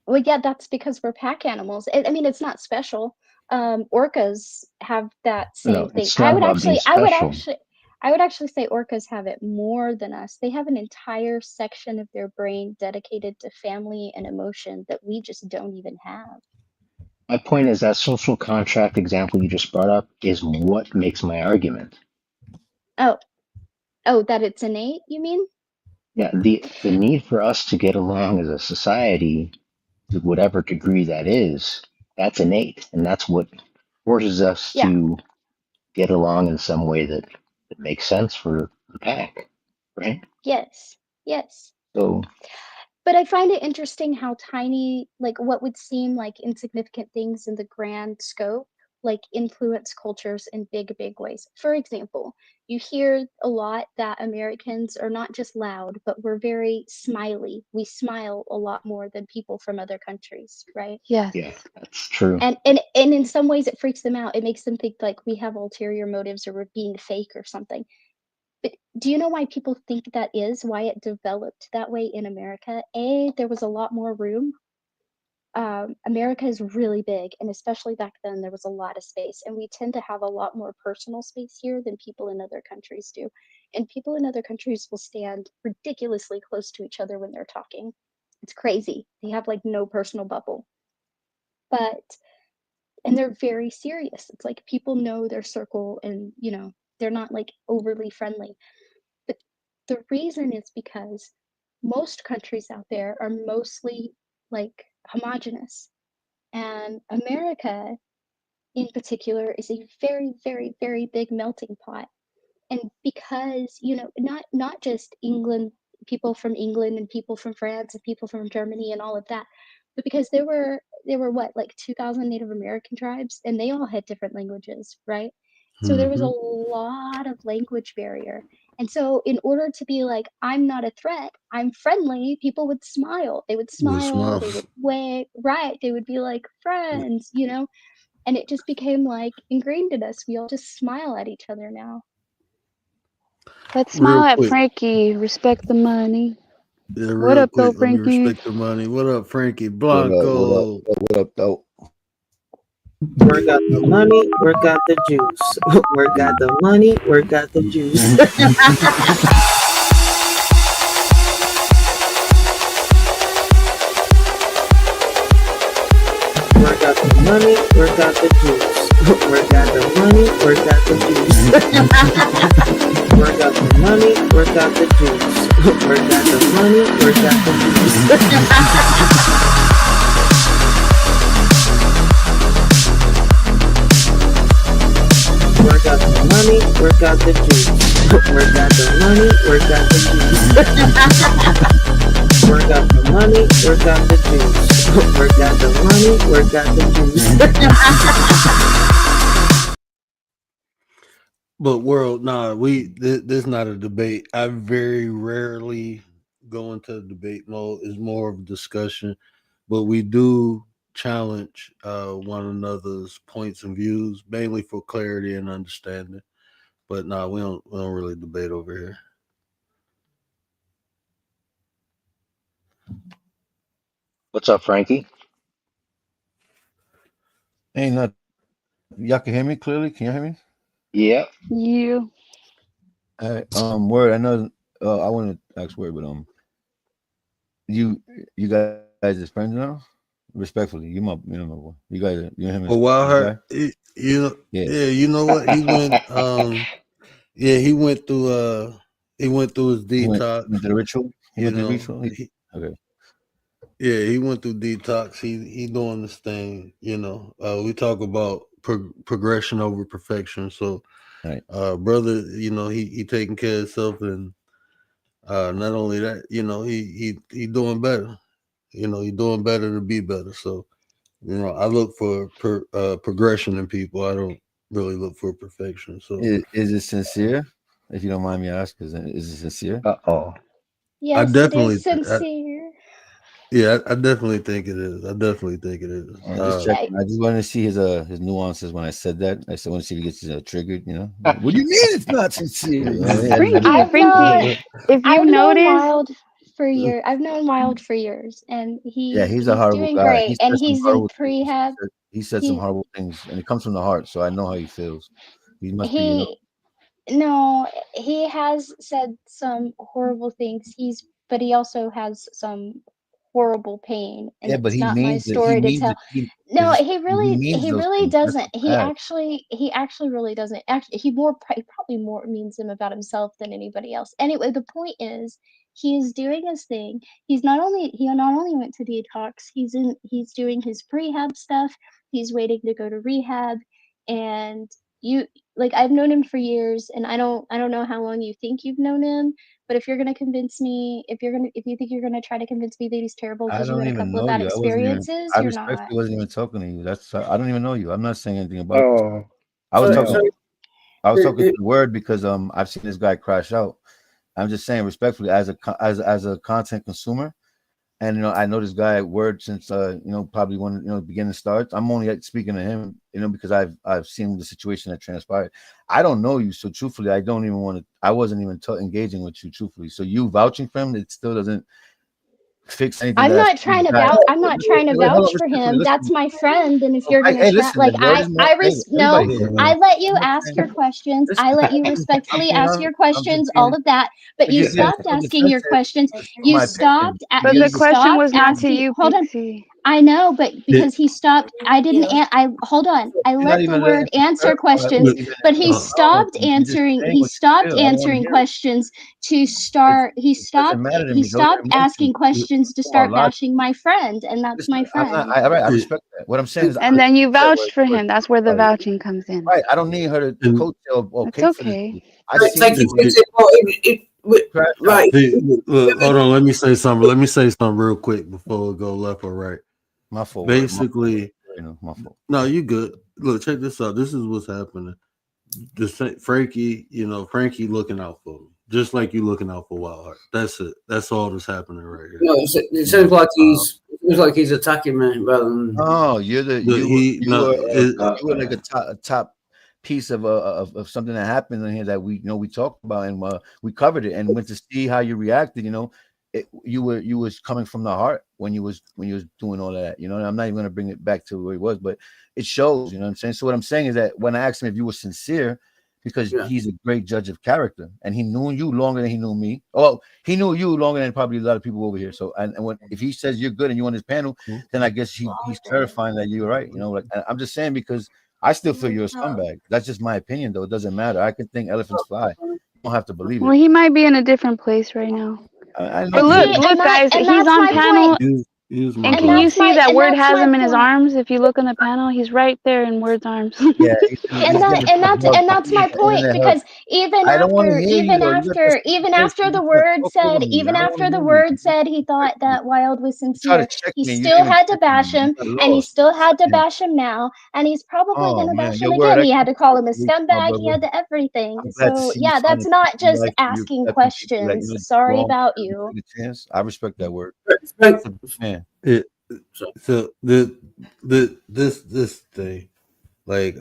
Well, yeah, that's because we're pack animals. I mean, it's not special. Orcas have that same thing. I would actually say orcas have it more than us. They have an entire section of their brain dedicated to family and emotion that we just don't even have. My point is that social contract example you just brought up is what makes my argument. Oh, that it's innate, you mean? Yeah, the need for us to get along as a society, to whatever degree that is, that's innate, and that's what forces us to get along in some way that makes sense for the pack, right? Yes. So, but I find it interesting how tiny, like what would seem like insignificant things in the grand scope, like influence cultures in big ways. For example, you hear a lot that Americans are not just loud, but we're very smiley. We smile a lot more than people from other countries, right? Yes. yeah, that's true. And in some ways it freaks them out. It makes them think like we have ulterior motives or we're being fake or something. But do you know why people think that is? Why it developed that way in America? There was a lot more room. America is really big, and especially back then, there was a lot of space, and we tend to have a lot more personal space here than people in other countries do. And people in other countries will stand ridiculously close to each other when they're talking. It's crazy. They have like no personal bubble. And they're very serious. It's like people know their circle and, they're not like overly friendly. But the reason is because most countries out there are mostly like homogenous. And America in particular is a very, very, very big melting pot. And because, not just England, people from England and people from France and people from Germany and all of that, but because there were what, like 2,000 Native American tribes, and they all had different languages, right? So there was a lot of language barrier. And so in order to be like, I'm not a threat, I'm friendly, people would smile. They would smile, they would wave, right? They would be like friends, and it just became like ingrained in us. We all just smile at each other now. Let's smile at Frankie. Respect the money. Yeah, what up, quick, though, Frankie? Respect the money. What up, Frankie Blanco? What up, though? Work got the money, work got the juice. Work got the money, work got the juice. Work got the money, work got the juice. Work got the money, work got the juice. Work got the money, work got the juice. Work got the money, work got the juice. Work got the got the juice. Work got the money, work got the juice. Work got the money, work got the juice. Work got the money, work got the juice. But world, nah, this not a debate. I very rarely go into debate mode. It's more of a discussion, but we do challenge one another's points and views, mainly for clarity and understanding. But nah, we don't really debate over here. What's up, Frankie? Ain't not. Y'all can hear me clearly. Can you hear me? Yeah. You. All right. Word. I know. I want to ask Word, but you guys is friends now. Respectfully, you my boy. You guys, you and him. Well, Wild Heart, yeah, you know what? He went, he went through his detox. Went through the ritual. He went through the ritual. Okay. Yeah, he went through detox. He doing this thing. We talk about progression over perfection. So, right. Brother, he taking care of himself, and not only that, he doing better. He doing better to be better. So, I look for progression in people. I don't really look for perfection. So, is it sincere? If you don't mind me asking, is it sincere? Yes, it is sincere. I definitely think it is. I just wanted to see his nuances when I said that. I want to see if he gets triggered. What do you mean it's not sincere? Frankie, if you notice, I've known Wild for years, and he's a horrible doing guy. great, and he's in prehab. He said some horrible things, and it comes from the heart, so I know how he feels. He must be. No, he has said some horrible things. But he also has some horrible pain, and it's not my story to tell. No, he really doesn't. He actually really doesn't. Actually, he probably more means them about himself than anybody else. Anyway, the point is, he is doing his thing. He not only went to detox. He's doing his prehab stuff. He's waiting to go to rehab, and I've known him for years, and I don't know how long you think you've known him, but if you're gonna convince me, if you think you're gonna try to convince me that he's terrible because you had a couple of bad experiences, I you're respectfully not. wasn't even talking to you. I don't even know you. I'm not saying anything about it. I was talking to the Word because I've seen this guy crash out. I'm just saying respectfully as a content consumer. And I know this guy at Word since probably when the beginning starts. I'm only speaking to him, because I've seen the situation that transpired. I don't know you, so truthfully, I don't even want to. I wasn't even engaging with you, truthfully. So you vouching for him, it still doesn't fix anything. I'm not trying to vouch for him. That's my friend, and if you're gonna I let you ask your questions. I let you respectfully ask your questions. All of that, but you stopped asking your questions. You stopped. But the question was not to you. Hold on. I know, but because he stopped, I didn't. Hold on. I let the Word answer questions, but he stopped answering. He stopped answering questions to start. He stopped asking questions to start bashing my friend, and that's my friend. I respect that. What I'm saying is, and then you vouched for him. That's where the vouching comes in. Right. I don't need her to coattail. It's okay. Right. Look, hold on. Let me say something real quick before we go left or right. My fault. Basically, my fault. No, you good. Look, check this out. This is what's happening. Frankie, looking out for him, just like you looking out for Wild Heart. That's it. That's all that's happening right here. No, it seems like he's attacking me rather than. Oh, you were like a top piece of something that happened in here that we talked about and we covered it and went to see how you reacted. You was coming from the heart when you was doing all of that. I'm not even going to bring it back to where he was, but it shows. You know what I'm saying? So what I'm saying is that when I asked him if you were sincere, because he's a great judge of character, and he knew you longer than he knew me. Oh, he knew you longer than probably a lot of people over here. So if he says you're good and you're on his panel, then I guess he's clarifying that you're right. I'm just saying because I still feel you're a scumbag. That's just my opinion, though. It doesn't matter. I can think elephants fly. You don't have to believe it. Well, he might be in a different place right now. I but look, guys, he's on panel. He's my And And can you that's see my that and Word that's has my him in his point. arms? If you look on the panel, he's right there in Word's arms. Yeah, And that's my point, because even I don't want to after hear you though. You got to even after the Word said even after the Word said he thought that Wild was You try to sincere, check he me, you still didn't had to check bash me. him, You got and he lost. still had to Yeah. bash him now, and he's probably Oh gonna man, bash your him word. again. I He had to call him a can't wait, my scumbag. He brother. had to everything. I'm glad to So see you yeah, that's finally not in just life. You asking accept people that questions. you know Sorry wrong. about You you. take a chance. I respect that word. Respect. Man, So this thing, like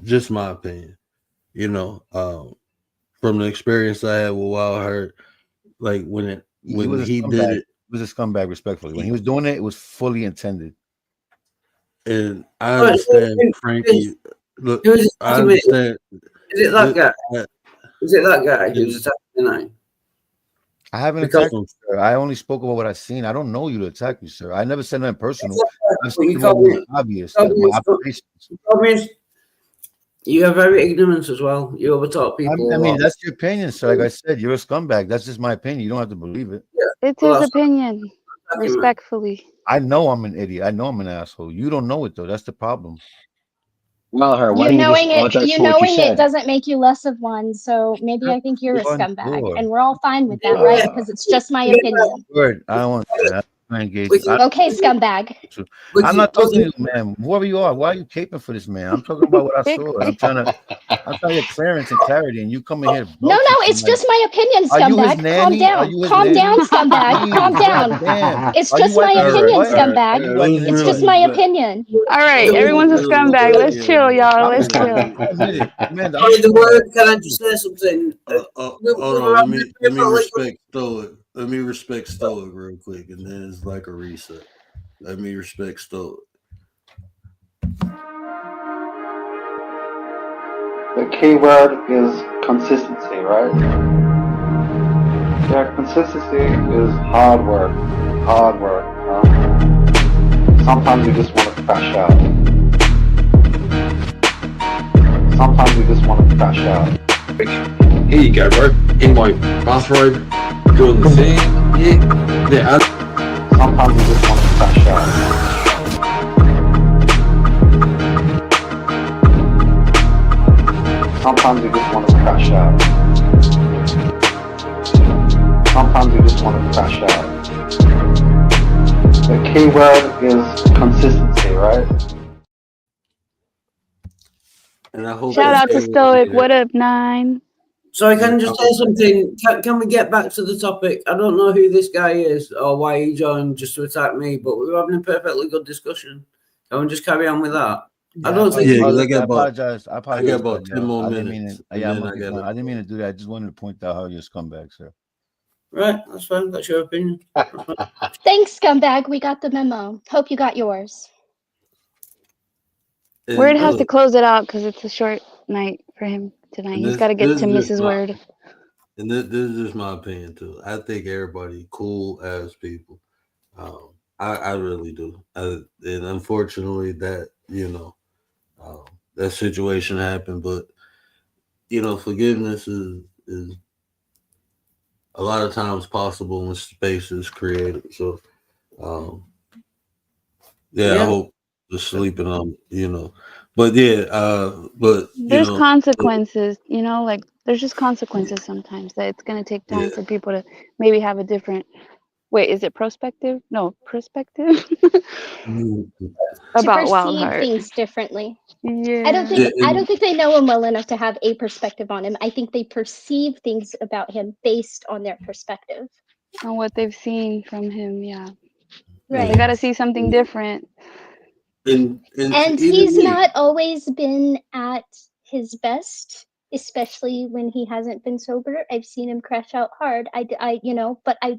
just my opinion, you know, from the experience I had with Wild Heart, like when he was a he did scumbag. it, He was a scumbag. Respectfully, when he was doing it, it was fully intended. and I understand Frankie. Look, Who was I attacking me? understand. Is it that guy? Is it that guy who's attacking tonight? I haven't Because- attacked you, sir. I only spoke about what I've seen. I don't know you to attack you, sir. I never said nothing personal. I've Well, you spoken about told me- what's obvious. told me My it's- observations. you told me you are very ignorant as well. You overtalk people. I a mean, lot. that's your opinion, sir. Like I said, you're a scumbag. That's just my opinion. You don't have to believe it. It's Well, his that's- opinion, respectfully. I know I'm an idiot. I know I'm an asshole. You don't know it though. That's the problem. Well, her, why You don't you just knowing it, apologize you for what you knowing it said? doesn't make you less of one. So maybe I think you're a Shut the scumbag, door. and we're all fine with that, right? Because it's just my opinion. Word. I don't want to. I engage. Okay, scumbag. I'm not talking to you, man. Whoever you are, why are you caping for this, man? I'm talking about what I saw. I'm trying to get clearance and clarity, and you come in here. No, it's just my opinion, Are you his scumbag. Calm nanny? Are down. you his Calm nanny? down, scumbag. Jeez, Calm down. damn. It's Are you just my wiping his opinion, butt? scumbag. Are you wiping his It's butt? just my opinion. All right, everyone's a scumbag. Let's chill, y'all. Let's chill. Admit it. Man, Sorry, the word. Can I just say something? Hold on, let me respect Stoic. Let me respect Stoic real quick, and then it's like a reset. Let me respect Stoic. The key word is consistency, right? Yeah, consistency is hard work. Hard work. Sometimes you just want to crash out. Sometimes you just want to crash out. Here you go, bro. In my bathrobe, doing the thing. Yeah. Sometimes you just want to crash out. Sometimes you just want to crash out. Sometimes you just want to crash out. The key word is consistency, right? And I hope Shout out to Stoic. What up, 9? Sorry, can I just say something? Can we get back to the topic? I don't know who this guy is or why he joined just to attack me, but we were having a perfectly good discussion. Can we just carry on with that? I don't think. I apologize. I got about 10 more minutes. I didn't mean to do that. I just wanted to point out how you're a scumbag, sir. Right, that's fine. That's your opinion. Thanks, scumbag. We got the memo. Hope you got yours. Word has to close it out because it's a short night for him tonight. He's got to get to Mrs. Word. And this is just my opinion too. I think everybody cool as people. I really do. And unfortunately, that that situation happened. But forgiveness is a lot of times possible when space is created. So, I hope the sleeping on But there's consequences. Like there's just consequences sometimes that it's gonna take time for people to maybe have a different. Wait, is it prospective? No, perspective about Wild Heart. Things differently. Yeah. I don't think they know him well enough to have a perspective on him. I think they perceive things about him based on their perspective. On what they've seen from him, yeah. Right. They got to see something different. And he's not always been at his best, especially when he hasn't been sober. I've seen him crash out hard. But I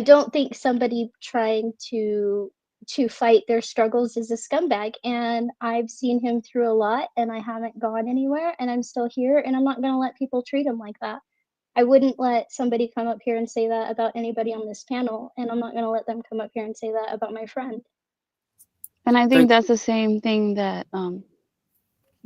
don't think somebody trying to fight their struggles is a scumbag. And I've seen him through a lot, and I haven't gone anywhere, and I'm still here, and I'm not going to let people treat him like that. I wouldn't let somebody come up here and say that about anybody on this panel, and I'm not going to let them come up here and say that about my friend. And I think that's the same thing that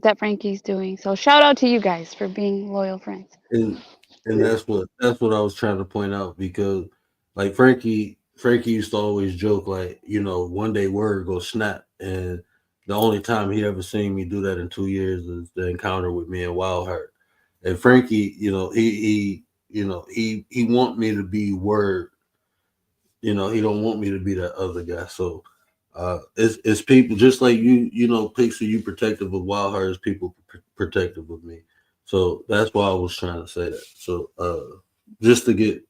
that Frankie's doing. So shout out to you guys for being loyal friends. And And that's what I was trying to point out because like Frankie used to always joke like, one day word go snap. And the only time he ever seen me do that in 2 years is the encounter with me and Wild Heart. And Frankie, he want me to be word. He don't want me to be that other guy. So it's people just like Pixie, you protective of Wild Heart, is people protective of me. So that's why I was trying to say that. So just to get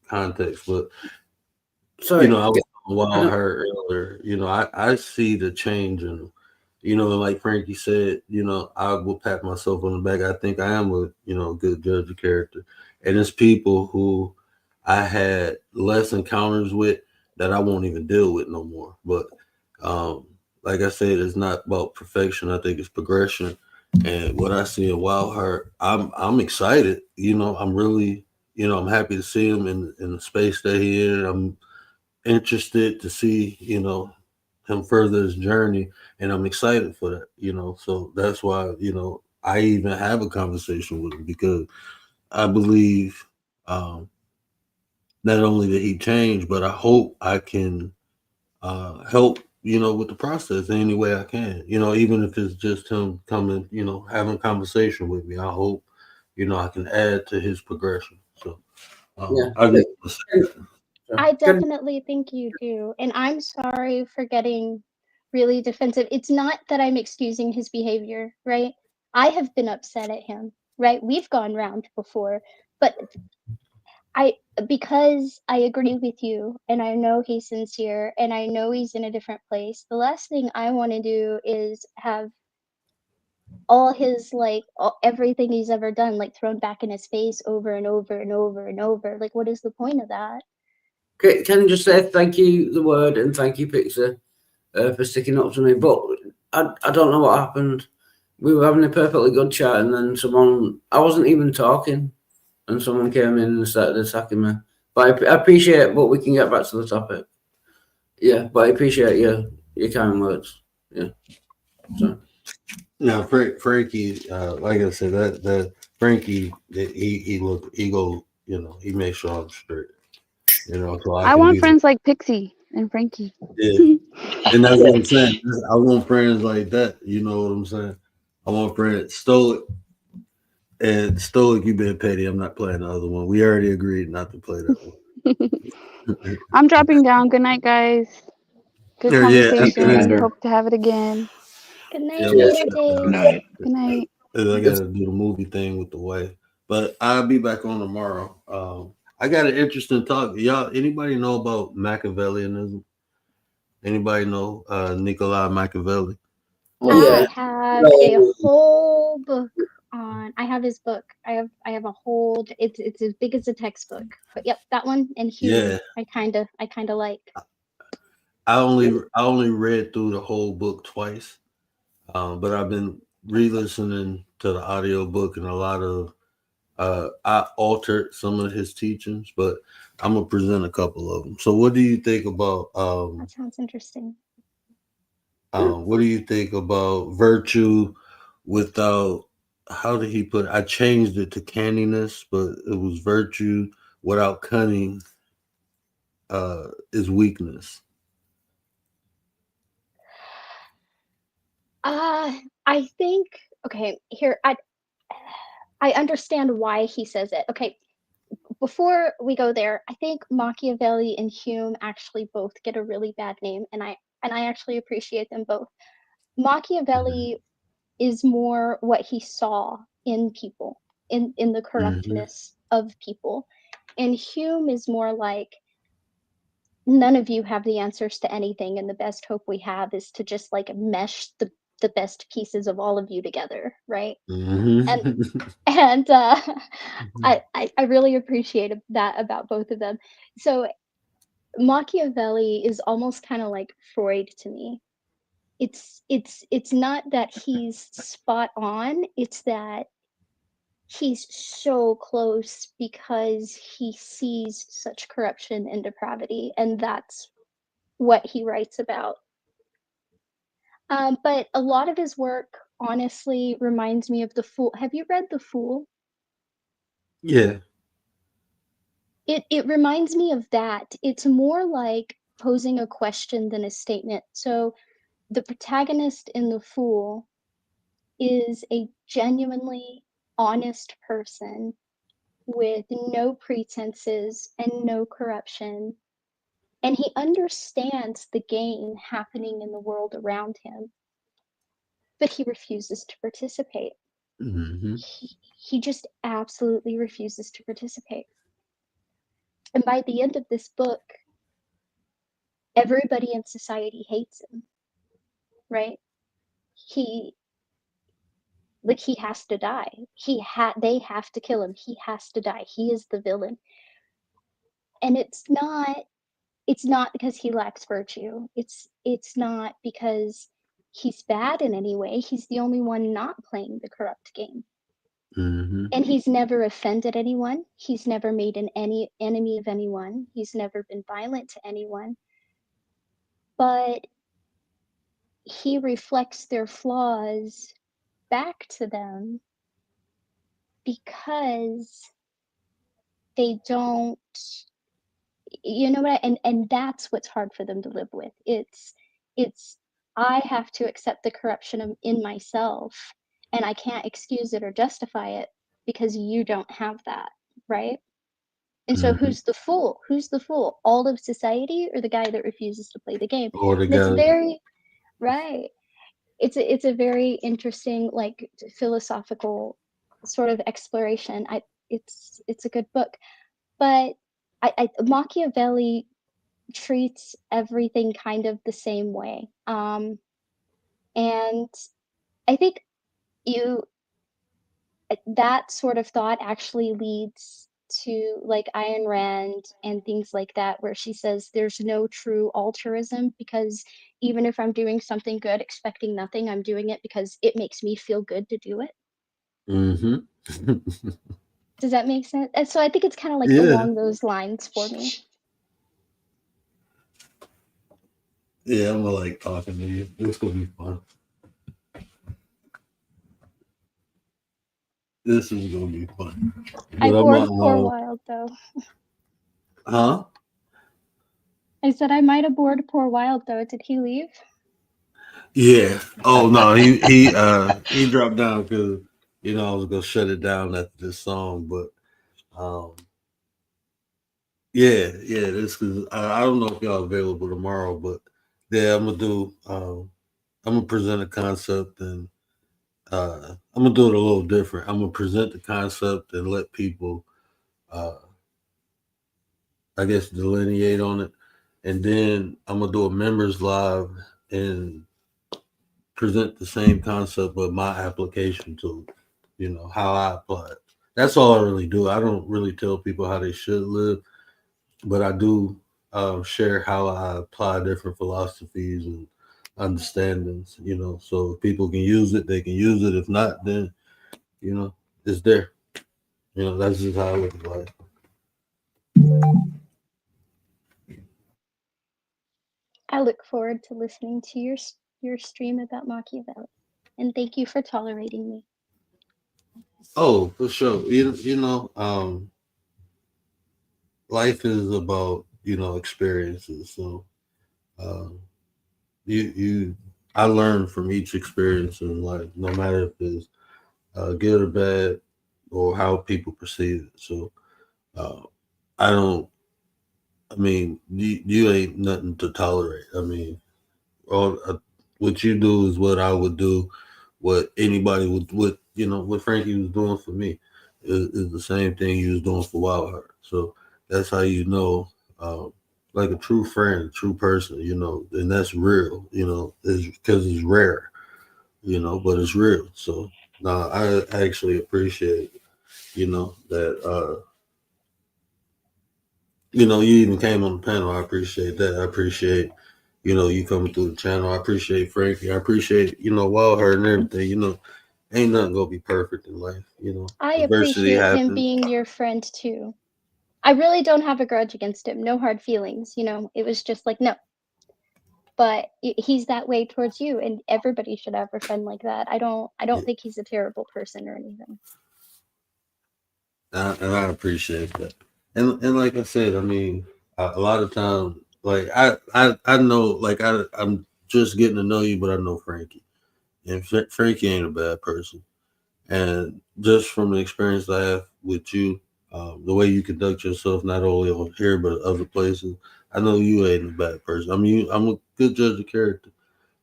context, but Sorry. I was talking Wild Heart earlier. I see the change in him. Like Frankie said, I will pat myself on the back. I think I am a good judge of character, and it's people who I had less encounters with that I won't even deal with no more. But like I said, it's not about perfection. I think it's progression. And what I see in Wild Heart, I'm excited. I'm really, I'm happy to see him in the space that he in. I'm interested to see, him further his journey, and I'm excited for that. So that's why, I even have a conversation with him because I believe not only did he change, but I hope I can help, with the process any way I can. Even if it's just him coming, having a conversation with me. I hope, I can add to his progression. So Yeah. I just I definitely think you do. And I'm sorry for getting really defensive. It's not that I'm excusing his behavior, right? I have been upset at him, right? We've gone round before, but because I agree with you and I know he's sincere and I know he's in a different place, the last thing I want to do is have all his everything he's ever done thrown back in his face over and over and over and over. Like, what is the point of that? Can I just say thank you, the word, and thank you, Pixar, for sticking up to me. But I don't know what happened. We were having a perfectly good chat, and then I wasn't even talking, and someone came in and started attacking me. But I appreciate, but we can get back to the topic. Yeah, but I appreciate your kind words. Yeah. So. Yeah, Frankie, like I said, that Frankie, he go, he makes sure I'm straight. So I I can want be friends like Pixie and Frankie. yeah. And that's what I'm saying. I want friends like that. You know what I'm saying? I want friends Stoic. And Stoic, you been petty. I'm not playing the other one. We already agreed not to play that one. I'm dropping down. Good night, guys. Good Yeah. conversation. Hope to have it again. Good night, Yeah, Later Dave. Good night. I gotta do the movie thing with the wife, but I'll be back on tomorrow. I got an interesting talk. Y'all, anybody know about Machiavellianism? Anybody know Niccolo Machiavelli? I have a whole book on. I have his book. I have a whole. It's as big as a textbook. But yep, that one and Hume. Yeah. I kind of like. I only read through the whole book twice, but I've been re-listening to the audio book, and a lot of I altered some of his teachings, but I'm gonna present a couple of them. So, what do you think about? That sounds interesting. What do you think about virtue without? How did he put it? I changed it to canniness, but it was virtue without cunning is weakness. I think here I understand why he says it. Okay, before we go there, I think Machiavelli and Hume actually both get a really bad name, and I actually appreciate them both. Machiavelli is more what he saw in people, in the corruptness of people, and Hume is more like, none of you have the answers to anything, and the best hope we have is to just mesh the best pieces of all of you together, right? And I really appreciate that about both of them. So Machiavelli is almost kind of like Freud to me. It's not that he's spot on, it's that he's so close because he sees such corruption and depravity, and that's what he writes about. But a lot of his work honestly reminds me of The Fool. Have you read The Fool? Yeah. It reminds me of that. It's more like posing a question than a statement. So the protagonist in The Fool is a genuinely honest person with no pretenses and no corruption. And he understands the game happening in the world around him, but he refuses to participate. Mm-hmm. He just absolutely refuses to participate. And by the end of this book, everybody in society hates him, right? He has to die. They have to kill him. He has to die. He is the villain. And it's not because he lacks virtue. It's not because he's bad in any way. He's the only one not playing the corrupt game. Mm-hmm. And he's never offended anyone. He's never made an enemy of anyone. He's never been violent to anyone. But he reflects their flaws back to them because they don't, you know what, and that's what's hard for them to live with. It's I have to accept the corruption in myself, and I can't excuse it or justify it because you don't have that, right? And so Mm-hmm. who's the fool? Who's the fool? All of society or the guy that refuses to play the game? Or the And it's guy. very right. It's a very interesting, like, philosophical sort of exploration. It's a good book. But Machiavelli treats everything kind of the same way. And I think that sort of thought actually leads to like Ayn Rand and things like that, where she says there's no true altruism, because even if I'm doing something good expecting nothing, I'm doing it because it makes me feel good to do it. Mm-hmm. Does that make sense? And so I think it's kind of like Yeah. along those lines for me. Yeah, I'm gonna like talking to you. It's gonna be fun. This is gonna be fun. I But I'm bored Poor not. Wild though. Huh? I said I might have bored Poor Wild though. Did he leave? Yeah. Oh no, he dropped down because I was gonna shut it down after this song, but yeah, this because I don't know if y'all available tomorrow, but yeah, I'm gonna present a concept and I'm gonna do it a little different. I'm gonna present the concept and let people I guess delineate on it, and then I'm gonna do a members live and present the same concept but my application to it, how I apply it. That's all I really do. I don't really tell people how they should live, but I do share how I apply different philosophies and understandings, so if people can use it, they can use it. If not, then, it's there. That's just how I look at life. I look forward to listening to your stream about Machiavelli, and thank you for tolerating me. Oh, for sure. Life is about experiences. So I learn from each experience in life, no matter if it's good or bad or how people perceive it. So I don't. I mean, you ain't nothing to tolerate. I mean, what you do is what I would do. What anybody would, what Frankie was doing for me is the same thing he was doing for Wild Heart. So that's how like a true friend, a true person, and that's real, is because it's rare, but it's real. So now I actually appreciate, that, you even came on the panel. I appreciate that. I appreciate, you coming through the channel. I appreciate Frankie. I appreciate, Wild Heart and everything, ain't nothing gonna be perfect in life, I adversity appreciate him happens. being your friend too. I really don't have a grudge against him. No hard feelings. It was just like, no. But he's that way towards you, and everybody should have a friend like that. I don't think he's a terrible person or anything. And I appreciate that. And like I said, I mean, a lot of times, like I know, like I'm just getting to know you, but I know Frankie, and Frankie ain't a bad person. And just from the experience I have with you, the way you conduct yourself, not only on here but other places, I know you ain't a bad person. I mean, I'm a good judge of character.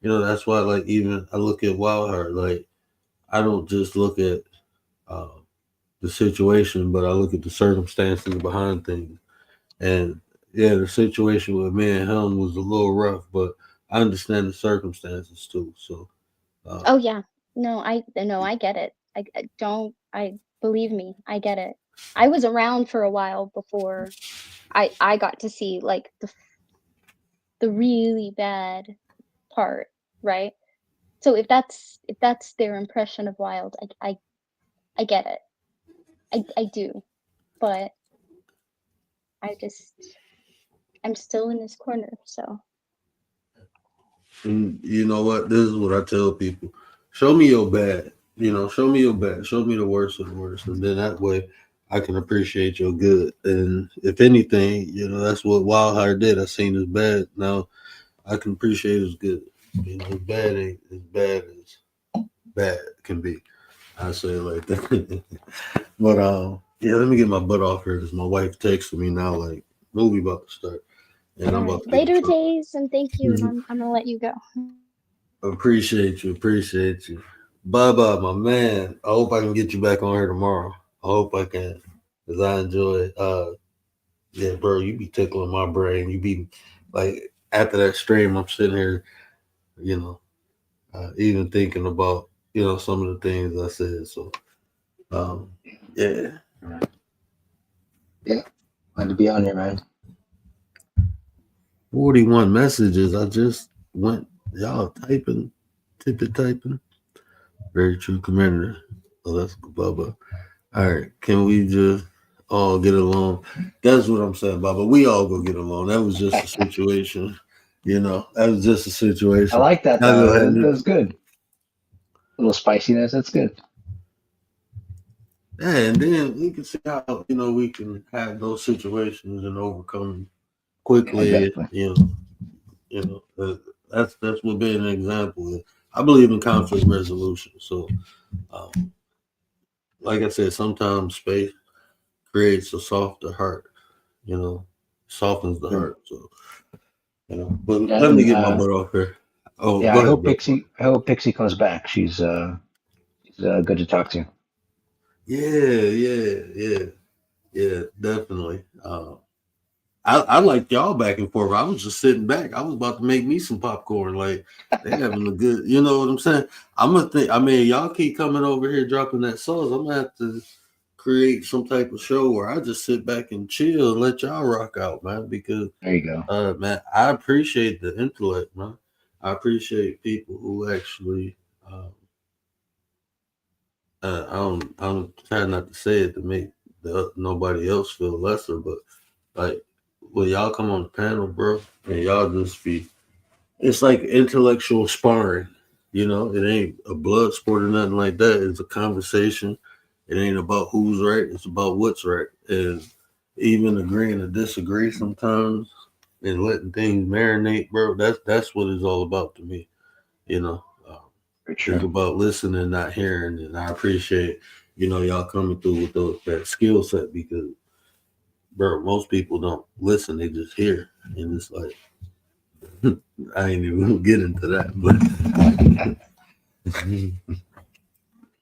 You know, that's why, like, even I look at Wild Heart, like, I don't just look at the situation, but I look at the circumstances behind things. And yeah, the situation with me and him was a little rough, but I understand the circumstances too. So, Oh yeah, no, I get it. I believe me, I get it. I was around for a while before I got to see like the really bad part, right? So if that's their impression of Wild, I get it. I do, but I'm still in his corner, so. and you know what? This is what I tell people: show me your bad. You know, show me your bad. Show me the worst of the worst, and then that way I can appreciate your good. And if anything, you know, that's what Wild Heart did. I seen his bad. Now I can appreciate his good. You know, his bad ain't as bad as bad can be. I say it like that. But yeah, let me get my butt off here because my wife texted me now, like, movie about to start. And I'm about to Later days, and thank you, and I'm gonna let you go. Appreciate you. Bye, my man. I hope I can get you back on here tomorrow. I hope I can, because I enjoy yeah, bro, you be tickling my brain. You be like, after that stream, I'm sitting here, you know, even thinking about, you know, some of the things I said. So yeah. Yeah. Glad to be on here, man. 41 messages. I just went, y'all typing. Very true commander. Oh, that's Bubba. All right. Can we just all get along? That's what I'm saying, Bubba. We all go get along. That was just a situation. You know, that was just a situation. I like that, though. That was good. A little spiciness. That's good. Yeah, and then we can see how, you know, we can have those situations and overcome them quickly. You know, that's what being an example is. I believe in conflict resolution. So, like I said, sometimes space creates a softer heart. You know, softens the heart. So, you know, but Yeah, let me get my butt off here. Oh, yeah, go I ahead, hope Pixie comes back. She's good to talk to. Yeah, definitely. I like y'all back and forth. I was just sitting back. I was about to make me some popcorn. Like, they having a good, you know what I'm saying? I'm gonna think. I mean, y'all keep coming over here dropping that sauce. I'm gonna have to create some type of show where I just sit back and chill and let y'all rock out, man. Because there you go, man. I appreciate the intellect, man. I appreciate people who actually. I'm trying not to say it to make nobody else feel lesser, but like when y'all come on the panel, bro, and y'all just be, it's like intellectual sparring. You know, it ain't a blood sport or nothing like that. It's a conversation. It ain't about who's right. It's about what's right. And even agreeing to disagree sometimes and letting things marinate, bro. That's what it's all about to me. You know. It's about listening, not hearing, and I appreciate, you know, y'all coming through with that skill set because, bro, most people don't listen; they just hear, and it's like I ain't even gonna get into that. But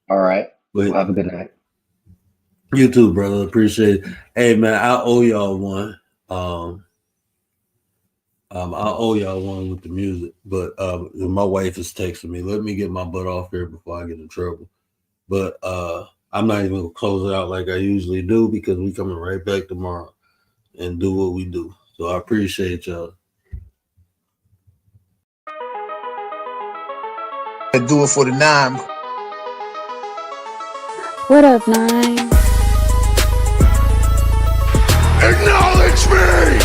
all right, well, have a good night. You too, brother. Appreciate it. Hey, man, I owe y'all one. I owe y'all one with the music, but my wife is texting me. Let me get my butt off here before I get in trouble. But I'm not even gonna close it out like I usually do because we coming right back tomorrow and do what we do. So I appreciate y'all. And do it for the 9. What up, 9? Acknowledge me!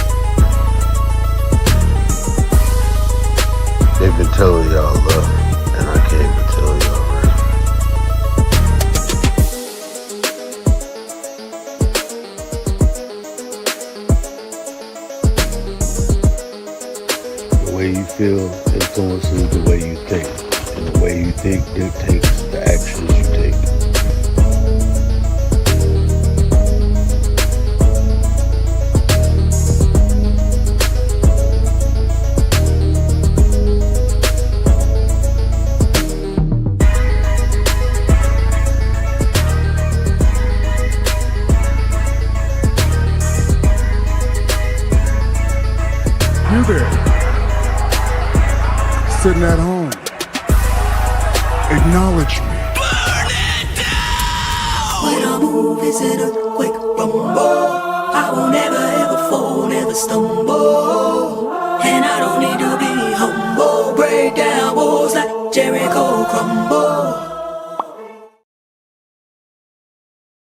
They've been telling y'all love, and I came to tell y'all right. way you feel influences the way you think, and the way you think dictates the actions you take. You there, sitting at home, acknowledge me. When I move, is it a quick rumble? I will never ever fall, never stumble. And I don't need to be humble. Break down walls like Jericho crumble.